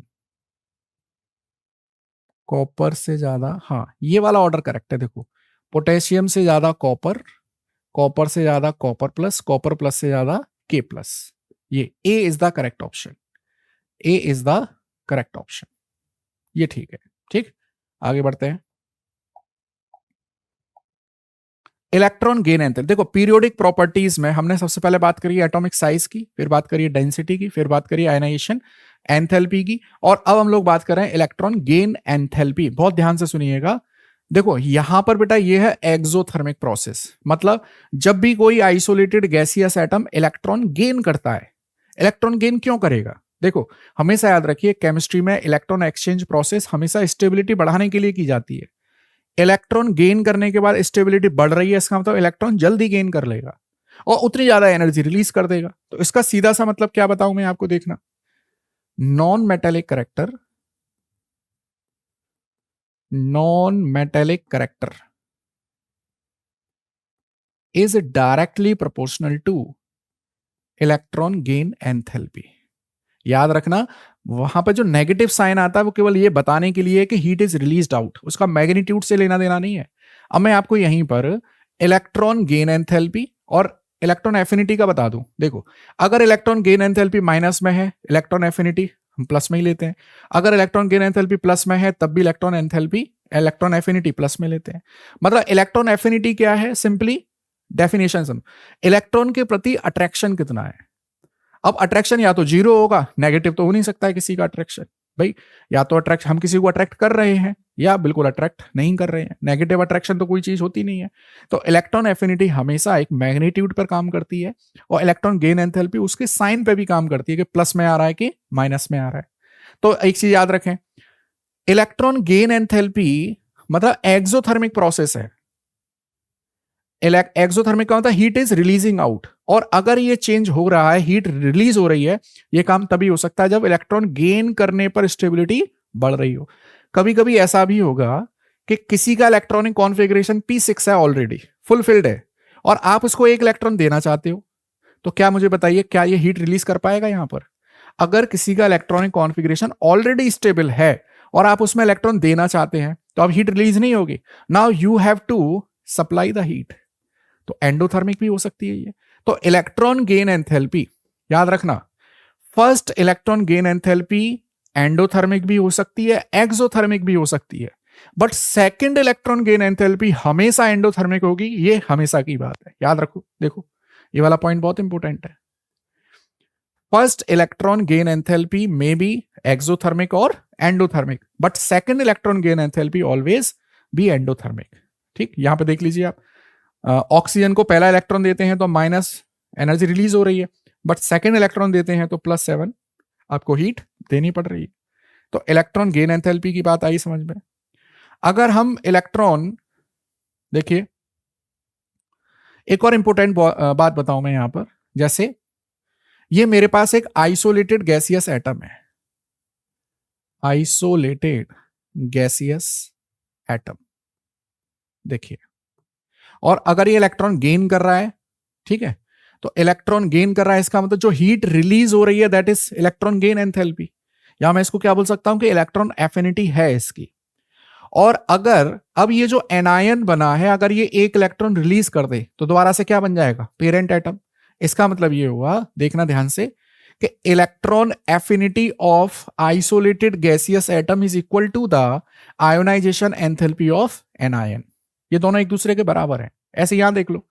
कॉपर से ज्यादा, हाँ ये वाला ऑर्डर करेक्ट है। देखो पोटेशियम से ज्यादा कॉपर, कॉपर से ज्यादा कॉपर प्लस, कॉपर प्लस से ज्यादा के प्लस। ये A is the correct option, A is the correct option. ये ठीक है। ठीक, आगे बढ़ते हैं। इलेक्ट्रॉन गेन एंथैल्पी, देखो पीरियोडिक प्रॉपर्टीज में हमने सबसे पहले बात करी एटॉमिक साइज की, फिर बात करी डेंसिटी की, फिर बात करी आयनाइजेशन एंथैल्पी की, और अब हम लोग बात कर रहे हैं इलेक्ट्रॉन गेन एंथैल्पी। बहुत ध्यान से सुनिएगा, देखो यहां पर बेटा ये है एक्सोथर्मिक प्रोसेस, मतलब जब भी कोई isolated gaseous atom electron gain करता है, इलेक्ट्रॉन गेन क्यों करेगा, देखो हमेशा याद रखिए केमिस्ट्री में इलेक्ट्रॉन एक्सचेंज प्रोसेस हमेशा स्टेबिलिटी बढ़ाने के लिए की जाती है। इलेक्ट्रॉन गेन करने के बाद स्टेबिलिटी बढ़ रही है, इसका मतलब इलेक्ट्रॉन जल्दी गेन कर लेगा और उतनी ज्यादा एनर्जी रिलीज कर देगा। तो इसका सीधा सा मतलब क्या बताऊं मैं आपको, देखना, non metallic character, non metallic character is directly proportional two electron gain enthalpy. याद रखना, वहां पर जो नेगेटिव साइन आता है वो केवल ये बताने के लिए कि हीट इज रिलीज्ड आउट, उसका मैग्नीट्यूड से लेना देना नहीं है। अब मैं आपको यहीं पर इलेक्ट्रॉन गेन एंथैल्पी और इलेक्ट्रॉन एफिनिटी का बता दूं। देखो अगर इलेक्ट्रॉन गेन एंथैल्पी माइनस में है, इलेक्ट्रॉन एफिनिटी हम प्लस में ही लेते हैं। अगर इलेक्ट्रॉन गेन एंथैल्पी प्लस में है तब भी इलेक्ट्रॉन एफिनिटी प्लस में लेते हैं। मतलब इलेक्ट्रॉन एफिनिटी क्या है, सिंपली डेफिनेशन सुन, इलेक्ट्रॉन के प्रति अट्रैक्शन कितना है। अब अट्रैक्शन या तो जीरो होगा, नेगेटिव तो हो नहीं सकता है किसी का अट्रैक्शन भाई, या तो अट्रैक्ट हम किसी को अट्रैक्ट कर रहे हैं या बिल्कुल अट्रैक्ट नहीं कर रहे हैं, नेगेटिव अट्रैक्शन तो कोई चीज होती नहीं है। तो इलेक्ट्रॉन एफिनिटी हमेशा एक मैग्नीट्यूड पर काम करती है, और इलेक्ट्रॉन गेन एंथैल्पी उसके साइन पे भी काम करती है कि प्लस में आ रहा है कि माइनस में आ रहा है। तो एक चीज याद रखें, इलेक्ट्रॉन गेन एंथैल्पी मतलब एक्सोथर्मिक प्रोसेस है। एक्सोथर्मिक का मतलब हीट इज रिलीजिंग आउट, और अगर ये चेंज हो रहा है, हीट रिलीज हो रही है, ये काम तभी हो सकता है जब इलेक्ट्रॉन गेन करने पर स्टेबिलिटी बढ़ रही हो। कभी कभी ऐसा भी होगा कि किसी का इलेक्ट्रॉनिक कॉन्फ़िगरेशन p6 है, ऑलरेडी फुलफिल्ड है, और आप उसको एक इलेक्ट्रॉन देना चाहते हो, तो क्या मुझे बताइए क्या ये हीट रिलीज कर पाएगा यहां पर? अगर किसी का इलेक्ट्रॉनिक कॉन्फ़िगरेशन ऑलरेडी स्टेबल है और आप उसमें इलेक्ट्रॉन देना चाहते हैं, तो अब हीट रिलीज नहीं होगी। Now you have to supply the heat, तो एंडोथर्मिक भी हो सकती है ये। तो इलेक्ट्रॉन गेन एंथैल्पी याद रखना, first electron gain enthalpy endothermic भी हो सकती है, एक्सोथर्मिक भी हो सकती है, but second electron gain enthalpy हमेशा एंडोथर्मिक होगी, ये हमेशा की बात है, याद रखो। देखो ये वाला पॉइंट बहुत इंपॉर्टेंट है। First electron gain enthalpy may be exothermic और endothermic, but second electron gain enthalpy always be endothermic. ठीक, यहां पे देख लीजिए आप, ऑक्सीजन को पहला इलेक्ट्रॉन देते हैं तो माइनस एनर्जी रिलीज हो रही है, बट सेकंड इलेक्ट्रॉन देते हैं तो +7 आपको हीट देनी पड़ रही है। तो इलेक्ट्रॉन गेन एंथैल्पी की बात आई समझ में। अगर हम इलेक्ट्रॉन, देखिए एक और इंपॉर्टेंट बात बताऊं मैं यहां पर, जैसे ये मेरे पास एक आइसोलेटेड गैसियस एटम है, आइसोलेटेड गैसियस एटम, देखिए, और अगर ये इलेक्ट्रॉन गेन कर रहा है, ठीक है, तो इलेक्ट्रॉन गेन कर रहा है, इसका मतलब जो हीट रिलीज हो रही है that is electron gain enthalpy, या मैं इसको क्या बोल सकता हूं कि इलेक्ट्रॉन एफिनिटी है इसकी। और अगर अब ये जो एनायन बना है, अगर ये एक इलेक्ट्रॉन रिलीज कर दे तो दोबारा से क्या बन जाएगा, पेरेंट एटम। इसका मतलब ये हुआ, देखना ध्यान से, कि electron affinity of isolated gaseous atom is equal to the ionization enthalpy of anion. ये दोनों एक दूसरे के बराबर हैं। ऐसे यहां देख लो,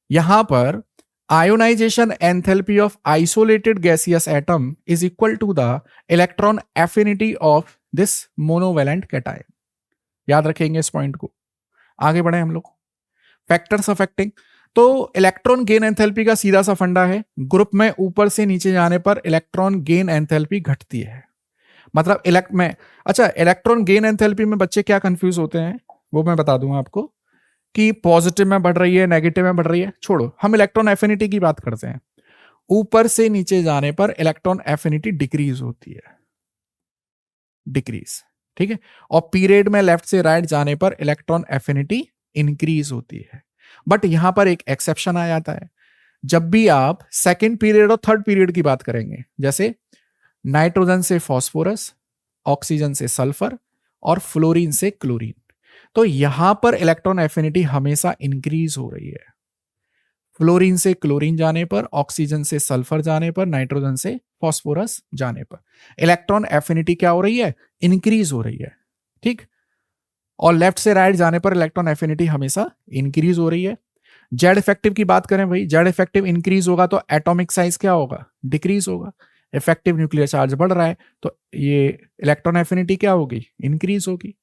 यहां पर ionization enthalpy of isolated gaseous atom is equal to the electron affinity of this monovalent cation. याद रखेंगे इस पॉइंट को। आगे बढ़े हम लोग, फैक्टर्स अफेक्टिंग। तो इलेक्ट्रॉन गेन एंथैल्पी का सीधा सा फंडा है, ग्रुप में ऊपर से नीचे जाने पर इलेक्ट्रॉन गेन एंथैल्पी घटती है। मतलब इलेक्ट्रॉन गेन एंथैल्पी में बच्चे क्या कंफ्यूज होते हैं वो मैं बता दूंगा आपको, कि पॉजिटिव में बढ़ रही है, नेगेटिव में बढ़ रही है, छोड़ो, हम इलेक्ट्रॉन एफिनिटी की बात करते हैं। ऊपर से नीचे जाने पर इलेक्ट्रॉन एफिनिटी डिक्रीज होती है, डिक्रीज, ठीक है, और पीरियड में लेफ्ट से राइट जाने पर इलेक्ट्रॉन एफिनिटी इंक्रीज होती है। बट यहां पर एक एक्सेप्शन आ जाता है, जब भी आप सेकेंड पीरियड और थर्ड पीरियड की बात करेंगे, जैसे नाइट्रोजन से फास्फोरस, ऑक्सीजन से सल्फर और फ्लोरीन से क्लोरीन, तो यहां पर इलेक्ट्रॉन एफिनिटी हमेशा इंक्रीज हो रही है। फ्लोरीन से क्लोरीन जाने पर, ऑक्सीजन से सल्फर जाने पर, नाइट्रोजन से फास्फोरस जाने पर इलेक्ट्रॉन एफिनिटी क्या हो रही है, इंक्रीज हो रही है। ठीक, और लेफ्ट से राइट जाने पर इलेक्ट्रॉन एफिनिटी हमेशा इंक्रीज हो रही है। जेड इफेक्टिव की बात करें भाई, जेड इफेक्टिव इंक्रीज होगा तो एटॉमिक साइज क्या होगा, डिक्रीज होगा। इफेक्टिव न्यूक्लियर चार्ज बढ़ रहा है तो ये इलेक्ट्रॉन एफिनिटी क्या होगी, इंक्रीज होगी।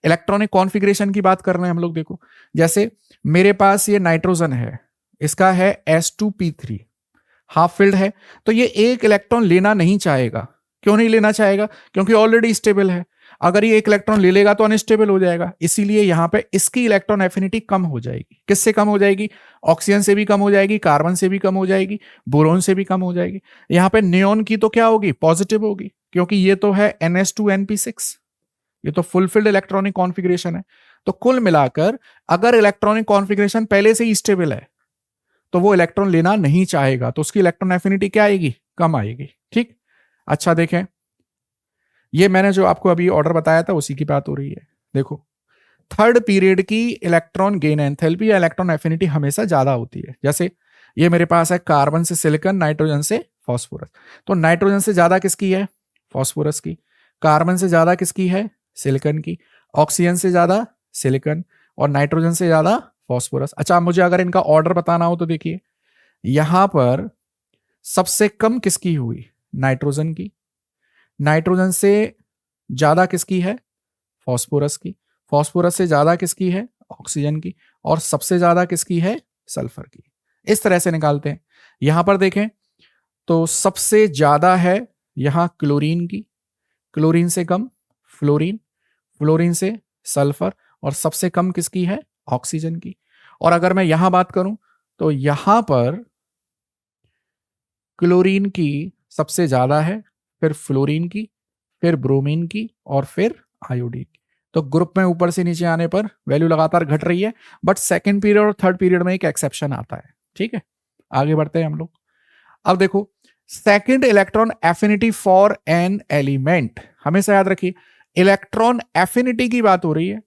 इलेक्ट्रॉनिक कॉन्फ़िगरेशन की बात कर रहे हैं हम लोग, देखो जैसे मेरे पास ये नाइट्रोजन है, इसका है S2P3, हाफ फिल्ड है, तो ये एक इलेक्ट्रॉन लेना नहीं चाहेगा। क्यों नहीं लेना चाहेगा, क्योंकि ऑलरेडी स्टेबल है। अगर ये एक इलेक्ट्रॉन ले लेगा तो अनस्टेबल हो जाएगा, इसीलिए यहां पे इसकी इलेक्ट्रॉन एफिनिटी कम हो जाएगी। किससे कम हो जाएगी, ऑक्सीजन से भी कम हो जाएगी, कार्बन से भी कम हो जाएगी, बोरोन से भी कम हो जाएगी। यहां पे नियोन की तो क्या होगी, पॉजिटिव होगी, क्योंकि ये तो है NS2NP6, ये तो फुलफिल्ड इलेक्ट्रॉनिक कॉन्फ़िगरेशन है। तो कुल मिलाकर अगर इलेक्ट्रॉनिक कॉन्फ़िगरेशन पहले से ही स्टेबल है तो वो इलेक्ट्रॉन लेना नहीं चाहेगा, तो उसकी इलेक्ट्रॉन एफिनिटी क्या आएगी, कम आएगी। ठीक, अच्छा देखें, ये मैंने जो आपको अभी ऑर्डर बताया था उसी की बात हो रही है। देखो थर्ड पीरियड की इलेक्ट्रॉन गेन एंथैल्पी या इलेक्ट्रॉन एफिनिटी हमेशा ज्यादा होती है। जैसे ये मेरे पास है कार्बन से सिलिकॉन, नाइट्रोजन से फास्फोरस, तो नाइट्रोजन से ज्यादा किसकी है, फास्फोरस की। कार्बन से ज्यादा किसकी है, सिलिकॉन की। ऑक्सीजन से ज्यादा सिलिकॉन, और नाइट्रोजन से ज्यादा फास्फोरस। अच्छा, मुझे अगर इनका ऑर्डर बताना हो तो देखिए, यहां पर सबसे कम किसकी हुई, नाइट्रोजन की। नाइट्रोजन से ज्यादा किसकी है, फास्फोरस की। फास्फोरस से ज्यादा किसकी है, ऑक्सीजन की। और सबसे ज्यादा किसकी है, सल्फर की। इस तरह से निकालते हैं। यहां पर देखें तो सबसे ज्यादा है यहां क्लोरीन की, क्लोरीन से कम फ्लोरीन, फ्लोरीन से सल्फर, और सबसे कम किसकी है, ऑक्सीजन की। और अगर मैं यहां बात करूं तो यहां पर क्लोरीन की सबसे ज्यादा है, फिर फ्लोरीन की, फिर ब्रोमीन की, और फिर आयोडीन की। तो ग्रुप में ऊपर से नीचे आने पर वैल्यू लगातार घट रही है, बट सेकंड पीरियड और थर्ड पीरियड में एक एक्सेप्शन आता है। ठीक है, आगे बढ़ते हैं हम लोग। अब देखो second electron affinity for an element, हमेशा याद रखिए इलेक्ट्रॉन एफिनिटी की बात हो रही है,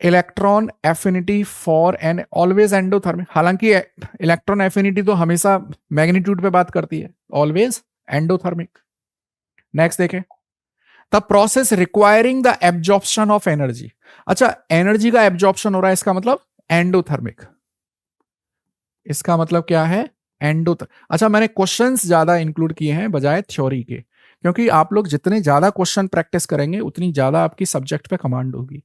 electron affinity for an always endothermic. हालांकि इलेक्ट्रॉन एफिनिटी तो हमेशा मैग्नीट्यूड पे बात करती है, ऑलवेज एंडोथर्मिक। नेक्स्ट देखें, the process requiring the absorption of energy. अच्छा, एनर्जी का एब्जॉर्प्शन हो रहा है, इसका मतलब एंडोथर्मिक। इसका मतलब क्या है, अच्छा, मैंने क्वेश्चंस ज्यादा इंक्लूड किए हैं बजाय थ्योरी के, क्योंकि आप लोग जितने ज्यादा क्वेश्चन प्रैक्टिस करेंगे उतनी ज्यादा आपकी सब्जेक्ट पे कमांड होगी।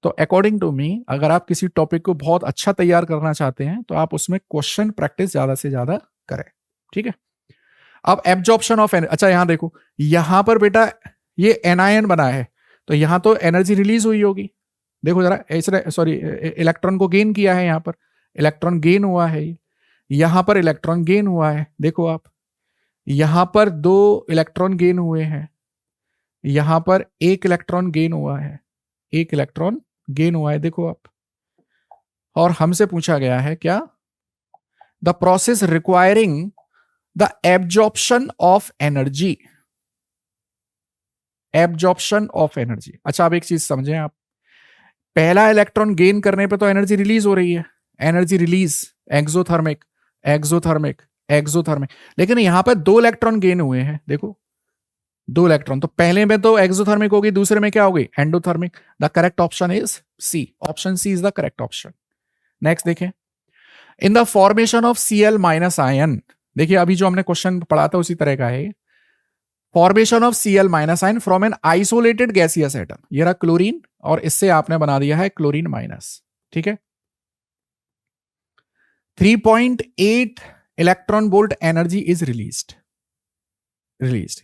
तो अकॉर्डिंग टू मी, अगर आप किसी टॉपिक को बहुत अच्छा तैयार करना चाहते हैं तो आप उसमें क्वेश्चन प्रैक्टिस ज्यादा से ज्यादा करें। ठीक है। अब एब्जॉर्प्शन ऑफ एनर्जी, अच्छा यहां देखो, यहां पर बेटा ये एनायन बना है, तो यहां तो एनर्जी रिलीज हुई होगी। देखो जरा, ऐसे सॉरी, इलेक्ट्रॉन को गेन किया है, यहां पर इलेक्ट्रॉन गेन हुआ है, यहां पर इलेक्ट्रॉन गेन हुआ है। देखो आप, यहां पर 2 इलेक्ट्रॉन गेन हुए हैं, यहां पर 1 इलेक्ट्रॉन गेन हुआ है, 1 इलेक्ट्रॉन गेन हुआ है, देखो आप। और हमसे पूछा गया है क्या, the process requiring the absorption of energy, absorption of energy. अच्छा, अब एक चीज समझें आप, पहला इलेक्ट्रॉन गेन करने पे तो एनर्जी रिलीज हो रही है, energy release, exothermic exothermic exothermic, लेकिन यहां पर 2 इलेक्ट्रॉन गेन हुए हैं, देखो 2 इलेक्ट्रॉन, तो पहले में तो एक्सोथर्मिक होगी, दूसरे में क्या होगी, endothermic. The correct option is C, option C is the correct option. Next देखें, in the formation of Cl minus ion, देखिए अभी जो हमने क्वेश्चन पढ़ा था उसी तरह का है, formation of Cl minus ion from N isolated gaseous atom, ये रहा क्लोरीन, और इससे आपने बना दिया है क्लोरीन माइनस। ठीक है। 3.8 electron volt energy is released,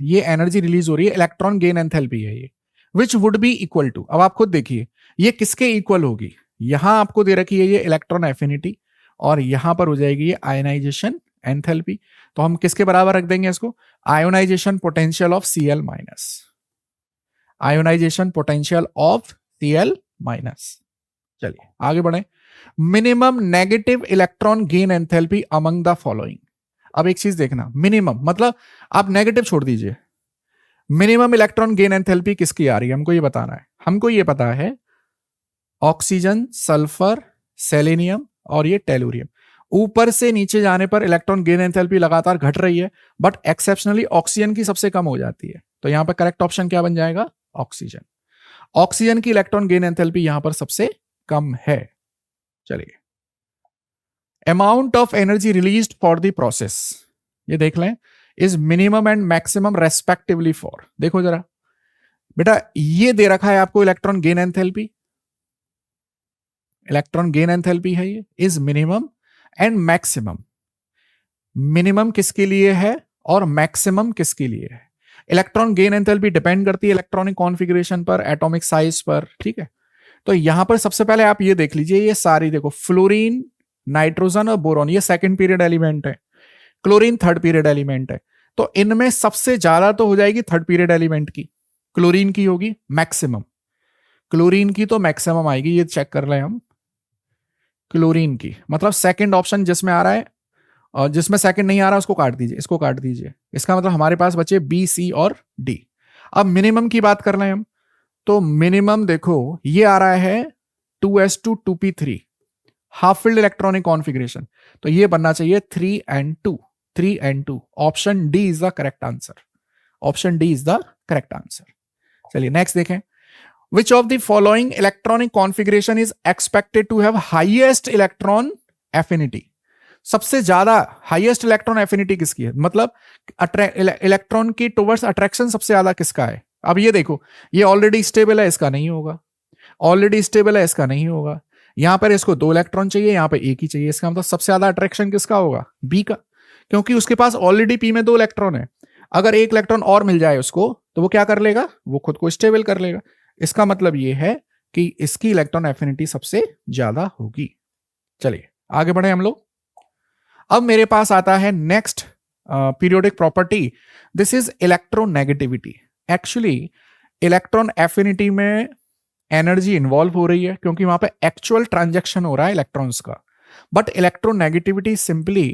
ये एनर्जी रिलीज हो रही है, इलेक्ट्रॉन गेन एंथैल्पी है ये, which would be equal to, अब आप खुद देखिए ये किसके इक्वल होगी, यहां आपको दे रखी है ये इलेक्ट्रॉन एफिनिटी, और यहां पर हो जाएगी ये आयनाइजेशन एंथैल्पी, तो हम किसके बराबर रख देंगे इसको, ionization potential of Cl minus, ionization potential of Cl minus. चलिए आगे बढ़े, minimum negative electron gain enthalpy among the following. अब एक चीज देखना, मिनिमम मतलब आप नेगेटिव छोड़ दीजिए, मिनिमम इलेक्ट्रॉन गेन एंथैल्पी किसकी आ रही है, हमको ये बताना है। हमको ये पता है ऑक्सीजन, सल्फर, सेलेनियम और ये टेलुरियम, ऊपर से नीचे जाने पर इलेक्ट्रॉन गेन एंथैल्पी लगातार घट रही है, बट एक्सेप्शनली ऑक्सीजन की सबसे कम हो जाती है, तो यहां पर करेक्ट ऑप्शन क्या बन जाएगा, ऑक्सीजन। ऑक्सीजन की इलेक्ट्रॉन गेन एंथैल्पी यहां पर सबसे कम है। चलिए, amount of energy released for the process, ये देख लें, is minimum and maximum respectively for, देखो जरा बेटा, ये दे रखा है आपको electron gain enthalpy, electron gain enthalpy है ये, is minimum and maximum, minimum किसके लिए है और मैक्सिमम किसके लिए है। इलेक्ट्रॉन गेन एंथैल्पी डिपेंड करती है इलेक्ट्रॉनिक कॉन्फ़िगरेशन पर, एटॉमिक साइज पर। ठीक है, तो यहां पर सबसे पहले आप ये देख लीजिए, ये सारी देखो, फ्लोरीन, नाइट्रोजन और बोरॉन ये सेकंड पीरियड एलिमेंट है, क्लोरीन थर्ड पीरियड एलिमेंट है, तो इनमें सबसे ज्यादा तो हो जाएगी थर्ड पीरियड एलिमेंट की, क्लोरीन की होगी मैक्सिमम, क्लोरीन की तो मैक्सिमम आएगी, ये चेक कर लें हम, क्लोरीन की, मतलब सेकंड ऑप्शन जिसमें आ रहा है, और जिसमें सेकंड नहीं आ रहा उसको काट दीजिए, इसको काट दीजिए, इसका मतलब हमारे पास बचे बी, सी और डी। अब मिनिमम की बात कर लें हम, तो मिनिमम देखो ये आ रहा है 2s2 2p3, half field electronic configuration, तो ये बनना चाहिए 3n2, 3n2, option D is the correct answer, option D is the correct answer. चलिए नेक्स्ट देखें, which of the following electronic configuration is expected to have highest electron affinity, सबसे ज्यादा highest electron affinity किसकी है, मतलब electron की towards attraction सबसे ज्यादा किसका है। अब ये देखो, ये ऑलरेडी स्टेबल है, इसका नहीं होगा, ऑलरेडी स्टेबल है, इसका नहीं होगा, यहां पर इसको 2 इलेक्ट्रॉन चाहिए, यहां पर 1 ही चाहिए, इसका मतलब सबसे ज्यादा अट्रैक्शन किसका होगा, बी का, क्योंकि उसके पास ऑलरेडी पी में 2 इलेक्ट्रॉन है, अगर 1 इलेक्ट्रॉन और मिल जाए उसको तो वो क्या कर लेगा, वो खुद को स्टेबल कर लेगा, इसका मतलब ये है कि इसकी इलेक्ट्रॉन एफिनिटी सबसे ज्यादा होगी। चलिए आगे बढ़े हम लोग, अब मेरे पास आता है next periodic property, this is electronegativity. Actually electron affinity में एनर्जी इन्वॉल्व हो रही है क्योंकि वहां पे एक्चुअल ट्रांजैक्शन हो रहा है इलेक्ट्रॉन्स का, but electronegativity simply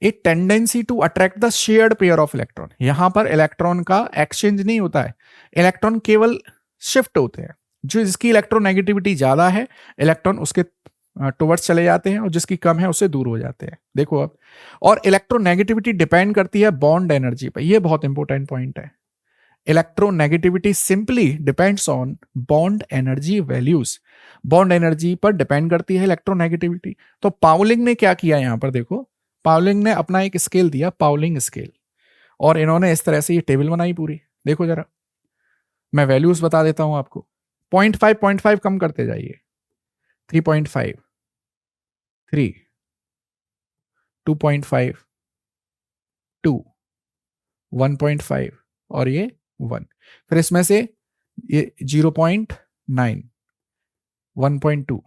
a tendency to attract the shared pair of electron, यहां पर इलेक्ट्रॉन का एक्सचेंज नहीं होता है, इलेक्ट्रॉन केवल शिफ्ट होते हैं, जो जिसकी इलेक्ट्रोनेगेटिविटी ज्यादा है इलेक्ट्रॉन उसके टुवर्ड्स चले जाते हैं और जिसकी कम है उससे दूर हो जाते हैं। देखो अब, और इलेक्ट्रोनेगेटिविटी डिपेंड करती है बॉन्ड एनर्जी पर, यह बहुत इंपॉर्टेंट पॉइंट है, electronegativity simply depends on bond energy values, bond energy पर डिपेंड करती है इलेक्ट्रोनेगेटिविटी। तो पाउलिंग ने क्या किया यहां पर देखो, पाउलिंग ने अपना एक स्केल दिया, पाउलिंग स्केल, और इन्होंने इस तरह से ये टेबल बनाई पूरी। देखो जरा, मैं वैल्यूज बता देता हूं आपको। 0.5 कम करते जाइए, 3.5, 3, 2.5, 2, 1.5 और ये 1। फिर इसमें से ये 0.9, 1.2,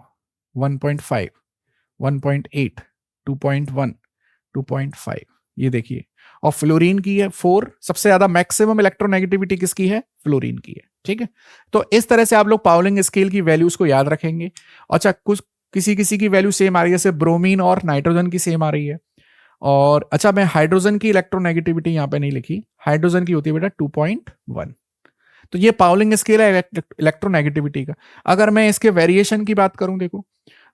1.5, 1.8, 2.1, 2.5, ये देखिए। और फ्लोरीन की है 4, सबसे ज्यादा मैक्सिमम इलेक्ट्रोनेगेटिविटी किसकी है? फ्लोरीन की है। ठीक है, तो इस तरह से आप लोग पाउलिंग स्केल की वैल्यूज को याद रखेंगे। अच्छा, कुछ किसी किसी की वैल्यू सेम आ रही है, जैसे ब्रोमीन और नाइट्रोजन की सेम आ रही है। और अच्छा, मैं हाइड्रोजन की इलेक्ट्रोनेगेटिविटी यहां पे नहीं लिखी, हाइड्रोजन की होती है बेटा 2.1। तो ये पाउलिंग स्केल है इलेक्ट्रोनेगेटिविटी का। अगर मैं इसके वेरिएशन की बात करूं, देखो,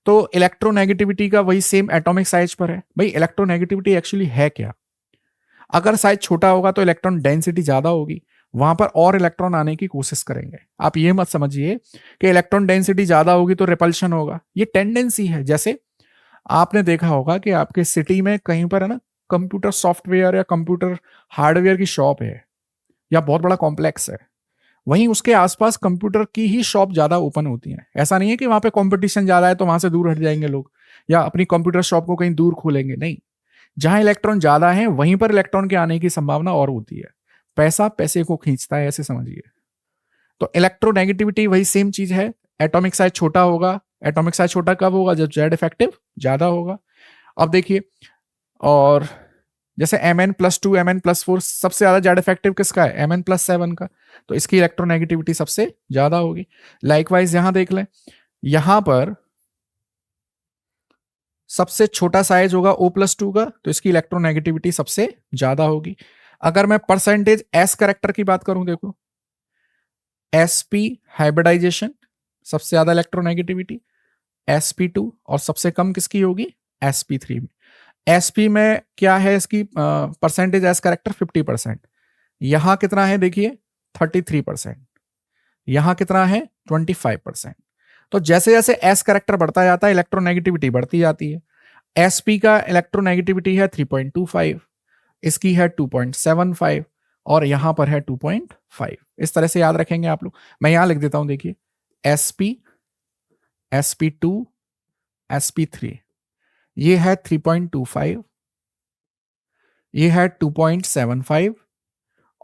तो इलेक्ट्रोनेगेटिविटी का वही सेम एटॉमिक साइज पर है। भाई इलेक्ट्रोनेगेटिविटी एक्चुअली है क्या? अगर साइज छोटा होगा तो इलेक्ट्रॉन डेंसिटी ज्यादा होगी, वहां पर और इलेक्ट्रॉन आने की कोशिश करेंगे। आप ये मत समझिए कि इलेक्ट्रॉन डेंसिटी ज्यादा होगी तो रिपल्शन होगा, ये टेंडेंसी है। जैसे आपने देखा होगा कि आपके सिटी में कहीं पर है ना, कंप्यूटर सॉफ्टवेयर या कंप्यूटर हार्डवेयर की शॉप है या बहुत बड़ा कॉम्प्लेक्स है, वहीं उसके आसपास कंप्यूटर की ही शॉप ज्यादा ओपन होती है। ऐसा नहीं है कि वहां पे कंपटीशन ज्यादा है तो वहां से दूर हट जाएंगे लोग या अपनी कंप्यूटर शॉप को कहीं दूर खोलेंगे, नहीं। जहां इलेक्ट्रॉन ज्यादा है वहीं पर इलेक्ट्रॉन के आने की संभावना और होती है। पैसा पैसे को खींचता है, ऐसे समझिए। तो इलेक्ट्रोनेगेटिविटी वही सेम चीज है। एटॉमिक साइज छोटा होगा। एटॉमिक साइज छोटा कब होगा? जब जेड इफेक्टिव ज्यादा होगा। अब देखिए, और जैसे Mn+2 Mn+4, सबसे ज्यादा जेड इफेक्टिव किसका है? Mn+7 का। तो इसकी इलेक्ट्रोनेगेटिविटी सबसे ज्यादा होगी। लाइकवाइज यहां देख लें, यहां पर सबसे छोटा साइज होगा O+2 का, तो इसकी इलेक्ट्रोनेगेटिविटी सबसे ज्यादा होगी। अगर मैं परसेंटेज एस करेक्टर की बात करूं, देखो, sp हाइब्रिडाइजेशन सबसे ज्यादा इलेक्ट्रोनेगेटिविटी, sp2, और सबसे कम किसकी होगी? sp3 में। sp में क्या है इसकी परसेंटेज एस करेक्टर? 50%। यहां कितना है देखिए? 33%। यहां कितना है? 25%। तो जैसे जैसे एस करेक्टर बढ़ता जाता है इलेक्ट्रोनेगेटिविटी बढ़ती जाती है। sp का इलेक्ट्रोनेगेटिविटी है 3.25, इसकी है 2.75, और यहां पर है 2.5। इस तरह से याद रखेंगे आप लोग। मैं यहां लिख देता हूं, देखिए, sp, sp2, sp3, ये है 3.25, ये है 2.75,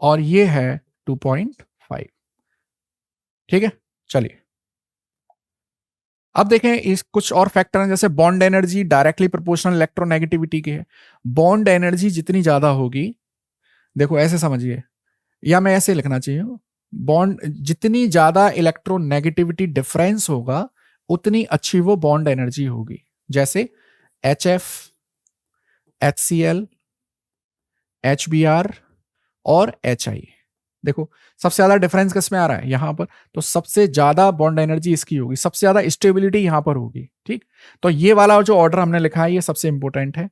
और ये है 2.5। ठीक है, चलिए अब देखें इस कुछ और फैक्टर हैं, जैसे bond energy directly proportional electronegativity के है। बॉन्ड एनर्जी जितनी ज्यादा होगी, देखो ऐसे समझिए, या मैं ऐसे लिखना चाहिए, बॉन्ड जितनी ज्यादा इलेक्ट्रोनेगेटिविटी डिफरेंस होगा उतनी अच्छी वो बॉन्ड एनर्जी होगी। जैसे HF, HCl, HBr और HI। देखो सबसे ज्यादा डिफरेंस किस में आ रहा है? यहां पर। तो सबसे ज्यादा बॉन्ड एनर्जी इसकी होगी, सबसे ज्यादा स्टेबिलिटी यहां पर होगी। ठीक, तो ये वाला जो ऑर्डर हमने लिखा है ये सबसे इंपॉर्टेंट है।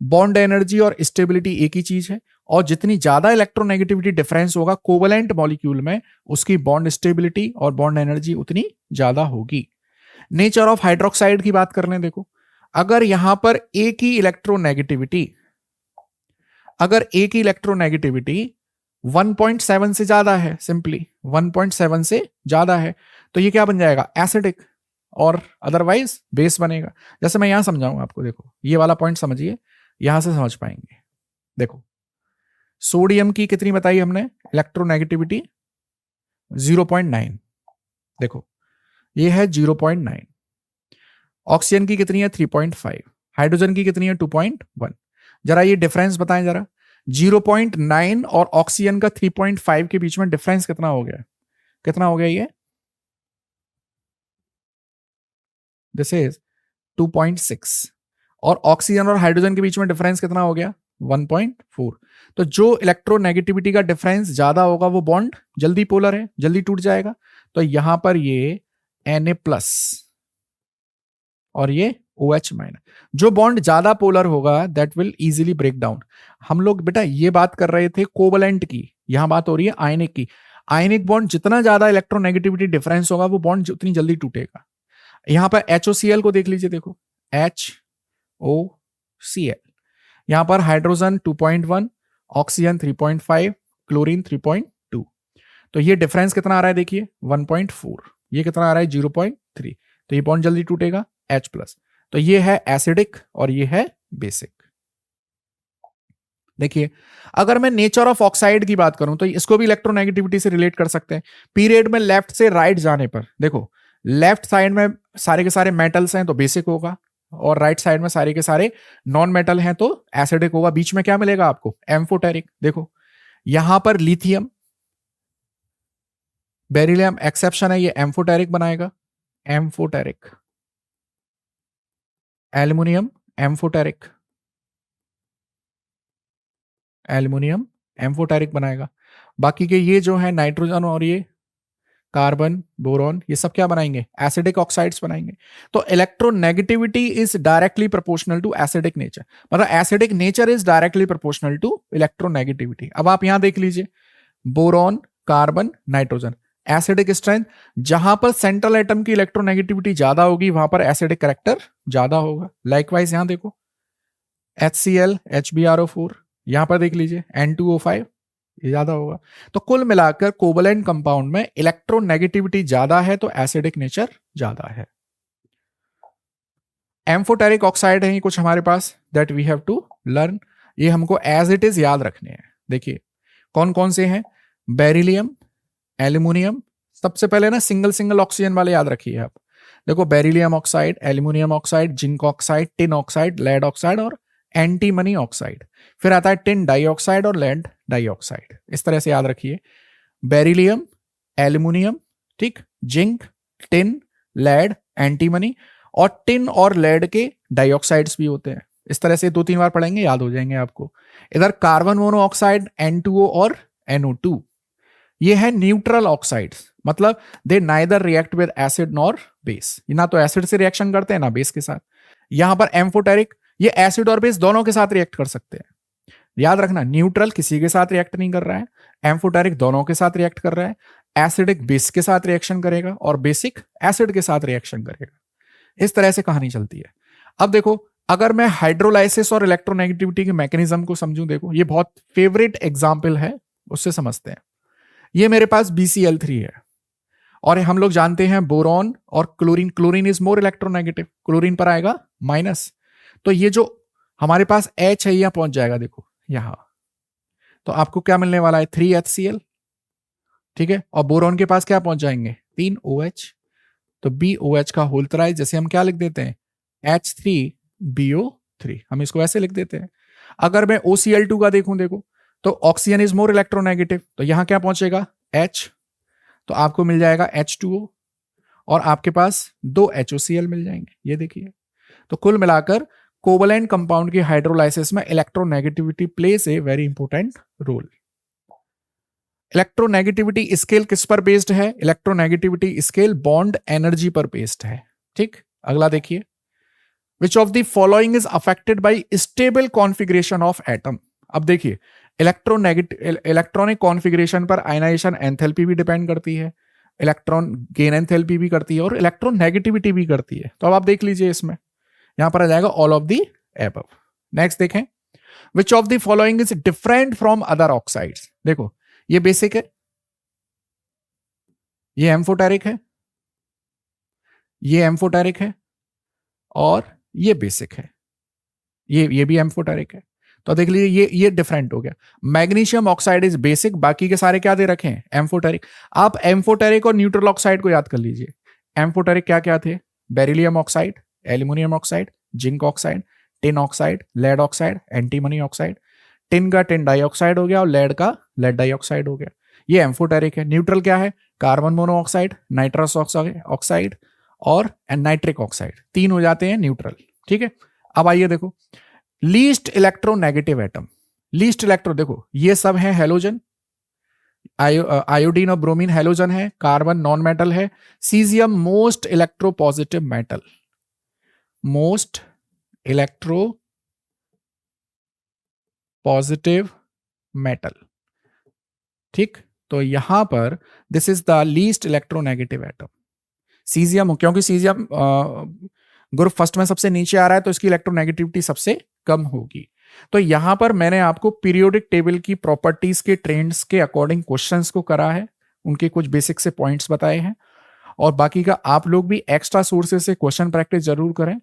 बॉन्ड एनर्जी और स्टेबिलिटी एक ही चीज है, और जितनी ज्यादा इलेक्ट्रोनेगेटिविटी डिफरेंस होगा कोवलेंट मॉलिक्यूल में, उसकी बॉन्ड स्टेबिलिटी और बॉन्ड एनर्जी उतनी ज्यादा होगी। नेचर ऑफ हाइड्रोक्साइड की बात कर लें, देखो, अगर यहां पर एक ही इलेक्ट्रोनेगेटिविटी 1.7 से ज्यादा है, सिंपली 1.7 से ज्यादा है, तो ये क्या बन जाएगा? एसिडिक, और अदरवाइज बेस बनेगा। जैसे मैं यहां समझाऊंगा आपको, देखो ये वाला पॉइंट समझिए, यहां से समझ पाएंगे। देखो सोडियम की कितनी बताई हमने इलेक्ट्रोनेगेटिविटी? 0.9। देखो ये है 0.9। ऑक्सीजन की कितनी है? 3.5। हाइड्रोजन की कितनी है? 2.1। जरा ये डिफरेंस बताएं जरा, 0.9 और ऑक्सीजन का 3.5 के बीच में डिफरेंस कितना हो गया? कितना हो गया ये? This is 2.6। और ऑक्सीजन और हाइड्रोजन के बीच में डिफरेंस कितना हो गया? 1.4। तो जो इलेक्ट्रोनेगेटिविटी का डिफरेंस ज्यादा होगा वो बॉन्ड जल्दी पोलर है, जल्दी टूट जाएगा। तो यहां पर ये Na+ और ये OH-। जो बॉन्ड ज्यादा पोलर होगा that will easily break down. हम लोग बेटा ये बात कर रहे थे कोवलेंट की, यहां बात हो रही है आयनिक की। आयनिक बॉन्ड जितना ज्यादा इलेक्ट्रोनेगेटिविटी डिफरेंस होगा वो बॉन्ड उतनी जल्दी टूटेगा। यहां पर HOCl को देख लीजिए, देखो HOCl, यहां पर हाइड्रोजन 2.1, ऑक्सीजन 3.5, क्लोरीन 3.2। तो ये डिफरेंस कितना आ रहा है देखिए 1.4, ये कितना आ रहा है 0.3। तो ये बॉन्ड जल्दी टूटेगा H+। तो ये है एसिडिक और ये है बेसिक। देखिए अगर मैं नेचर ऑफ ऑक्साइड की बात करूं तो इसको भी इलेक्ट्रोनेगेटिविटी से रिलेट कर सकते हैं। पीरियड में लेफ्ट से राइट जाने पर देखो लेफ्ट साइड में सारे के सारे मेटल्स हैं तो बेसिक होगा, और राइट साइड में सारे के सारे नॉन मेटल हैं तो एसिडिक होगा। बीच में क्या मिलेगा आपको एम्फोटेरिक। देखो यहां पर लिथियम बेरिलियम एक्सेप्शन है, ये एम्फोटेरिक बनाएगा, amphoteric. Aluminium amphoteric, aluminium amphoteric बनाएगा। बाकी के ये जो है नाइट्रोजन और ये कार्बन बोरॉन ये सब क्या बनाएंगे एसिडिक ऑक्साइड्स बनाएंगे। तो electronegativity is directly proportional to acidic nature, मतलब acidic nature is directly proportional to electronegativity. अब आप यहां देख लीजिए boron carbon nitrogen acidic strength, जहां पर सेंट्रल एटम की इलेक्ट्रोनेगेटिविटी ज्यादा होगी वहां पर एसिडिक कैरेक्टर ज्यादा होगा। लाइकवाइज यहां देखो HCl HbRO4, यहां पर देख लीजिए N2O5 ये ज्यादा होगा। तो कुल मिलाकर कोवलेंट कंपाउंड में इलेक्ट्रोनेगेटिविटी ज्यादा है तो एसिडिक नेचर ज्यादा है। एम्फोटेरिक ऑक्साइड है कुछ हमारे पास that we have to learn, ये हमको एज इट इज याद रखने हैं। देखिए कौन कौन से हैं बेरिलियम एल्यूमिनियम, सबसे पहले ना सिंगल सिंगल ऑक्सीजन वाले याद रखिए आप। देखो beryllium oxide aluminium oxide zinc oxide tin oxide lead oxide और एंटीमनी ऑक्साइड। फिर आता है टिन डाइऑक्साइड और लेड डाइऑक्साइड, इस तरह से याद रखिए बेरिलियम एल्यूमिनियम ठीक जिंक टिन लेड एंटीमनी, और टिन और लेड के डाइऑक्साइड्स भी होते हैं। इस तरह से 2-3 बार पढ़ेंगे याद हो जाएंगे आपको। इधर कार्बन मोनोऑक्साइड N2O और NO2 ये है न्यूट्रल ऑक्साइड्स, मतलब they neither react with acid nor base, ना तो एसिड से रिएक्शन करते हैं ना बेस के साथ। यहां पर एम्फोटेरिक ये एसिड और बेस दोनों के साथ रिएक्ट कर सकते हैं। याद रखना न्यूट्रल किसी के साथ रिएक्ट नहीं कर रहा है, एम्फोटेरिक दोनों के साथ रिएक्ट कर रहा है, एसिडिक बेस के साथ रिएक्शन करेगा और बेसिक एसिड के साथ रिएक्शन करेगा। इस तरह से कहानी चलती है। अब देखो अगर मैं हाइड्रोलाइसिस और इलेक्ट्रोनेगेटिविटी के मैकेनिज्म को समझूं, देखो ये बहुत फेवरेट एग्जाम्पल है, उससे समझते हैं। ये मेरे पास BCl3 है और हम लोग जानते हैं बोरॉन और chlorine, chlorine is more electronegative, chlorine पर आएगा माइनस। तो ये जो हमारे पास H है यहां पहुंच जाएगा देखो यहां, तो आपको क्या मिलने वाला है 3HCl ठीक है, और बोरॉन के पास क्या पहुंच जाएंगे 3OH, तो BOH का होल थ्राइस, जैसे हम क्या लिख देते हैं H3BO3, हम इसको ऐसे लिख देते हैं। अगर मैं OCl2 का देखूं देखो तो ऑक्सीजन इज मोर इलेक्ट्रोनेगेटिव, तो यहां क्या पहुंचेगा H, तो आपको मिल जाएगा H2O और आपके पास 2 HOCl मिल जाएंगे। ये देखिए तो कुल मिलाकर कोवलेंट कंपाउंड की हाइड्रोलाइसिस में electronegativity plays a very important role. Electronegativity scale किस पर बेस्ड है, इलेक्ट्रोनेगेटिविटी स्केल बॉन्ड एनर्जी पर बेस्ड है। ठीक, अगला देखिए which of the following is affected by stable configuration of atom. अब देखिए इलेक्ट्रॉनिक कॉन्फ़िगरेशन पर आयनाइजेशन एंथैल्पी भी डिपेंड करती है, इलेक्ट्रॉन गेन एंथैल्पी भी करती है और इलेक्ट्रोनेगेटिविटी भी करती है। तो अब आप देख लीजिए इसमें यहां पर आ जाएगा all of the above. Next देखें which of the following is different from other oxides. देखो ये बेसिक है, ये एम्फोटेरिक है, ये एम्फोटेरिक है और ये बेसिक है, ये भी एम्फोटेरिक है। तो देख लीजिए ये डिफरेंट हो गया। मैग्नीशियम ऑक्साइड इज बेसिक, बाकी के सारे क्या दे रखे हैं एम्फोटेरिक। आप एम्फोटेरिक और न्यूट्रल ऑक्साइड को याद कर लीजिए। एम्फोटेरिक क्या क्या थे beryllium oxide aluminium oxide zinc oxide tin oxide lead oxide antimony oxide. Tin का टिन डाइऑक्साइड हो गया और लेड का लेड डाइऑक्साइड हो गया, ये एम्फोटेरिक है। न्यूट्रल क्या है कार्बन मोनोऑक्साइड नाइट्रस ऑक्साइड और नाइट्रिक ऑक्साइड, 3 हो जाते हैं न्यूट्रल। ठीक है, अब आइए देखो least electronegative atom. Least electro देखो ये सब है हेलोजन, आयोडीन और ब्रोमीन हेलोजन है, कार्बन नॉन मेटल है, caesium most electropositive metal, most electro positive metal. ठीक, तो यहां पर this is the least electronegative atom caesium, क्योंकि सीजियम ग्रुप फर्स्ट में सबसे नीचे आ रहा है तो इसकी इलेक्ट्रोनेगेटिविटी सबसे कम होगी। तो यहां पर मैंने आपको पीरियोडिक टेबल की प्रॉपर्टीज के ट्रेंड्स के अकॉर्डिंग क्वेश्चंस को करा है, उनके कुछ बेसिक से पॉइंट्स बताए हैं, और बाकी का आप लोग भी एक्स्ट्रा सोर्सेज से क्वेश्चन प्रैक्टिस जरूर करें।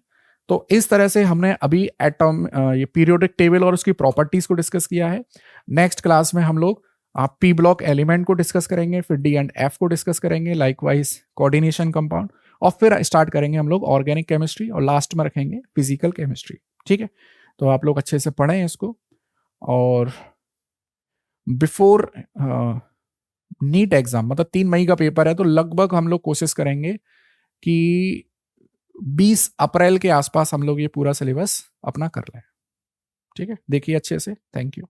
तो इस तरह से हमने अभी ये पीरियोडिक टेबल और उसकी प्रॉपर्टीज को डिस्कस किया है। नेक्स्ट क्लास में हम लोग आप पी ब्लॉक एलिमेंट को डिस्कस करेंगे, फिर डी एंड एफ को डिस्कस करेंगे, लाइकवाइज कोऑर्डिनेशन कंपाउंड, और फिर स्टार्ट करेंगे हम लोग ऑर्गेनिक केमिस्ट्री, और लास्ट में रखेंगे फिजिकल केमिस्ट्री। ठीक है, तो आप लोग अच्छे से पढ़ें इसको। और बिफोर नीट एग्जाम, मतलब 3 मई का पेपर है, तो लगभग हम लोग कोशिश करेंगे कि 20 अप्रैल के आसपास हम लोग ये पूरा सिलेबस अपना कर लें। ठीक है, देखिए अच्छे से। Thank you.